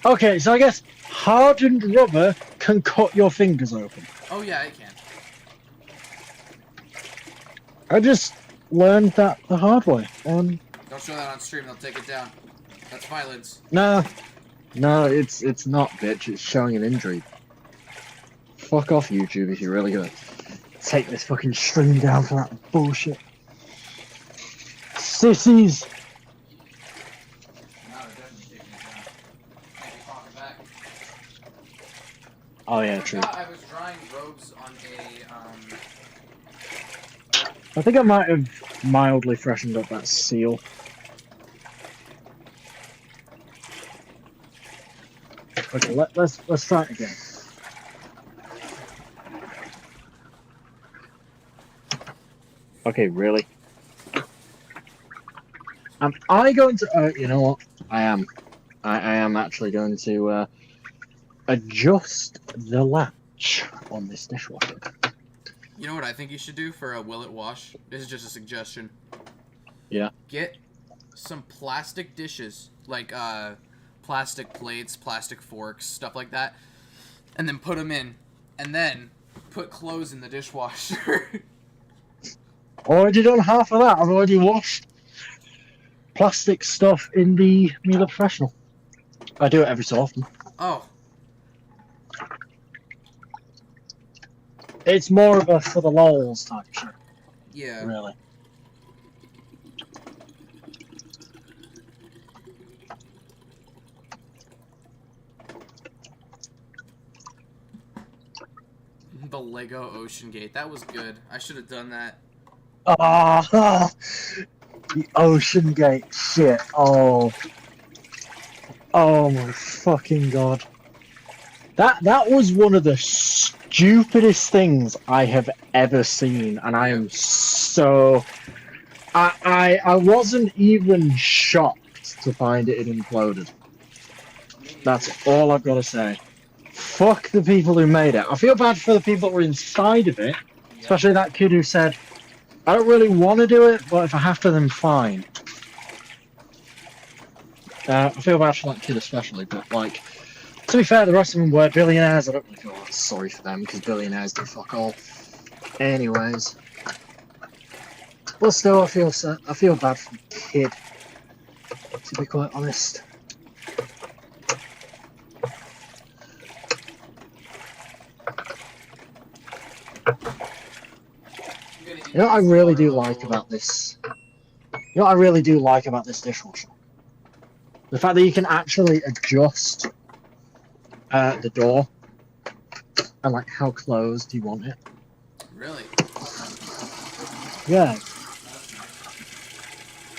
Okay, so I guess hardened rubber can cut your fingers open. Oh yeah, it can. I just learned that the hard way. Don't show that on stream, they'll take it down. That's violence. No, it's not, bitch. It's showing an injury. Fuck off, YouTube, if you're really gonna take this fucking stream down for that bullshit. Sissies! No, they're definitely taking it down. Can't be talking back. Oh yeah, true. I was drying robes on I think I might have mildly freshened up that seal. Okay, let's try it again. Okay, really? Am I going to... you know what? I am. I am actually going to adjust the latch on this dishwasher. You know what I think you should do for a will it wash? This is just a suggestion. Yeah. Get some plastic dishes, like plastic plates, plastic forks, stuff like that, and then put them in, and then put clothes in the dishwasher. Already done half of that. I've already washed plastic stuff in the Miele Professional. I do it every so often. Oh, It's more of a for the lols type shit, yeah. really. The Lego Ocean Gate. That was good. I should have done that. Ah, the Ocean Gate shit. Oh my fucking god. That was one of the stupidest things I have ever seen, and I am so. I wasn't even shocked to find it had imploded. That's all I've got to say. Fuck the people who made it. I feel bad for the people that were inside of it, especially that kid who said, I don't really want to do it, but if I have to, then fine. I feel bad for that kid especially, but like, to be fair, the rest of them were billionaires. I don't really feel sorry for them, because billionaires do fuck all. Anyways. But still, I feel bad for the kid, to be quite honest. You know what I really do like about this? You know what I really do like about this dishwasher? The fact that you can actually adjust the door and like how closed you want it. Really? Yeah.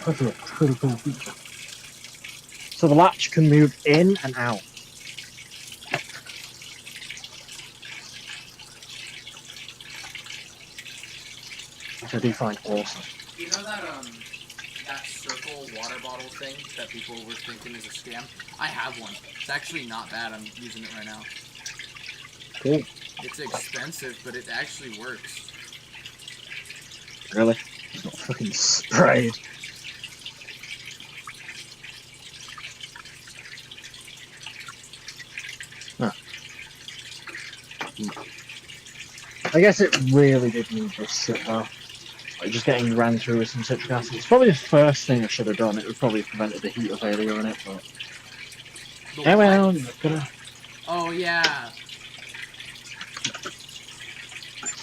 That's a pretty cool feature. So the latch can move in and out. Which I do find awesome. You know that circle water bottle thing that people were thinking is a scam? I have one. It's actually not bad. I'm using it right now. Cool. It's expensive, but it actually works. Really? It's not fucking sprayed. Huh. I guess it really did need this shit though. Like just getting ran through with some citric acid. It's probably the first thing I should have done. It would probably have prevented the heat of failure in it, but... Anyway, I'm gonna... Oh, yeah.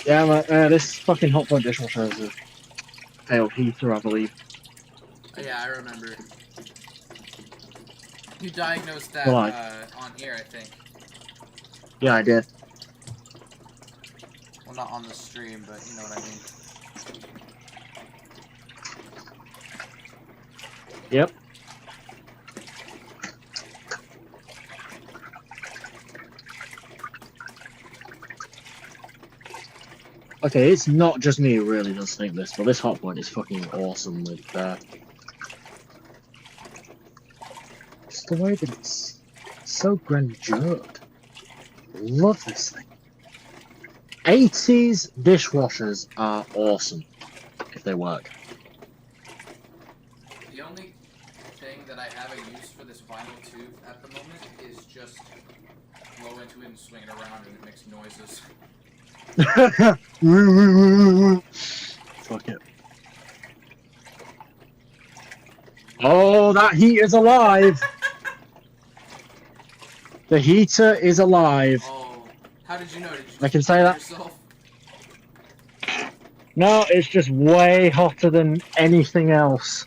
Yeah, this fucking hot point dishwasher is a failed heater, I believe. Oh, yeah, I remember. You diagnosed that Well, on here, I think. Yeah, I did. Well, not on the stream, but you know what I mean. Yep. Okay, it's not just me who really does think this, but this hot point is fucking awesome with just the way that it's so grandiose. Love this thing. 80s dishwashers are awesome if they work. The only thing that I have a use for this vinyl tube at the moment is just blow into it and swing it around and it makes noises. Fuck it. Oh, that heat is alive! The heater is alive. Oh, how did you know? Did you just I can say that. yourself? No, it's just way hotter than anything else.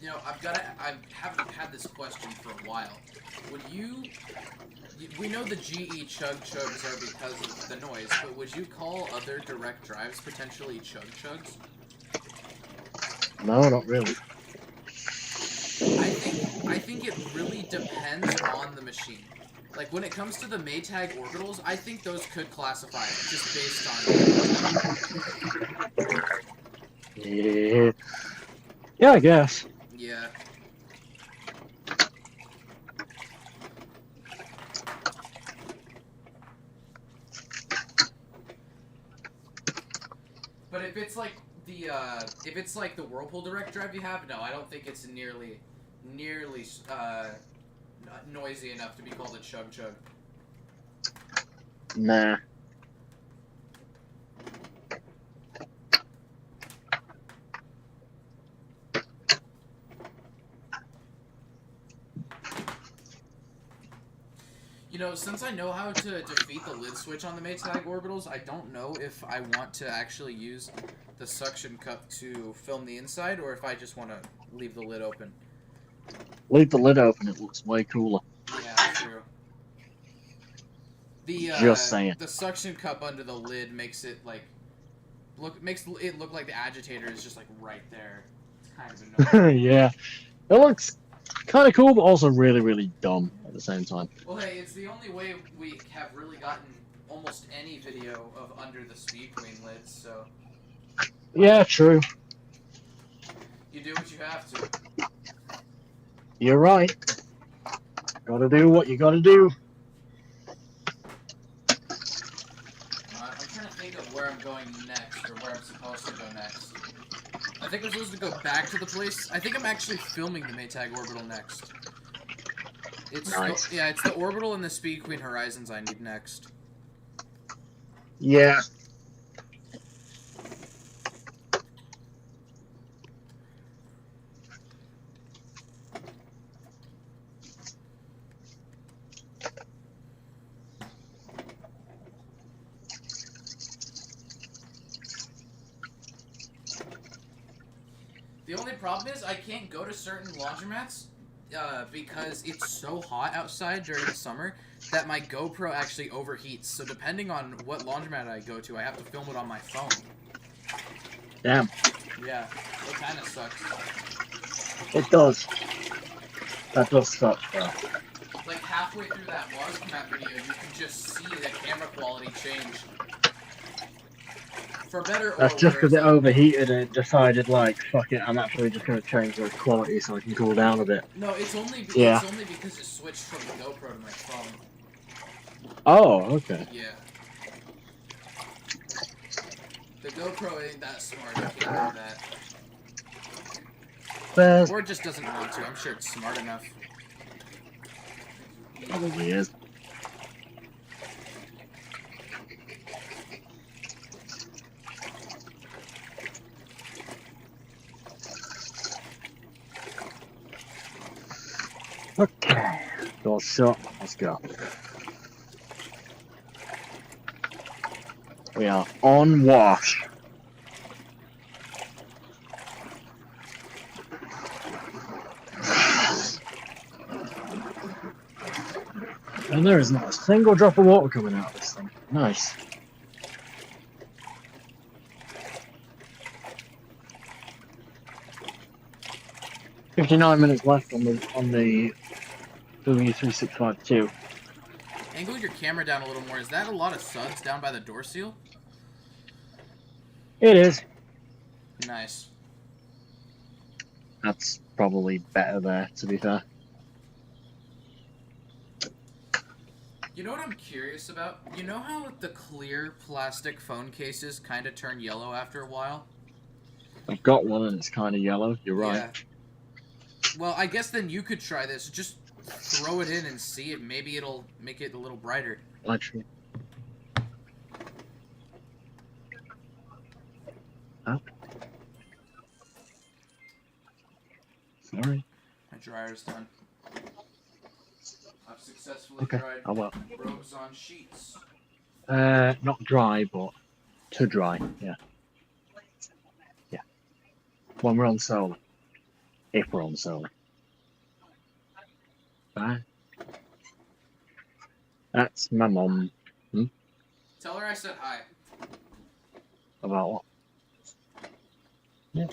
You know, I haven't had this question for a while. Would you, we know the GE chug chugs are because of the noise, but would you call other direct drives potentially chug chugs? No, not really. I think it really depends on the machine. Like, when it comes to the Maytag orbitals, I think those could classify just based on... Yeah. Yeah, I guess. Yeah. But if it's like the Whirlpool Direct Drive you have, no, I don't think it's nearly noisy enough to be called a chug chug. Nah. You know, since I know how to defeat the lid switch on the Maytag orbitals, I don't know if I want to actually use the suction cup to film the inside, or if I just want to leave the lid open. Leave the lid open, it looks way cooler. Yeah, true. Just saying. The suction cup under the lid makes it like makes it look like the agitator is just like right there. It's kind of annoying. Yeah. It looks kind of cool, but also really, really dumb at the same time. Well, hey, it's the only way we have really gotten almost any video of under the speed queen lids, so... Yeah, true. You do what you have to. You're right. Gotta do what you gotta do. I'm trying to think of where I'm going next, or where I'm supposed to go next. I think I'm supposed to go back to the place. I think I'm actually filming the Maytag orbital next. It's nice. Yeah, it's the orbital and the Speed Queen Horizons I need next. Yeah. The only problem is I can't go to certain laundromats because it's so hot outside during the summer that my GoPro actually overheats. So depending on what laundromat I go to, I have to film it on my phone. Damn. Yeah, it kind of sucks. It does. That does suck, bro. Like halfway through that laundromat video, you can just see the camera quality change. For better or That's just because worse. it overheated and it decided, like, fuck it, I'm actually just going to change the quality so I can cool down a bit. No, it's only because it switched from the GoPro to my phone. Oh, okay. Yeah. The GoPro ain't that smart, it can't do that. Or it just doesn't want to, I'm sure it's smart enough. Probably is. Okay, door shut, let's go. We are on wash. And there is not a single drop of water coming out of this thing. Nice. $59 left on the W3652. Angle your camera down a little more. Is that a lot of suds down by the door seal? It is. Nice. That's probably better there, to be fair. You know what I'm curious about? You know how the clear plastic phone cases kind of turn yellow after a while? I've got one and it's kind of yellow. You're right. Yeah. Well, I guess then you could try this. Just throw it in and see it. Maybe it'll make it a little brighter. Actually. Oh. Sorry. My dryer's done. I've successfully dried robes on sheets. Not dry, but to dry. Yeah. Yeah. When we're on solar. If we're on solar. Bye. That's my mum. Hmm? Tell her I said hi. About what? Yeah.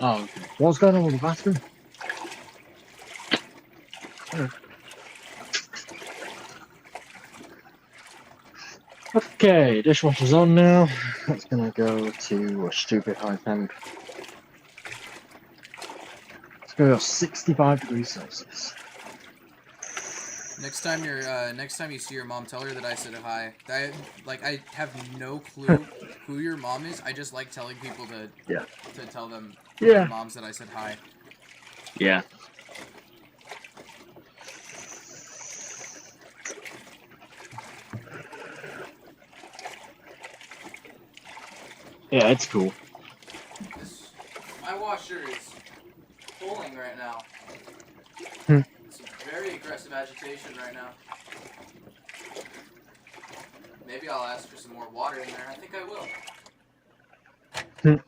Oh, okay. What's going on with the bathroom? Okay, dishwasher's on now. That's gonna go to a stupid high temp. It's gonna go 65 degrees Celsius. Next time you see your mom, tell her that I said hi. I have no clue who your mom is. I just like telling people to tell them their moms that I said hi. Yeah. Yeah, it's cool. My washer is pulling right now. It's very aggressive agitation right now. Maybe I'll ask for some more water in there. I think I will.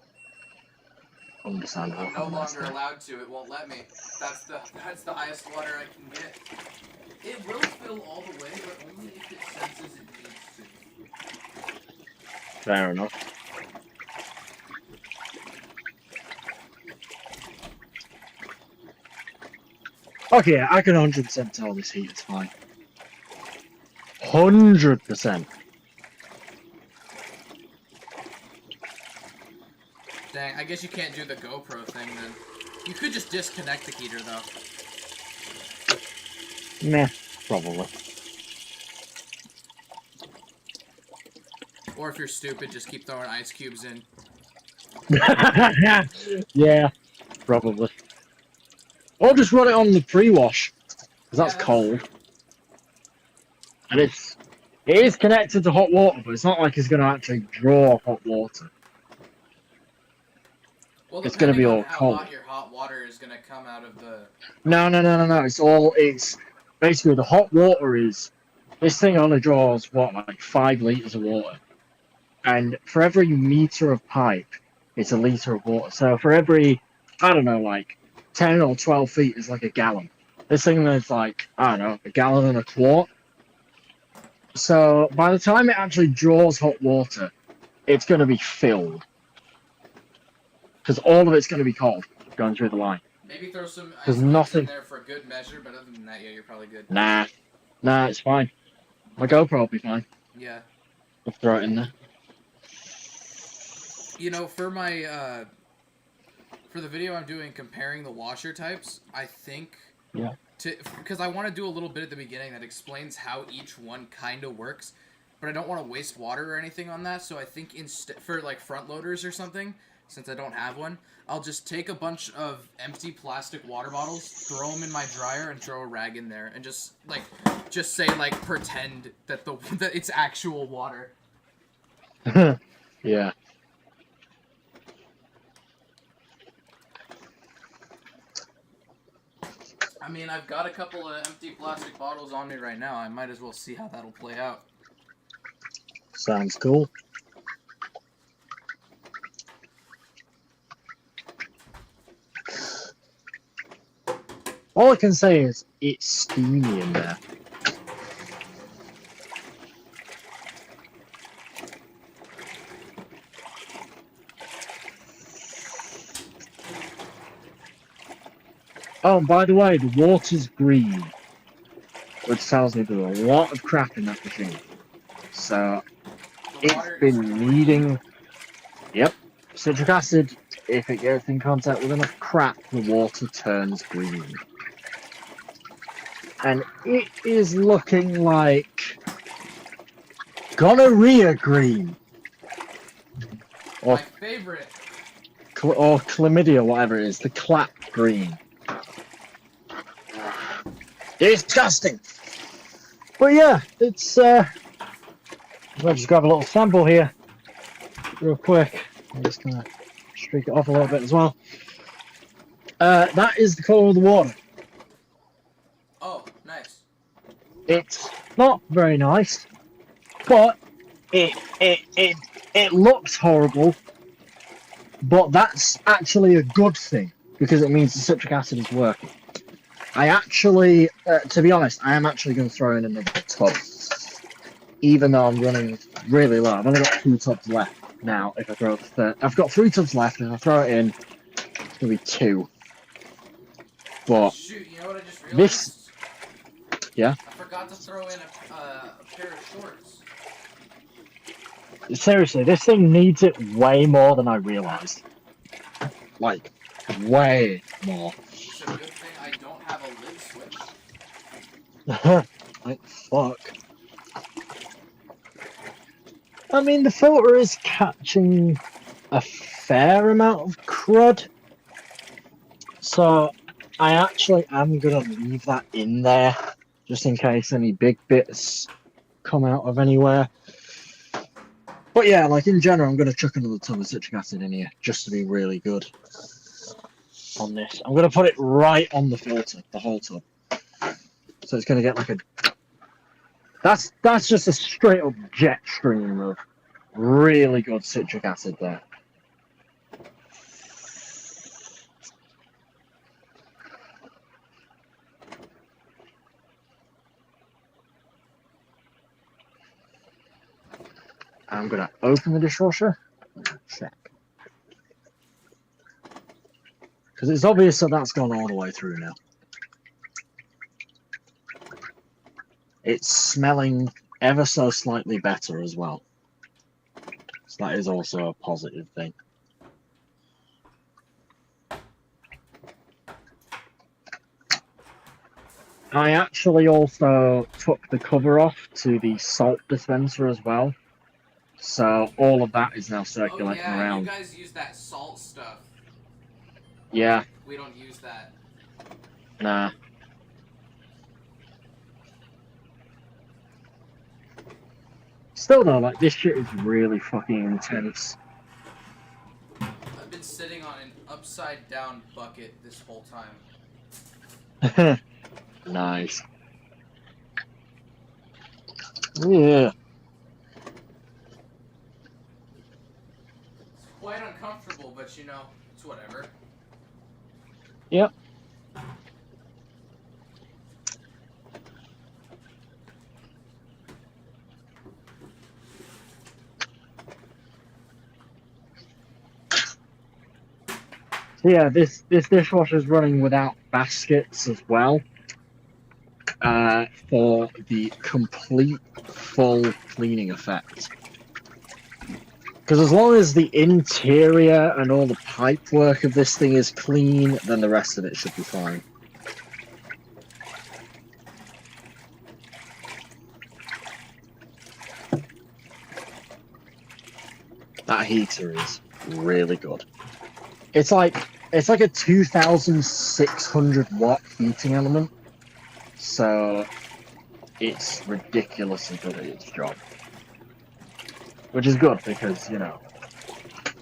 Understandable. I'm no longer allowed to. It won't let me. That's the highest water I can get. It will fill all the way, but only if it senses it needs to. Fair enough. Okay, I can 100% tell this heat is fine. 100%. Dang, I guess you can't do the GoPro thing then. You could just disconnect the heater though. Nah, probably. Or if you're stupid, just keep throwing ice cubes in. Yeah, probably. Or just run it on the pre-wash, because that's cold. True. And it is connected to hot water, but it's not like it's going to actually draw hot water. Well, it's going to be all how cold. hot your hot water is going to come out of the... No. It's basically the hot water is... This thing only draws, what, like 5 litres of water. And for every metre of pipe, it's a litre of water. So for every, I don't know, like 10 or 12 feet is like a gallon. This thing is like, I don't know, a gallon and a quart. So by the time it actually draws hot water, it's going to be filled. Because all of it's going to be cold going through the line. Maybe throw some ice There's cubes nothing in there for good measure, but other than that, yeah, you're probably good. Nah, it's fine. My GoPro will be fine. Yeah. I'll throw it in there. You know, for my, for the video I'm doing comparing the washer types, I think... Yeah. Because I want to do a little bit at the beginning that explains how each one kind of works, but I don't want to waste water or anything on that, so I think for like front loaders or something, since I don't have one, I'll just take a bunch of empty plastic water bottles, throw them in my dryer, and throw a rag in there, and just say pretend that that it's actual water. Yeah. I mean, I've got a couple of empty plastic bottles on me right now. I might as well see how that'll play out. Sounds cool. All I can say is it's steamy in there. Oh, and by the way, the water's green, which tells me there's a lot of crap in that machine. So, it's been needing... Yep. Citric acid, if it gets in contact with enough crap, the water turns green. And it is looking like... gonorrhea green. Or, my favorite. Or chlamydia, whatever it is. The clap green. Disgusting! But yeah, it's, I'll just grab a little sample here, real quick. I'm just gonna streak it off a little bit as well. That is the colour of the water. Oh, nice. It's not very nice, but it looks horrible, but that's actually a good thing, because it means the citric acid is working. I actually, to be honest, I am actually going to throw in another tub. Even though I'm running really low. I've only got 2 tubs left now. If I throw the third, I've got 3 tubs left, and if I throw it in, it's going to be 2. But shoot, you know what I just realized? this, Yeah? I forgot to throw in a pair of shorts. Seriously, this thing needs it way more than I realized. Like, way more. It's a good thing I don't have a lid switch. Like, fuck. I mean, the filter is catching a fair amount of crud. So, I actually am going to leave that in there, just in case any big bits come out of anywhere. But yeah, like in general, I'm going to chuck another tub of citric acid in here, just to be really good on this. I'm going to put it right on the filter, the whole tub. So it's going to get like a... That's just a straight up jet stream of really good citric acid there. I'm going to open the dishwasher and check. Because it's obvious that that's gone all the way through now. It's smelling ever so slightly better as well. So that is also a positive thing. I actually also took the cover off to the salt dispenser as well. So all of that is now circulating around. You guys use that salt stuff. Yeah. We don't use that. Nah. Still though, like, this shit is really fucking intense. I've been sitting on an upside down bucket this whole time. Nice. Yeah. It's quite uncomfortable, but you know, it's whatever. Yep. So yeah, this dishwasher is running without baskets as well. For the complete full cleaning effect. Because as long as the interior and all the pipe work of this thing is clean, then the rest of it should be fine. That heater is really good. It's like a 2,600 watt heating element. So it's ridiculously good at its job. Which is good because, you know,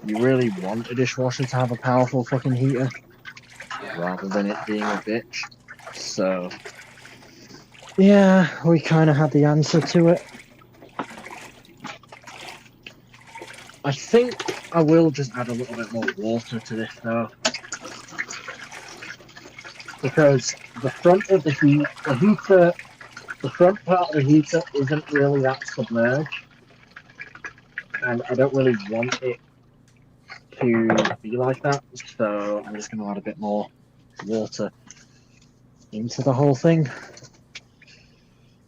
you really want a dishwasher to have a powerful fucking heater. Yeah. Rather than it being a bitch. So, yeah, we kind of had the answer to it. I think I will just add a little bit more water to this though. Because the front of the front part of the heater isn't really that submerged. And I don't really want it to be like that. So I'm just going to add a bit more water into the whole thing.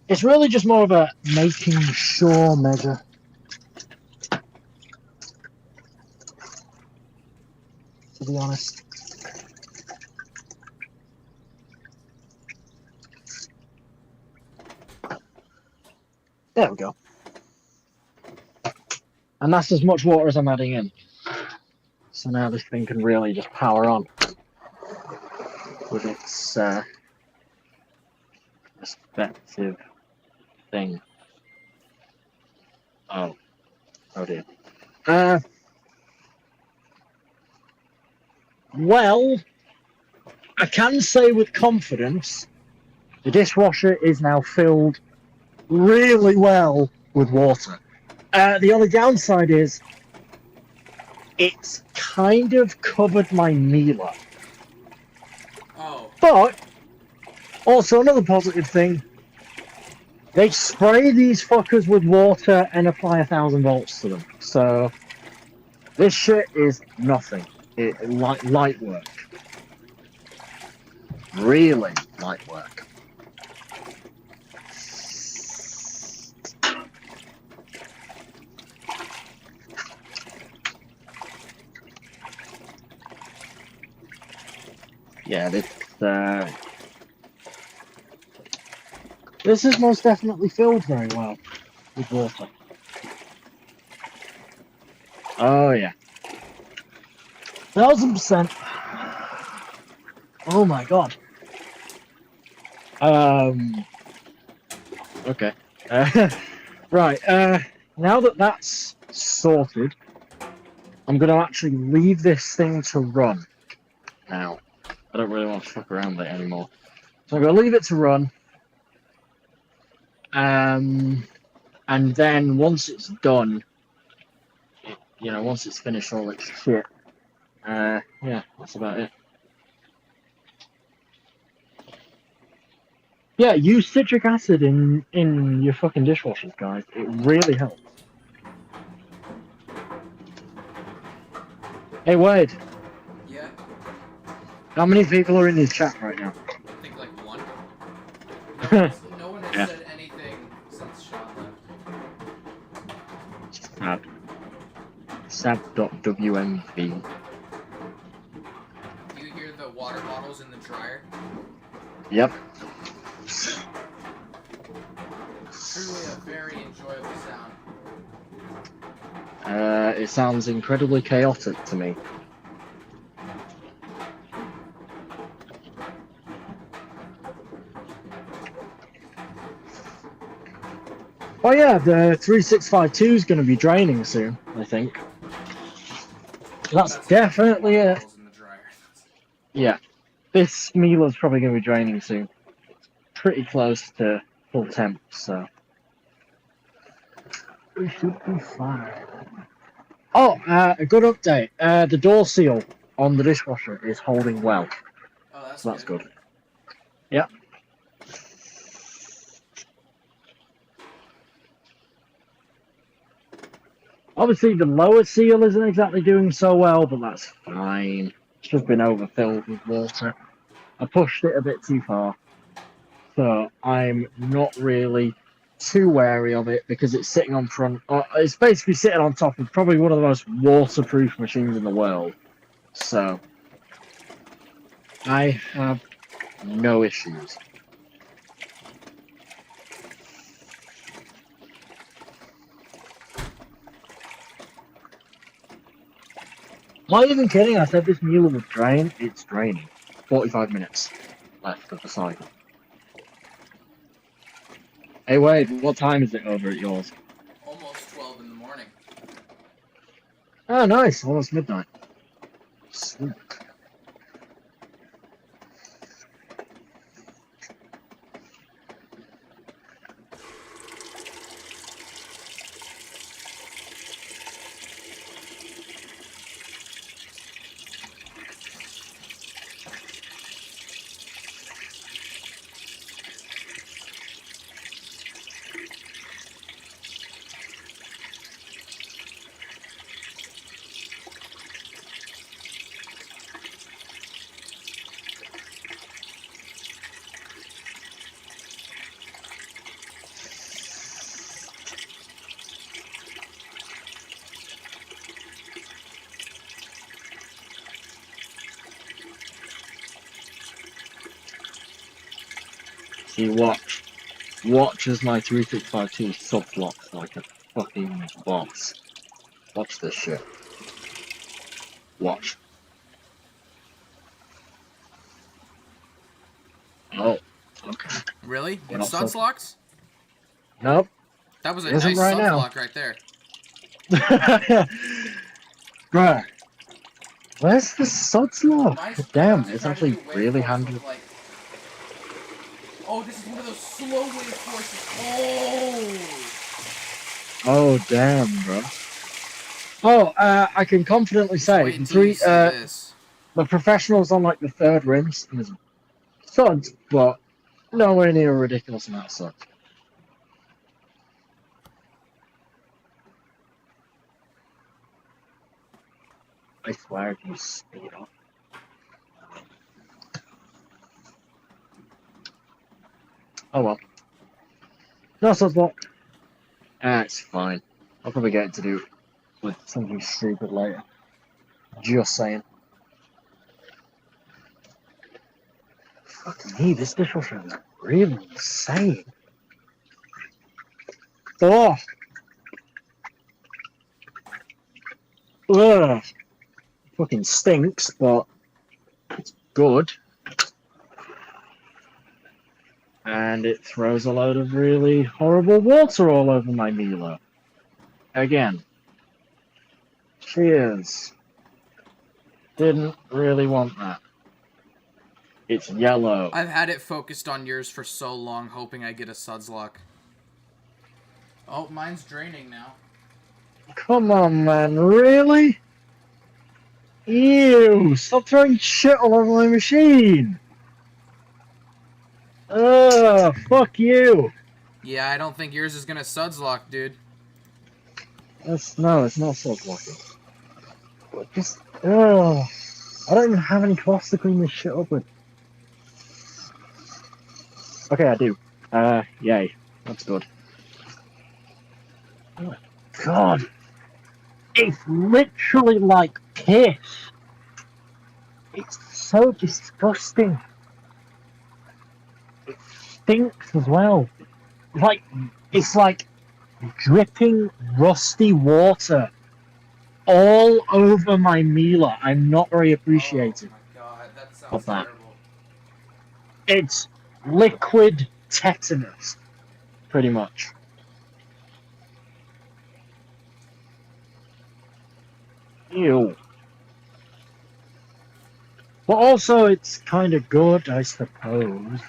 It's really just more of a making sure measure. To be honest. There we go. And that's as much water as I'm adding in. So now this thing can really just power on with its respective thing. Oh dear. Well, I can say with confidence, the dishwasher is now filled really well with water. The only downside is it's kind of covered my Miele. Oh. But also another positive thing, they spray these fuckers with water and apply 1,000 volts to them. So this shit is nothing. Light work. Really light work. Yeah, this is most definitely filled very well with water. Oh yeah, 1000%. Oh my god. Okay. Right. Now that that's sorted, I'm going to actually leave this thing to run now. I don't really want to fuck around with it anymore. So I'm going to leave it to run. And then once it's done, once it's finished all its shit, yeah, that's about it. Yeah, use citric acid in your fucking dishwashers, guys. It really helps. Hey, Wade, Yeah, how many people are in this chat right now? I think like one. Yeah. No one has said anything since Sean left. Sab.wmv. Do you hear the water bottles in the dryer? Yep. Truly a very enjoyable sound. It sounds incredibly chaotic to me. Oh yeah, the 3652 is going to be draining soon, I think. That's definitely water it. bottles in the dryer. Yeah. This Miele's probably going to be draining soon. Pretty close to full temp, so we should be fine. Oh, a good update. The door seal on the dishwasher is holding well. Oh, that's So that's good. good. Yep. Obviously, the lower seal isn't exactly doing so well, but that's fine. It's just been overfilled with water. I pushed it a bit too far. So I'm not really too wary of it because it's sitting on front. It's basically sitting on top of probably one of the most waterproof machines in the world. So I have no issues. Not even kidding. I said this Miele would drain. It's draining. 45 minutes left of the cycle. Hey Wade, what time is it over at yours? Almost 12 in the morning. Oh, nice. Almost midnight. Sweet. See, watch. Watch as my 3652 subblocks like a fucking boss. Watch this shit. Watch. Oh, okay. Really? We're It not so... sunslocks? Nope. That was a Isn't nice right now. sunflock right there. Bruh. Where's the sudslock? My Damn, screen's it's trying to actually do really waveforms handy. with like... Oh, this is one of those slow wave forces. Oh, damn, bro. Oh, I can confidently Just say wait until you see this. the professional's on like the third rinse and there's suds, but nowhere near a ridiculous amount of suds. I swear if you speed up. Oh well. No sudslock. It's fine. I'll probably get it to do with something stupid later. Just saying. Fucking me, this dishwasher is really insane. Oh! Ugh. Fucking stinks, but it's good. And it throws a load of really horrible water all over my Miele. Again. Cheers. Didn't really want that. It's yellow. I've had it focused on yours for so long, hoping I get a suds lock. Oh, mine's draining now. Come on, man, really? Ew, stop throwing shit all over my machine. Ugh, fuck you. Yeah, I don't think yours is gonna suds lock, dude. No, it's not so lucky. But just, ugh. I don't even have any cloths to clean this shit up with. Okay, I do. Yay. That's good. Oh my god. It's literally like piss. It's so disgusting. It stinks as well. It's like dripping rusty water all over my Miele. I'm not very appreciative Oh my god, that sounds of that. terrible. It's liquid tetanus, pretty much. Ew. But also, it's kind of good, I suppose.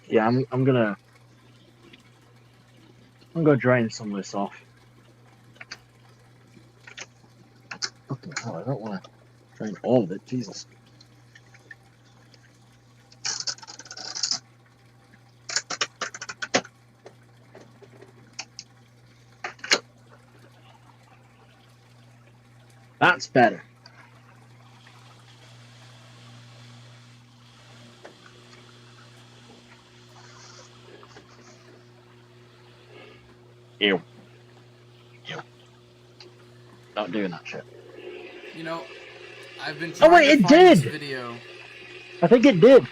Yeah, I'm gonna drain some of this off. Fucking hell, I don't want to drain all of it. Jesus. That's better. Ew. Ew. Not doing that shit. You know, I've been trying Oh wait, to it find did! this video. I think it did.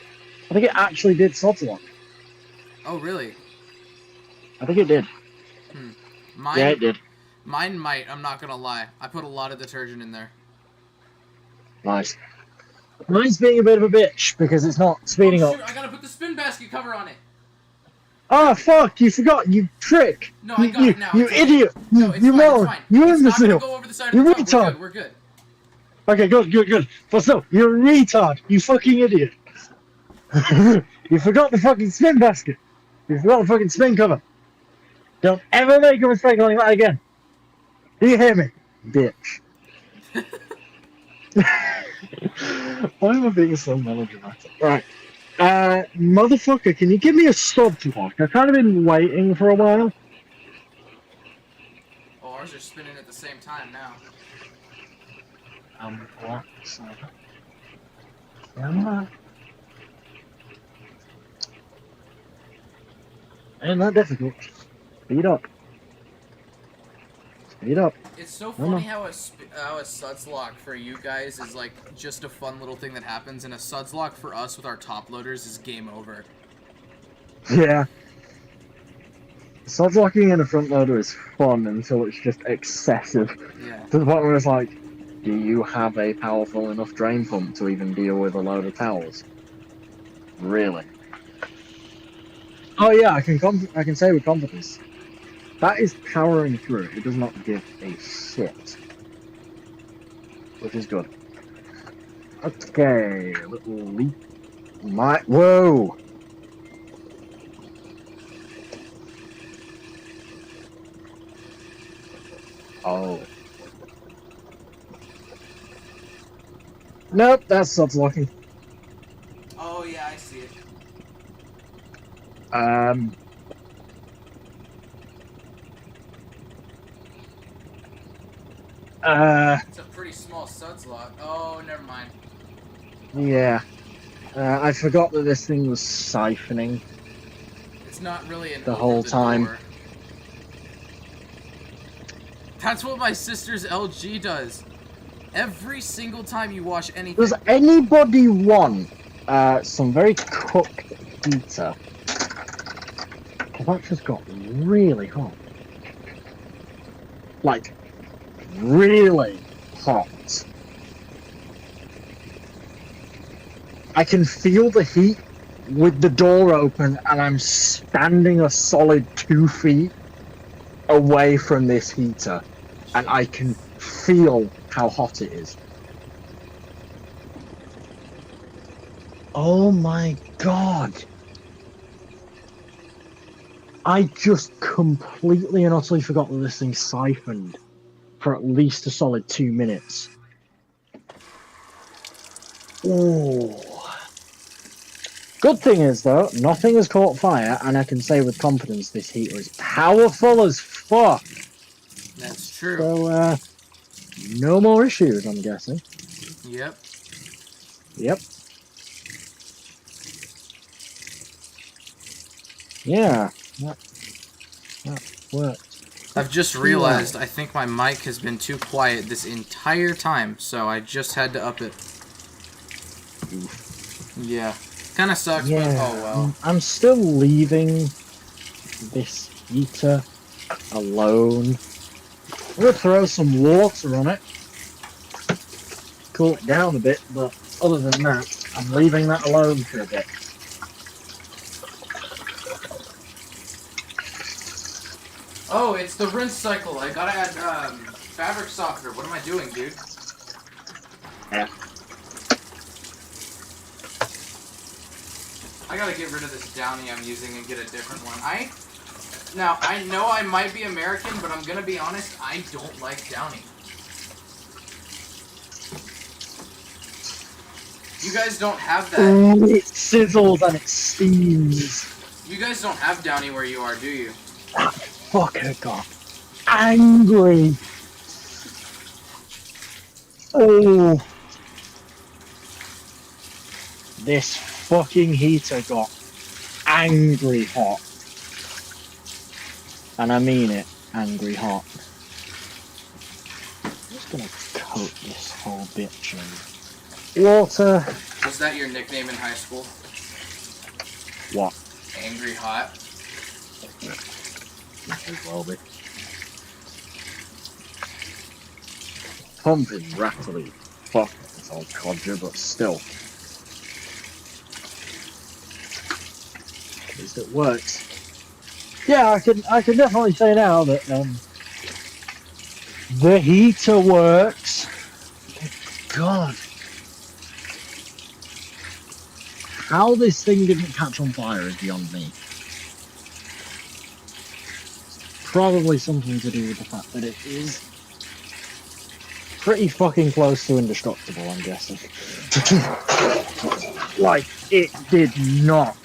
I think it actually did Sotzlock. Oh, really? I think it did. Mine, Yeah, it did. Mine might, I'm not gonna lie. I put a lot of detergent in there. Nice. Mine's being a bit of a bitch because it's not speeding Oh, shoot, up. I gotta put the spin basket cover on it. Oh fuck! You forgot! You trick! No, I got it now. You It's okay. idiot! No, it's you fine, moron! it's fine. You It's not gonna imbecile! go over the side You of the tub. retard! We're good. Okay, good. But still, you're a retard! You fucking idiot! You forgot the fucking spin basket! You forgot the fucking spin cover! Don't ever make a mistake like that again! Do you hear me? Bitch. Why am I being so melodramatic? Right. Motherfucker, can you give me a stop lock? I've kind of been waiting for a while. Oh, ours are spinning at the same time now. What? Camera? Ain't that difficult. Speed up. Speed up. It's so funny how a suds lock for you guys is like just a fun little thing that happens, and a suds lock for us with our top loaders is game over. Yeah. Sods locking in a front loader is fun until it's just excessive. Yeah. To the point where it's like, do you have a powerful enough drain pump to even deal with a load of towels? Really? Oh yeah, I can say with confidence. That is powering through. It does not give a shit. Which is good. Okay, a little leak. Whoa! Oh. Nope, that stops locking. Oh yeah, I see it. It's a pretty small suds lock. Oh, never mind. Yeah. I forgot that this thing was siphoning. It's not really an the whole time. Door. That's what my sister's LG does. Every single time you wash anything. Does anybody want some very cooked heater? That just got really hot. Like, really hot. I can feel the heat with the door open, and I'm standing a solid 2 feet away from this heater, and I can feel how hot it is. Oh my god. I just completely and utterly forgot that this thing siphoned for at least a solid 2 minutes. Oh. Good thing is, though, nothing has caught fire, and I can say with confidence this heater is powerful as fuck. That's true. So, no more issues, I'm guessing. Yep. Yep. Yeah, that worked. I've just realized I think my mic has been too quiet this entire time, so I just had to up it. Yeah. Kind of sucks, but oh well. I'm still leaving this heater alone. I'm gonna throw some water on it, cool it down a bit, but other than that, I'm leaving that alone for a bit. Oh, it's the rinse cycle. I gotta add fabric softener. What am I doing, dude? Yeah. I gotta get rid of this Downy I'm using and get a different one. Now, I know I might be American, but I'm gonna be honest, I don't like Downy. You guys don't have that. Ooh, it sizzles and it steams. You guys don't have Downy where you are, do you? That fucker got angry. Oh. This fucking heater got angry hot. And I mean it, angry hot. I'm just gonna coat this whole bitch in water. Was that your nickname in high school? What? Angry Hot? Might as well be. Pumping rattly. Fuck this old codger, but still. At least it works. Yeah, I can definitely say now that the heater works. God. How this thing didn't catch on fire is beyond me. Probably something to do with the fact that it is pretty fucking close to indestructible, I'm guessing. Like, it did not.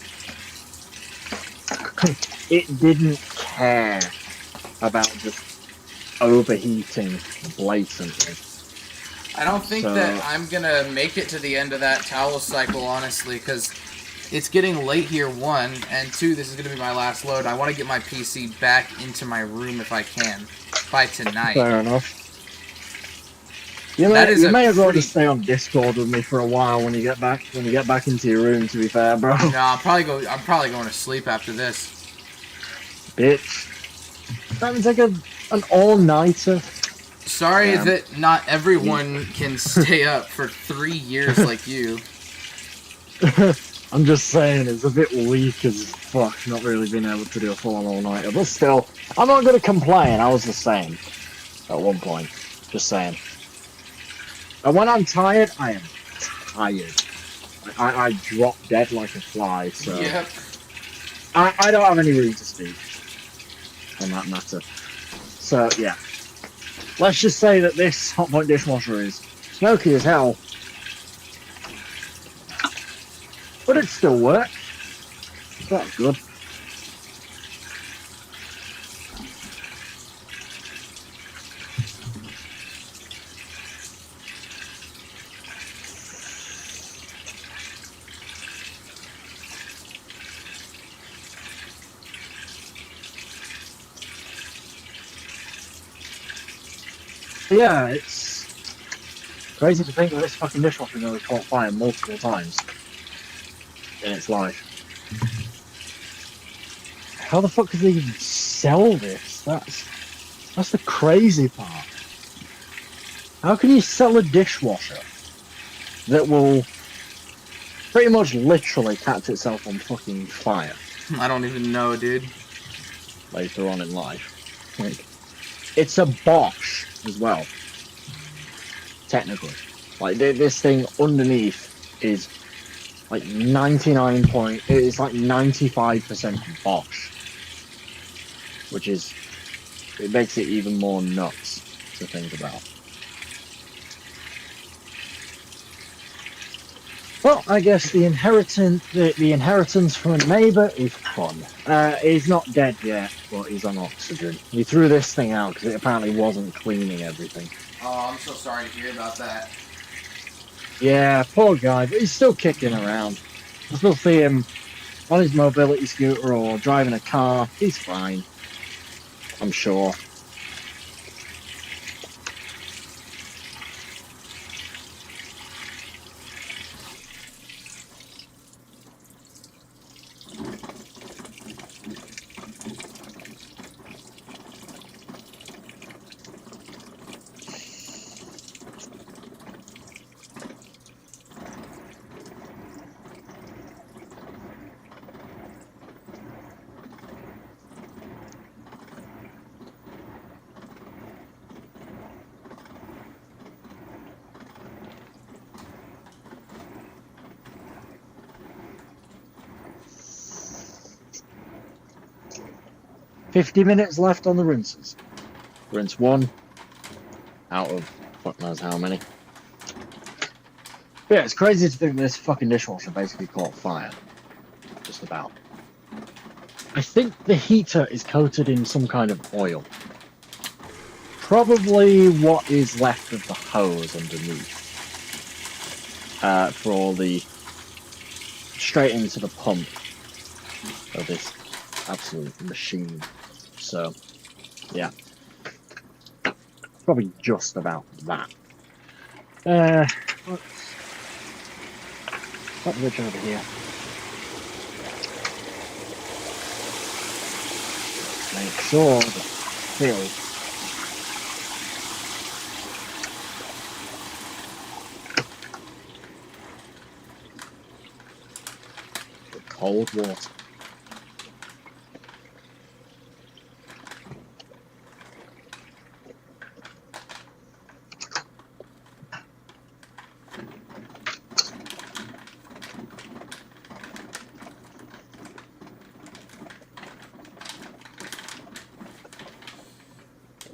It didn't care about just overheating blatantly. I don't think that I'm gonna make it to the end of that towel cycle, honestly, because it's getting late here, 1, and 2, this is gonna be my last load. I want to get my PC back into my room if I can, by tonight. Fair enough. You may as well just stay on Discord with me for a while when you get back into your room, to be fair, bro. No, I'm probably going to sleep after this. Bitch. That was like an all-nighter. Sorry that not everyone can stay up for 3 years like you. I'm just saying, it's a bit weak as fuck not really being able to do a full-on all-nighter. But still, I'm not going to complain. I was the same at one point. Just saying. And when I'm tired, I am tired. I drop dead like a fly, so... Yep. I don't have any room to speak on that matter. So, yeah. Let's just say that this hot point dishwasher is smoky as hell. But it still works. That's good. Yeah, it's crazy to think that this fucking dishwasher nearly caught fire multiple times in its life. How the fuck could they even sell this? That's the crazy part. How can you sell a dishwasher that will pretty much literally catch itself on fucking fire I don't even know, dude. later on in life? Like, it's a Bosch as well, technically. Like, this thing underneath is like 99 point, it's like 95% Bosch, which is, it makes it even more nuts to think about. Well, I guess the inheritance from a neighbour is fun. He's not dead yet, but he's on oxygen. He threw this thing out because it apparently wasn't cleaning everything. Oh, I'm so sorry to hear about that. Yeah, poor guy, but he's still kicking around. I still see him on his mobility scooter or driving a car. He's fine, I'm sure. $50 left on the rinses. Rinse one out of fuck knows how many. But yeah, it's crazy to think this fucking dishwasher basically caught fire. Just about. I think the heater is coated in some kind of oil. Probably what is left of the hose underneath. For all the straight into the pump of this absolute machine. So, yeah. Probably just about that. Let's put the bridge over here. Make sure the fill with cold water.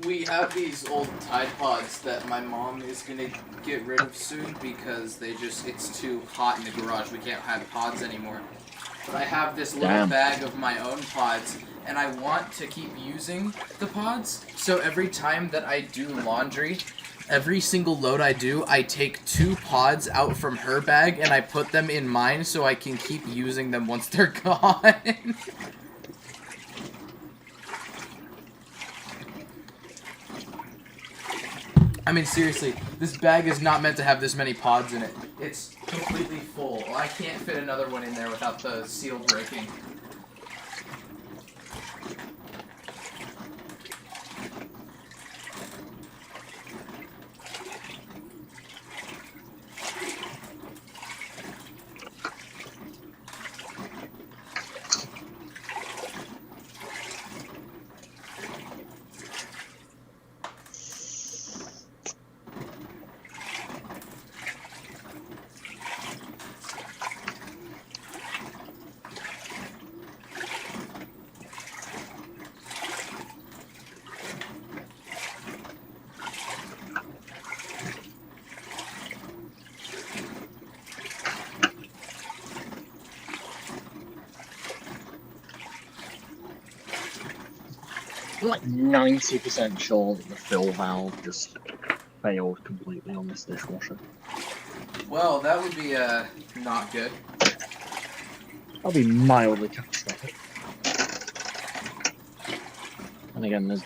We have these old Tide Pods that my mom is gonna get rid of soon because it's too hot in the garage. We can't have pods anymore. But I have this little bag of my own pods, and I want to keep using the pods. So every time that I do laundry, every single load I do, I take 2 pods out from her bag and I put them in mine so I can keep using them once they're gone. I mean, seriously, this bag is not meant to have this many pods in it. It's completely full. I can't fit another one in there without the seal breaking. I'm like 90% sure that the fill valve just failed completely on this dishwasher. Well, that would be, not good. That'll be mildly catastrophic. And again, there's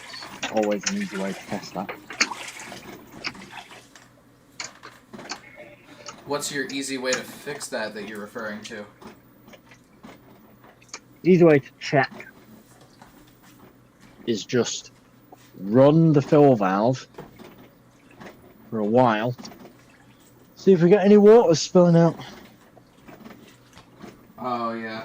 always an easy way to test that. What's your easy way to fix that you're referring to? Easy way to check is just run the fill valve for a while. See if we get any water spilling out. Oh, yeah.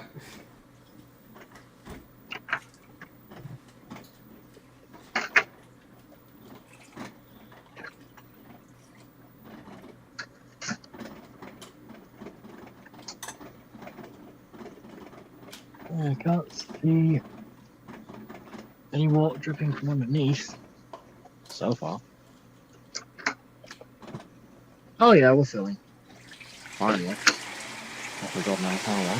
I can't see any water dripping from underneath so far. Oh yeah, we're filling. Finally. After God knows how long.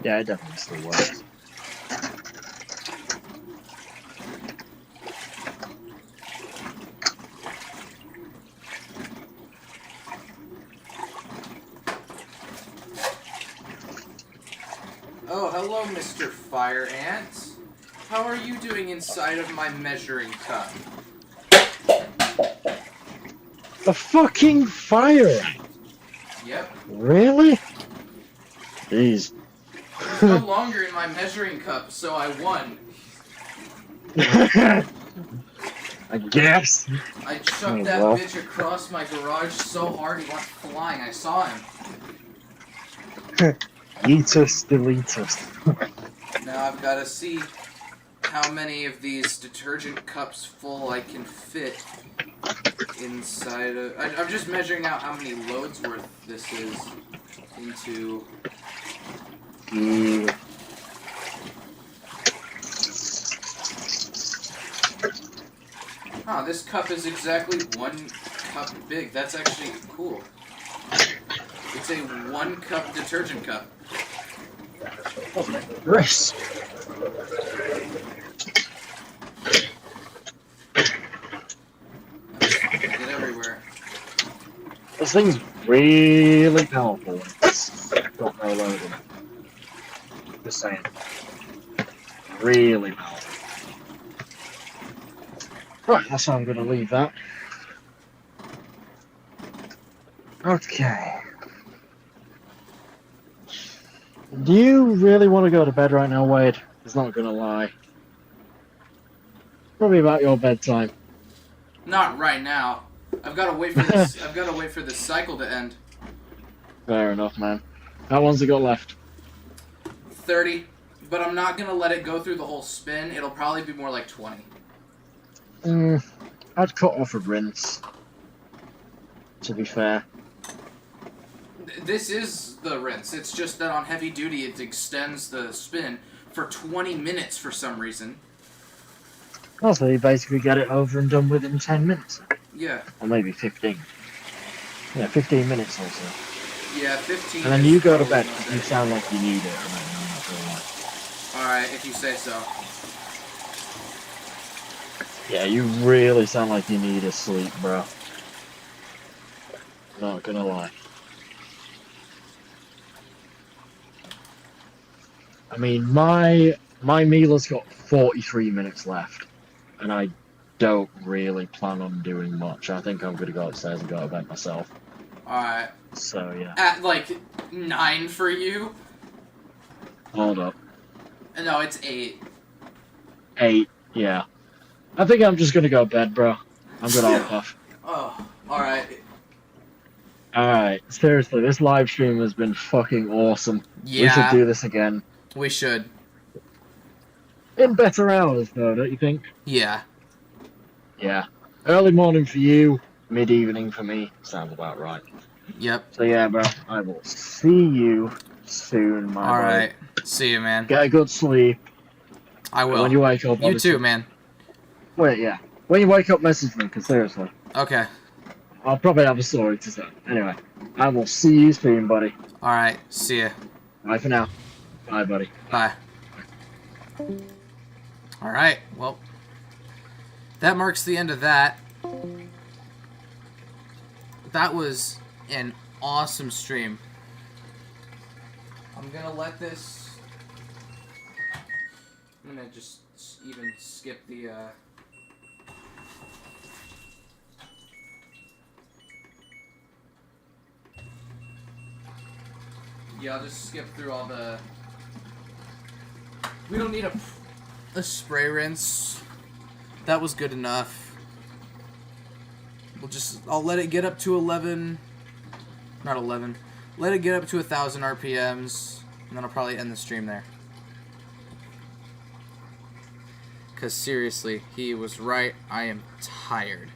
Yeah, it definitely still works. Oh, hello, Mr. Fire Ant. How are you doing inside of my measuring cup? The fucking fire! Yep. Really? Jeez. He's no longer in my measuring cup, so I won. I guess. I chucked that bitch across my garage so hard he went flying. I saw him. Yeetus deletus. Now I've got to see how many of these detergent cups full I can fit inside of... I'm just measuring out how many loads worth this is into... Huh, this cup is exactly 1 cup big. That's actually cool. It's a 1 cup detergent cup. Chris. Get everywhere. This thing's really powerful. It's got no loading. Just saying. Really powerful. Right, that's how I'm going to leave that. Okay. Do you really want to go to bed right now, Wade? He's not going to lie. Probably about your bedtime. Not right now. I've got to wait for this. I've got to wait for this cycle to end. Fair enough, man. How long's it got left? 30, but I'm not gonna let it go through the whole spin. It'll probably be more like 20. I'd cut off a rinse. To be fair. This is the rinse. It's just that on heavy duty it extends the spin for 20 minutes for some reason. Oh, so you basically get it over and done with in 10 minutes. Yeah. Or maybe 15. Yeah, 15 minutes or so. Yeah, 15. And then you go to bed because you sound like you need it. Alright, if you say so. Yeah, you really sound like you need a sleep, bro. Not gonna lie. I mean, my Miele's got 43 minutes left, and I don't really plan on doing much. I think I'm gonna go upstairs and go to bed myself. Alright. So, yeah. At, like, 9 for you? Hold up. No, it's 8. 8, yeah. I think I'm just gonna go to bed, bro. I'm gonna hop off. Oh, alright. Alright, seriously, this live stream has been fucking awesome. Yeah. We should do this again. We should. In better hours, though, don't you think? Yeah. Yeah. Early morning for you, mid-evening for me. Sounds about right. Yep. So yeah, bro, I will see you soon, my All boy. right. See you, man. Get a good sleep. I And when will. you wake up, You too, obviously. man. Wait, yeah. When you wake up, message me, because seriously, Okay. I'll probably have a story to say. Anyway, I will see you soon, buddy. All right. See ya. Bye for now. Bye, buddy. Bye. All right. Well, that marks the end of that. That was an awesome stream. I'm gonna let this. I'm gonna just even skip the. Yeah, I'll just skip through all the. We don't need a spray rinse. That was good enough. I'll let it get up to 11. Not 11. Let it get up to 1,000 RPMs, and then I'll probably end the stream there. Because seriously, he was right. I am tired.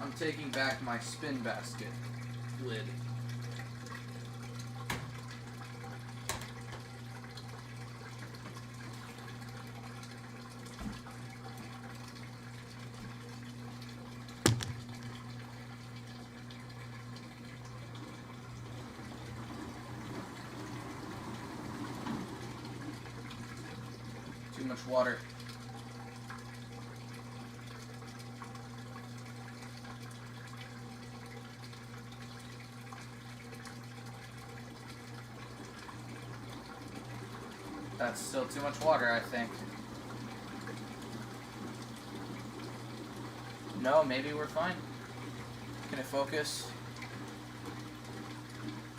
I'm taking back my spin basket lid. Too much water. That's still too much water, I think. No, maybe we're fine. Can it focus?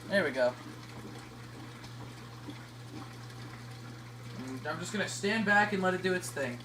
There we go. I'm just gonna stand back and let it do its thing.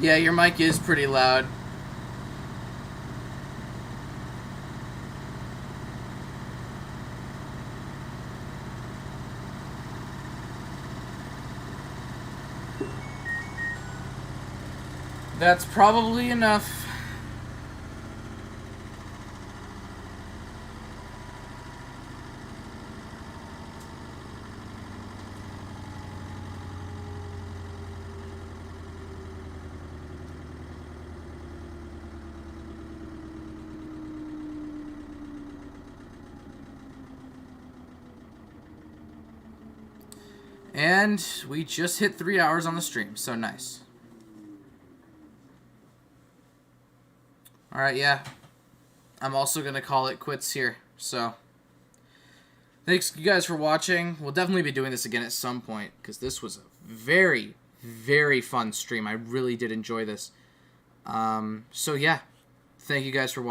Yeah, your mic is pretty loud. That's probably enough. And we just hit 3 hours on the stream, so nice. Alright, yeah. I'm also going to call it quits here, so... Thanks, you guys, for watching. We'll definitely be doing this again at some point, because this was a very, very fun stream. I really did enjoy this. So, yeah. Thank you guys for watching.